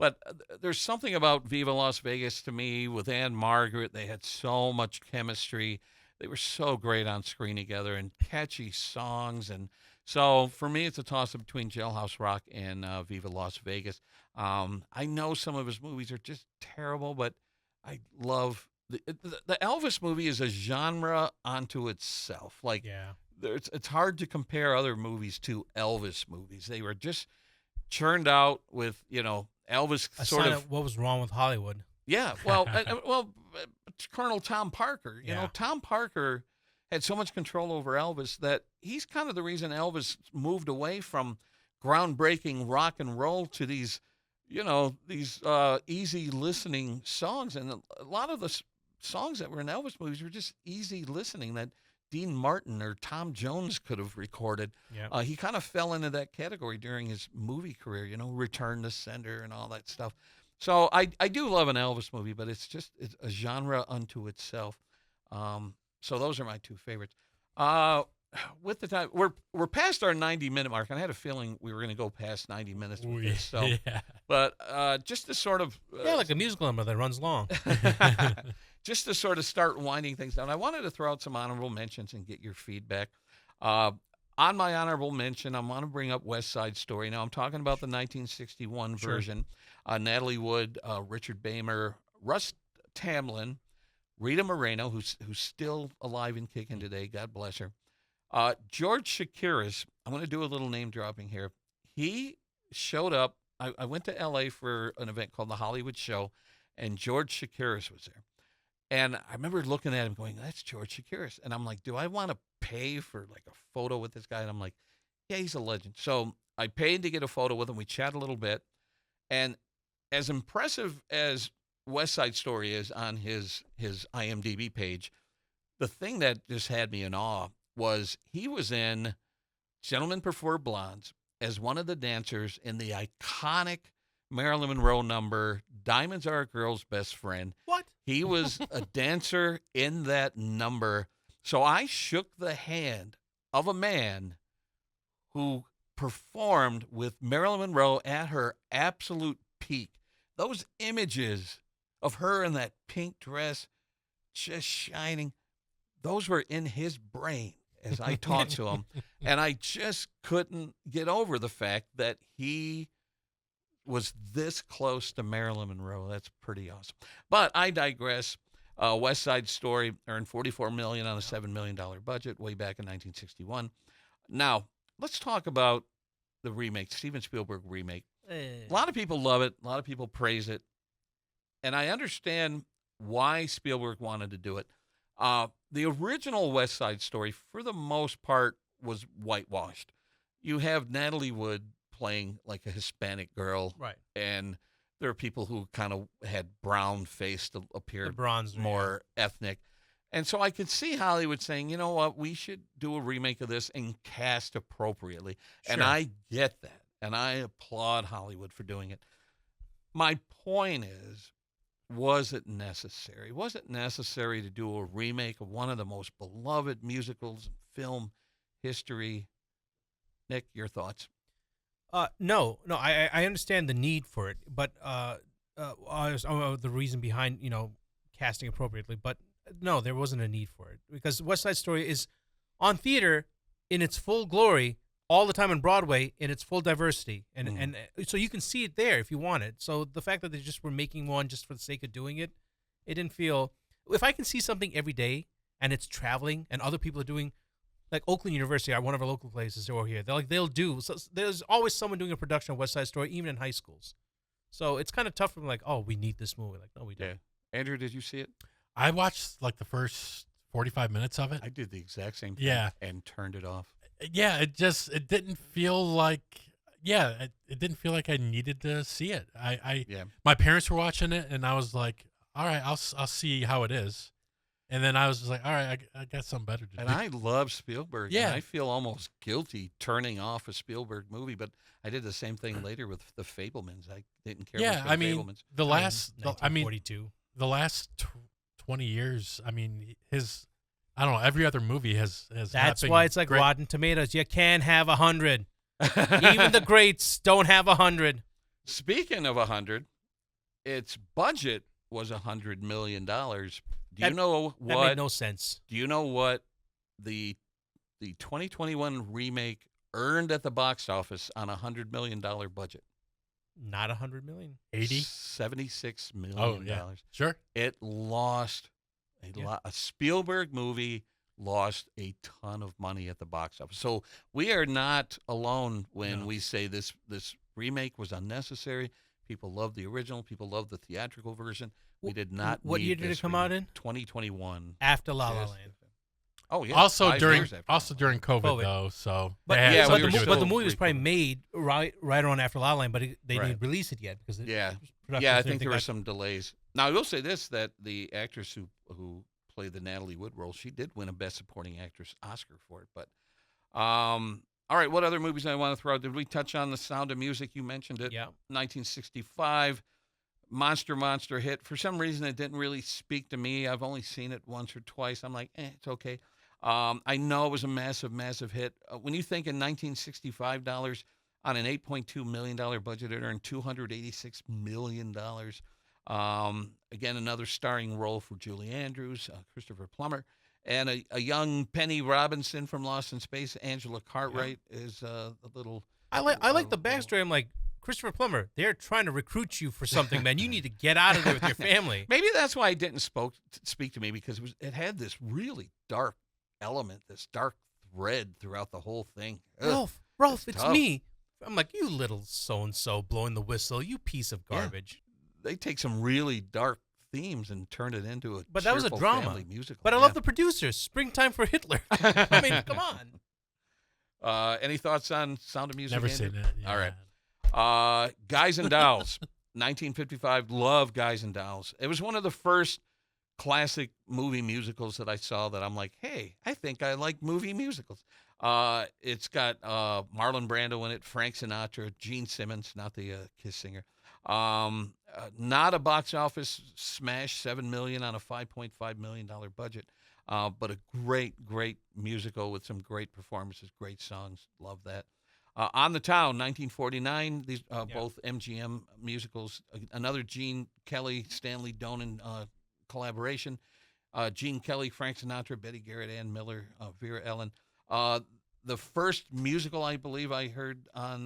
S1: But there's something about Viva Las Vegas to me with Anne Margaret. They had so much chemistry. They were so great on screen together and catchy songs. And so for me, it's a toss-up between Jailhouse Rock and Viva Las Vegas. I know some of his movies are just terrible, but I love the Elvis movie is a genre unto itself. Like,
S2: Yeah.
S1: it's hard to compare other movies to Elvis movies. They were just churned out with, Elvis
S2: A
S1: sort
S2: sign
S1: of
S2: what was wrong with Hollywood.
S1: yeah. Colonel Tom Parker. You know, Tom Parker had so much control over Elvis that he's kind of the reason Elvis moved away from groundbreaking rock and roll to these, these easy listening songs. And a lot of the songs that were in Elvis movies were just easy listening that Dean Martin or Tom Jones could have recorded.
S2: Yeah.
S1: He kind of fell into that category during his movie career, Return to Sender and all that stuff. So I do love an Elvis movie, but it's a genre unto itself. So those are my two favorites. With the time, we're past our 90-minute mark, and I had a feeling we were going to go past 90 minutes with this. So,
S3: yeah.
S1: But just to sort of
S2: Like a musical number that runs long.
S1: just to sort of start winding things down, I wanted to throw out some honorable mentions and get your feedback. On my honorable mention, I want to bring up West Side Story. Now, I'm talking about the 1961 version. Natalie Wood, Richard Beymer, Russ Tamlin, Rita Moreno, who's still alive and kicking today. God bless her. George Shakiris, I'm going to do a little name dropping here. He showed up. I went to L.A. for an event called the Holllywood Show, and George Shakiris was there. And I remember looking at him going, that's George Shakiris. And I'm like, do I want to pay for like a photo with this guy? And I'm like, yeah, he's a legend. So I paid to get a photo with him. We chat a little bit. And as impressive as West Side Story is on his IMDb page, the thing that just had me in awe was he was in Gentlemen Prefer Blondes as one of the dancers in the iconic Marilyn Monroe number, Diamonds Are a Girl's Best Friend.
S2: What?
S1: He was a dancer in that number. So I shook the hand of a man who performed with Marilyn Monroe at her absolute peak. Those images of her in that pink dress just shining, those were in his brain as I talked to him. And I just couldn't get over the fact that he was this close to Marilyn Monroe. That's pretty awesome. But I digress. West Side Story earned $44 million on a $7 million budget way back in 1961. Now, let's talk about the remake, Steven Spielberg remake. A lot of people love it. A lot of people praise it. And I understand why Spielberg wanted to do it. The original West Side Story, for the most part, was whitewashed. You have Natalie Wood playing like a Hispanic girl.
S2: Right.
S1: And there are people who kind of had brown face to appear more ethnic. And so I could see Hollywood saying, you know what, we should do a remake of this and cast appropriately. Sure. And I get that. And I applaud Hollywood for doing it. My point is, was it necessary? Was it necessary to do a remake of one of the most beloved musicals in film history? Nick, your thoughts?
S2: No. I understand the need for it, but the reason behind casting appropriately. But no, there wasn't a need for it because West Side Story is on theater in its full glory all the time on Broadway in its full diversity, and so you can see it there if you want it. So the fact that they just were making one just for the sake of doing it, it didn't feel. If I can see something every day and it's traveling and other people are doing. Like Oakland University, one of our local places over here. They'll do. So there's always someone doing a production of West Side Story, even in high schools. So it's kind of tough for them. Like, oh, we need this movie. Like, no, we don't.
S1: Yeah. Andrew, did you see it?
S3: I watched like the first 45 minutes of it.
S1: I did the exact same thing.
S3: Yeah.
S1: And turned it off.
S3: Yeah, it didn't feel like. Yeah, it didn't feel like I needed to see it. My parents were watching it, and I was like, all right, I'll see how it is. And then I was just like, all right, I got something better to do.
S1: And I love Spielberg.
S3: Yeah.
S1: And I feel almost guilty turning off a Spielberg movie, but I did the same thing later with The Fabelmans. I didn't care much for The Fabelmans.
S3: The last
S2: 1942.
S3: The last 20 years, I don't know, every other movie has
S2: That's why it's like great. Rotten Tomatoes. You can't have 100. Even the greats don't have 100.
S1: Speaking of 100, its budget was $100 million. Do you know what?
S2: That made no sense.
S1: Do you know what the 2021 remake earned at the box office on a $100 million budget?
S2: Not $100 million.
S3: 80?
S1: $76 million.
S3: Oh, yeah. Sure.
S1: It lost a Spielberg movie lost a ton of money at the box office. So we are not alone when we say this remake was unnecessary. People loved the original. People loved the theatrical version. We did not.
S2: What
S1: need
S2: year did
S1: this
S2: it come out in?
S1: 2021.
S2: After La La Land.
S1: Oh yeah.
S3: Also
S1: 5
S3: during
S1: years after
S3: during COVID, though. So
S2: But,
S3: they had
S1: yeah,
S3: something
S1: we
S3: to
S1: were
S3: do with
S2: the
S3: it.
S2: movie was probably made right around after La La Land, but they
S1: Right.
S2: didn't release it yet because
S1: Yeah.
S2: productions
S1: Yeah, I
S2: and
S1: think there
S2: everything
S1: were
S2: got-
S1: some delays. Now I will say this: that the actress who played the Natalie Wood role, she did win a Best Supporting Actress Oscar for it. But all right, what other movies I want to throw out? Did we touch on The Sound of Music? You mentioned it.
S2: Yeah.
S1: 1965. Monster hit. For some reason, it didn't really speak to me. I've only seen it once or twice. I'm like, it's okay. I know it was a massive hit. When you think in 1965 dollars on an $8.2 million budget, it earned $286 million. Again, another starring role for Julie Andrews, Christopher Plummer, and a young Penny Robinson from Lost in Space. Angela Cartwright is a little.
S2: I like the backstory. I'm like, Christopher Plummer, they're trying to recruit you for something, man. You need to get out of there with your family.
S1: Maybe that's why it didn't speak to me, because it had this really dark element, this dark thread throughout the whole thing.
S2: Ralph, it's
S1: tough.
S2: me. I'm like, you little so-and-so blowing the whistle, you piece of garbage.
S1: They take some really dark themes and turn it into a
S2: But that was a
S1: cheerful
S2: drama.
S1: family musical.
S2: But I love the producers. Springtime for Hitler. I mean, come on.
S1: Any thoughts on Sound of Music?
S3: Never
S1: Andrew?
S3: seen it. Yeah.
S1: All right. Guys and Dolls, 1955. Love Guys and Dolls. It was one of the first classic movie musicals that I saw that I'm like, hey, I think I like movie musicals. It's got Marlon Brando in it, Frank Sinatra, Gene Simmons, not the Kiss singer. Not a box office smash, $7 million on a $5.5 million budget, but a great musical with some great performances, great songs. Love that. On the Town, 1949. These both MGM musicals. Another Gene Kelly, Stanley Donen collaboration. Gene Kelly, Frank Sinatra, Betty Garrett, Ann Miller, Vera Ellen. The first musical I believe I heard on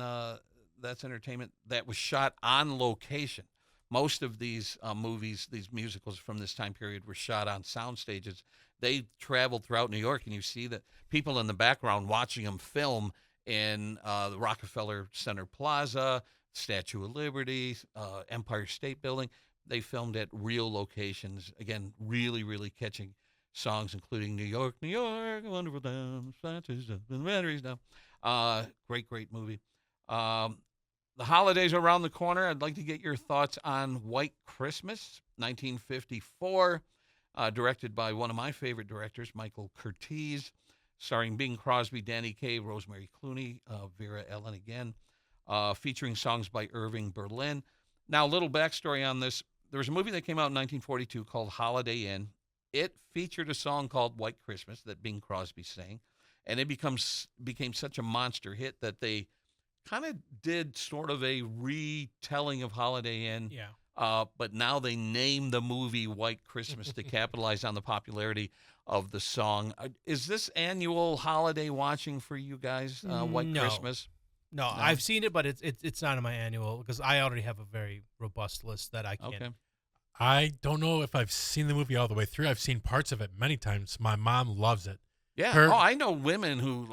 S1: That's Entertainment that was shot on location. Most of these movies, these musicals from this time period, were shot on sound stages. They traveled throughout New York, and you see the people in the background watching them film in the Rockefeller Center Plaza, Statue of Liberty, Empire State Building. They filmed at real locations. Again, really catching songs, including New York, New York, wonderful town, batteries down. Great movie. The holidays are around the corner. I'd like to get your thoughts on White Christmas, 1954, directed by one of my favorite directors, Michael Curtiz, starring Bing Crosby, Danny Kaye, Rosemary Clooney, Vera Ellen again, featuring songs by Irving Berlin. Now, a little backstory on this. There was a movie that came out in 1942 called Holiday Inn. It featured a song called White Christmas that Bing Crosby sang, and it became such a monster hit that they kind of did sort of a retelling of Holiday Inn.
S2: Yeah.
S1: But now they name the movie White Christmas to capitalize on the popularity of the song. Is this annual holiday watching for you guys, White
S2: No.
S1: Christmas?
S2: No, I've seen it, but it's not in my annual because I already have a very robust list that I can't.
S1: Okay.
S3: I don't know if I've seen the movie all the way through. I've seen parts of it many times. My mom loves it.
S1: Yeah. I know women who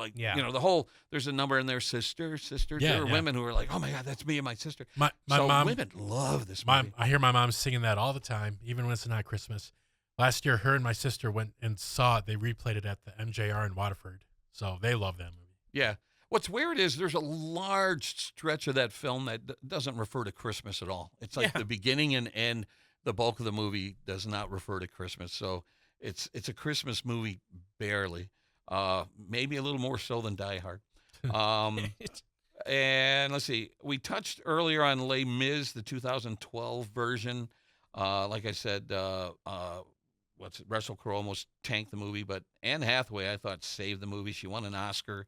S1: there's a number in their sister.
S3: Yeah,
S1: there are
S3: yeah.
S1: women who are like, oh my God, that's me and my sister.
S3: My mom,
S1: women love this movie.
S3: I hear my mom singing that all the time, even when it's not Christmas. Last year, her and my sister went and saw it. They replayed it at the MJR in Waterford. So they love that movie.
S1: Yeah. What's weird is there's a large stretch of that film that doesn't refer to Christmas at all. It's like the beginning and end. The bulk of the movie does not refer to Christmas. So it's a Christmas movie barely. Maybe a little more so than Die Hard. And let's see. We touched earlier on Les Mis, the 2012 version. Like I said, Russell Crowe almost tanked the movie, but Anne Hathaway, I thought, saved the movie. She won an Oscar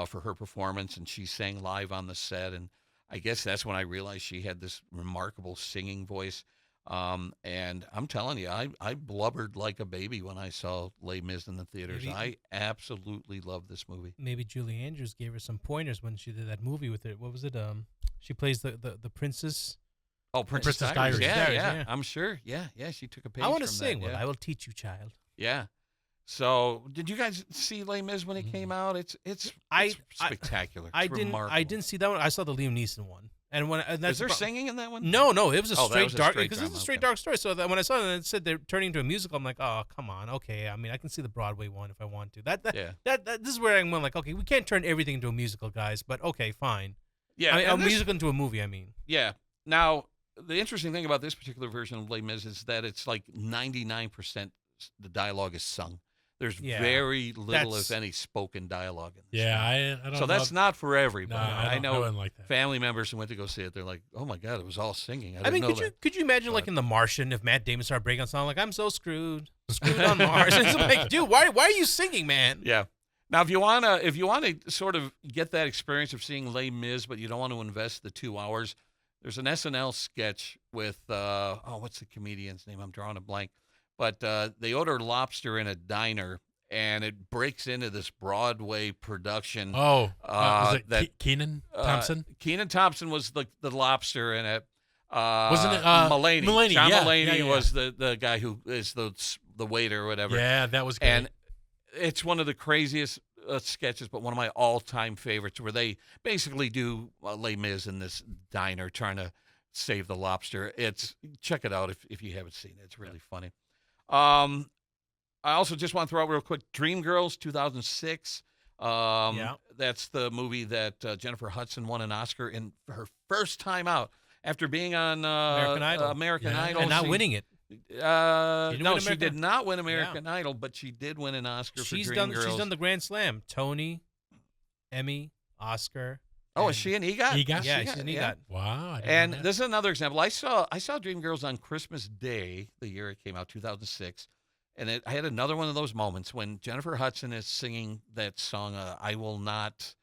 S1: for her performance, and she sang live on the set. And I guess that's when I realized she had this remarkable singing voice. And I'm telling you, I blubbered like a baby when I saw Les Mis in the theaters. I absolutely love this movie.
S2: Maybe Julie Andrews gave her some pointers when she did that movie with it. What was it? She plays the princess.
S1: Oh,
S3: Princess
S1: Diaries.
S3: Diaries.
S1: Yeah, I'm sure. Yeah, she took a page.
S2: I want to
S1: from
S2: sing.
S1: that,
S2: Well,
S1: yeah.
S2: I will teach you, child.
S1: Yeah. So, did you guys see Les Mis when it came out? It's spectacular.
S2: I
S1: It's
S2: didn't.
S1: remarkable.
S2: I didn't see that one. I saw the Liam Neeson one, And that's
S1: Is there singing in that one?
S2: No, it was a
S1: Oh, that
S2: straight
S1: was a
S2: dark
S1: straight
S2: because it's a
S1: drama,
S2: straight
S1: okay.
S2: dark story. So that when I saw it, it said they're turning into a musical. I'm like, oh, come on, okay. I mean, I can see the Broadway one if I want to.
S1: Yeah.
S2: This is where I'm like, okay, we can't turn everything into a musical, guys. But okay, fine.
S1: Yeah,
S2: I mean, a
S1: and this-
S2: musical into a movie. I mean,
S1: Yeah. Now, the interesting thing about this particular version of Les Mis is that it's like 99% the dialogue is sung. There's
S2: Yeah,
S1: very little,
S2: that's-
S1: if any, spoken dialogue in this.
S3: Yeah,
S1: film.
S3: I don't.
S1: So that's not for
S3: No,
S1: everybody. I
S3: I
S1: know
S3: wouldn't like that.
S1: family members who went to go see it. They're like, "Oh my God, it was all singing." I
S2: I
S1: didn't
S2: mean,
S1: know
S2: could you imagine like
S1: But-
S2: in The Martian if Matt Damon started breaking a song like I'm so screwed on Mars? It's like, dude, why are you singing, man?
S1: Yeah. Now, if you wanna sort of get that experience of seeing Les Mis, but you don't want to invest the 2 hours, there's an SNL sketch with what's the comedian's name? I'm drawing a blank. But they order lobster in a diner, and it breaks into this Broadway production.
S3: Oh, was it
S1: that
S3: Kenan Thompson?
S1: Kenan Thompson was the lobster in it.
S3: Wasn't it
S1: Mulaney?
S3: Mulaney,
S1: John
S3: yeah,
S1: Mulaney
S3: yeah.
S1: was the guy who is the waiter or whatever.
S3: Yeah, that was great.
S1: And it's one of the craziest sketches, but one of my all-time favorites, where they basically do Les Mis in this diner trying to save the lobster. Check it out if you haven't seen it. It's really funny. I also just want to throw out real quick, Dreamgirls 2006. That's the movie that Jennifer Hudson won an Oscar in her first time out after being on
S2: American Idol.
S1: American Idol
S2: And not winning it.
S1: No,
S2: win
S1: she
S2: American-
S1: did not win American Idol, but she did win an Oscar for
S2: She's
S1: Dreamgirls.
S2: done the Grand Slam. Tony, Emmy, Oscar.
S1: Oh,
S2: and-
S1: is she an EGOT?
S3: EGOT?
S2: Yeah, she's an EGOT.
S3: Wow. I didn't
S1: And
S3: know that.
S1: this is another example. I saw Dreamgirls on Christmas Day, the year it came out, 2006, and I had another one of those moments when Jennifer Hudson is singing that song, "I Will Not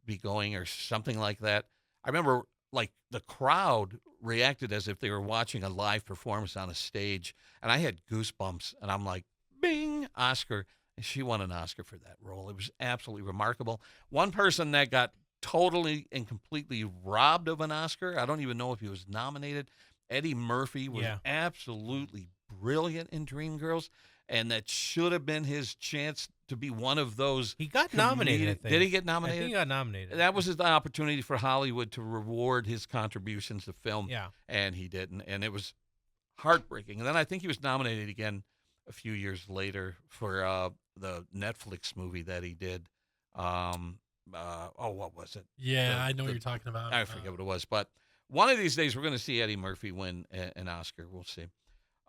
S1: Be Going" or something like that. I remember, like, the crowd reacted as if they were watching a live performance on a stage, and I had goosebumps, and I'm like, "Bing, Oscar!" And she won an Oscar for that role. It was absolutely remarkable. One person that got totally and completely robbed of an Oscar, I don't even know if he was nominated. Eddie Murphy was
S2: Yeah.
S1: absolutely brilliant in Dreamgirls, and that should have been his chance to be one of those.
S2: He got nominated, I think.
S1: Did he get
S2: I
S1: nominated?
S2: think he got nominated.
S1: That was his opportunity for Hollywood to reward his contributions to film,
S2: Yeah.
S1: and he didn't, and it was heartbreaking. And then I think he was nominated again a few years later for the Netflix movie that he did. What was it?
S3: Yeah, I know what you're talking about.
S1: I forget what it was, but one of these days we're going to see Eddie Murphy win an Oscar. We'll see.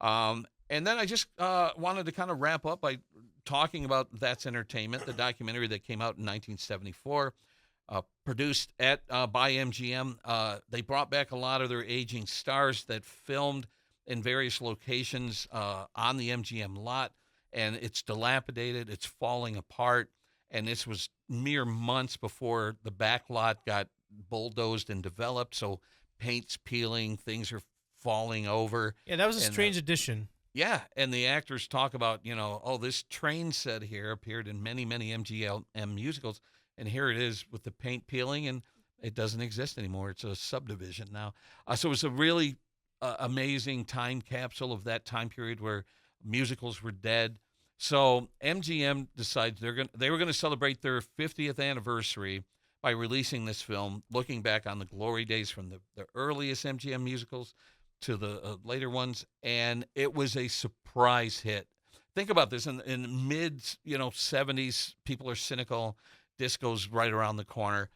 S1: And then I just wanted to kind of wrap up by talking about That's Entertainment, the documentary that came out in 1974, produced by MGM. They brought back a lot of their aging stars that filmed in various locations on the MGM lot, and it's dilapidated, it's falling apart, and this was mere months before the back lot got bulldozed and developed, so paint's peeling, things are falling over.
S2: Yeah, that was a
S1: And,
S2: strange addition.
S1: Yeah, and the actors talk about, this train set here appeared in many, many MGM musicals, and here it is with the paint peeling, and it doesn't exist anymore. It's a subdivision now. So it's a really amazing time capsule of that time period where musicals were dead. So MGM decides they were going to celebrate their 50th anniversary by releasing this film, looking back on the glory days from the earliest MGM musicals to the later ones, and it was a surprise hit. Think about this: in mid 70s, people are cynical. Disco's right around the corner,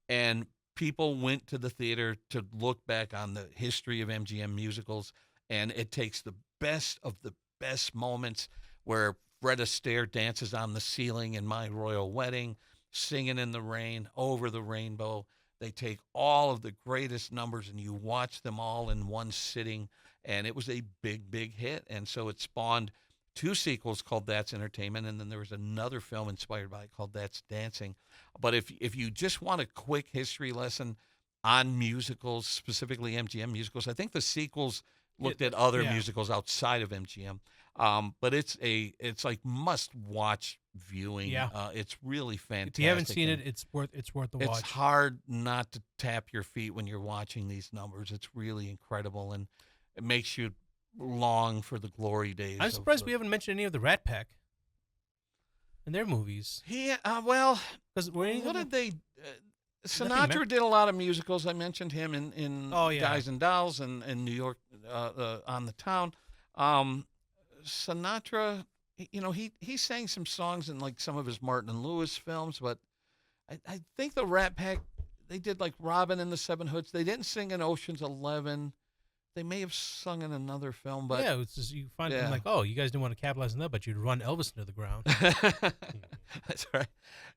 S1: and people went to the theater to look back on the history of MGM musicals, and it takes the best of the best moments where Fred Astaire dances on the ceiling in My Royal Wedding, Singing in the Rain, Over the Rainbow. They take all of the greatest numbers and you watch them all in one sitting, and it was a big, big hit. And so it spawned 2 sequels called That's Entertainment, and then there was another film inspired by it called That's Dancing. But if you just want a quick history lesson on musicals, specifically MGM musicals, I think the sequels looked at other musicals outside of MGM. But it's like must-watch viewing.
S2: Yeah.
S1: It's really fantastic.
S2: If you haven't seen it, it's worth the watch.
S1: It's hard not to tap your feet when you're watching these numbers. It's really incredible, and it makes you long for the glory days.
S2: I'm surprised we haven't mentioned any of the Rat Pack in their movies.
S1: Yeah, well,
S2: Because
S1: what did they? Sinatra did a lot of musicals. I mentioned him in Guys and Dolls and New York on the Town. Sinatra, he sang some songs in like some of his Martin and Lewis films, but I think the Rat Pack, they did like Robin and the Seven Hoods. They didn't sing in Ocean's 11. They may have sung in another film, but
S2: it's just, you find them like, oh, you guys didn't want to capitalize on that, but you'd run Elvis into the ground.
S1: That's right.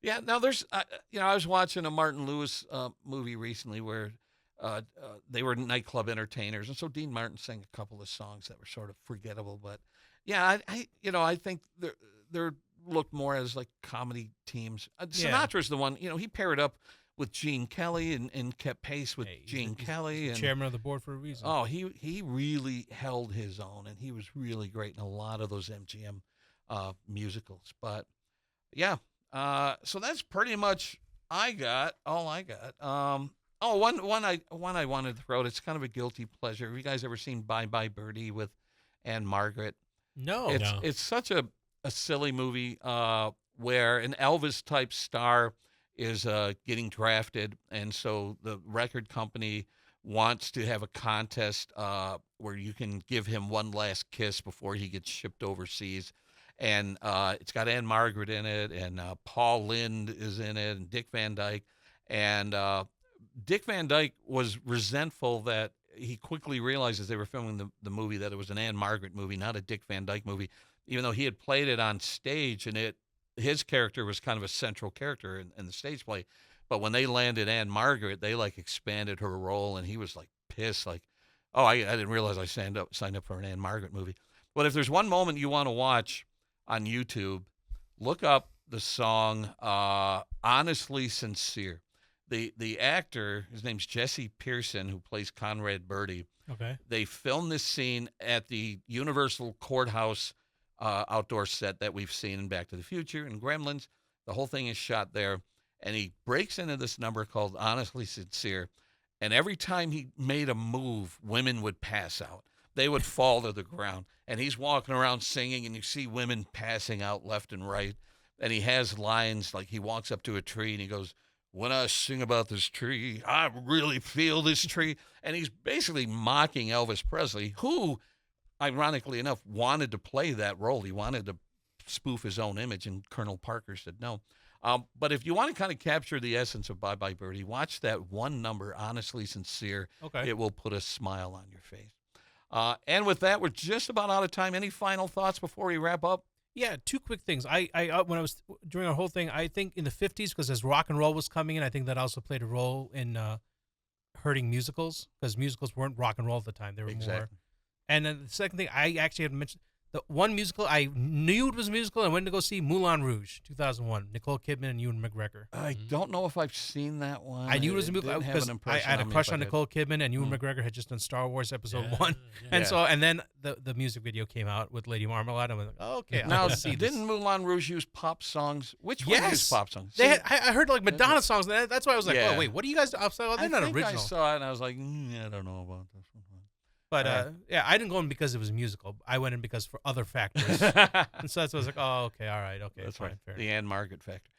S1: Yeah. Now there's, I was watching a Martin Lewis movie recently where they were nightclub entertainers, and so Dean Martin sang a couple of songs that were sort of forgettable. But yeah, I think they're looked more as like comedy teams. Sinatra's the one. He paired up with Gene Kelly and kept pace with Gene Kelly.
S2: He's chairman of the board for a reason.
S1: Oh, he really held his own, and he was really great in a lot of those MGM musicals. But yeah, so that's pretty much all I got. One I wanted to throw out. It's kind of a guilty pleasure. Have you guys ever seen Bye Bye Birdie with Anne Margaret?
S2: No.
S1: It's such a silly movie where an Elvis type star is getting drafted, and so the record company wants to have a contest where you can give him one last kiss before he gets shipped overseas. And it's got Anne Margaret in it, and Paul Lynde is in it, and Dick Van Dyke. And Dick Van Dyke was resentful that he quickly realized as they were filming the movie that it was an Anne Margaret movie, not a Dick Van Dyke movie, even though he had played it on stage, and his character was kind of a central character in the stage play. But when they landed Anne Margaret, they like expanded her role, and he was like pissed, like, oh, I didn't realize I signed up for an Anne Margaret movie. But if there's one moment you want to watch on YouTube, look up the song Honestly Sincere. The actor, his name's Jesse Pearson, who plays Conrad Birdie.
S2: Okay.
S1: They filmed this scene at the Universal Courthouse outdoor set that we've seen in Back to the Future and Gremlins. The whole thing is shot there, and he breaks into this number called Honestly Sincere, and every time he made a move, women would pass out. They would fall to the ground, and he's walking around singing, and you see women passing out left and right, and he has lines like he walks up to a tree, and he goes, when I sing about this tree, I really feel this tree, and he's basically mocking Elvis Presley, who, ironically enough, wanted to play that role. He wanted to spoof his own image, and Colonel Parker said no. But if you want to kind of capture the essence of Bye Bye Birdie, watch that one number, Honestly Sincere. Okay. It will put a smile on your face. And with that, we're just about out of time. Any final thoughts before we wrap up?
S2: Yeah, two quick things. I when I was during our whole thing, I think in the 50s, because as rock and roll was coming in, I think that also played a role in hurting musicals, because musicals weren't rock and roll at the time. They were more. And then the second thing, I actually had mentioned the one musical I knew it was a musical, and I went to go see Moulin Rouge, 2001, Nicole Kidman and Ewan McGregor.
S1: I don't know if I've seen that one.
S2: I knew it was a musical because I had a crush on Nicole Kidman, and Ewan McGregor had just done Star Wars Episode 1. Yeah. And then the music video came out with Lady Marmalade, and I was like, oh, okay, I'll see this.
S1: Didn't Moulin Rouge use pop songs? Which one used pop songs?
S2: I heard like Madonna songs, and that's why I was like, oh, wait, what are you guys doing? They're not original. I
S1: saw it, and I was like, I don't know about this one.
S2: But, I didn't go in because it was a musical. I went in because for other factors. And so that's why I was like, oh, okay, all right, okay.
S1: That's
S2: fine,
S1: right.
S2: fair.
S1: The Anne Margaret factor.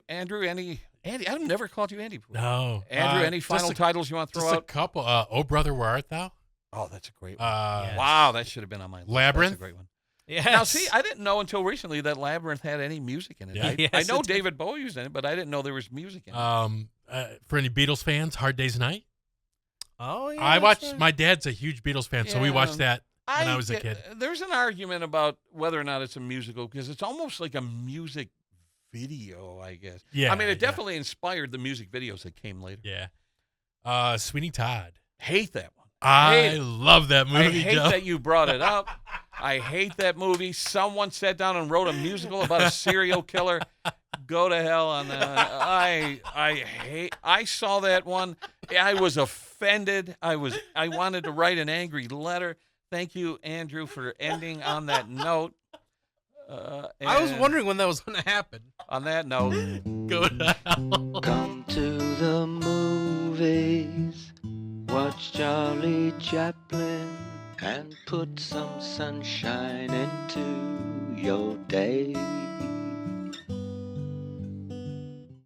S1: Andrew, Andy, I've never called you Andy before.
S3: No.
S1: Andrew, any final titles you want to throw out?
S3: Just a couple. Oh, Brother, Where Art Thou?
S1: Oh, that's a great one.
S3: Yes.
S1: Wow, that should have been on my list.
S3: Labyrinth?
S1: That's a great one.
S2: Yes.
S1: Now, see, I didn't know until recently that Labyrinth had any music in it.
S3: Yeah.
S1: I know David Bowie was in it, but I didn't know there was music in it.
S3: For any Beatles fans, Hard Day's Night?
S2: Oh, yeah.
S3: I watched. My dad's a huge Beatles fan, so we watched that when I was a kid.
S1: There's an argument about whether or not it's a musical, because it's almost like a music video, I guess.
S3: Yeah.
S1: I mean, it definitely inspired the music videos that came later.
S3: Yeah. Sweeney Todd.
S1: Hate that one.
S3: I love that movie.
S1: I hate that you brought it up. I hate that movie. Someone sat down and wrote a musical about a serial killer. Go to hell on that. I saw that one. I was offended. I wanted to write an angry letter. Thank you, Andrew, for ending on that note.
S2: I was wondering when that was going to happen.
S1: On that note,
S3: go to hell.
S4: Come to the movies, watch Charlie Chaplin, and put some sunshine into your day.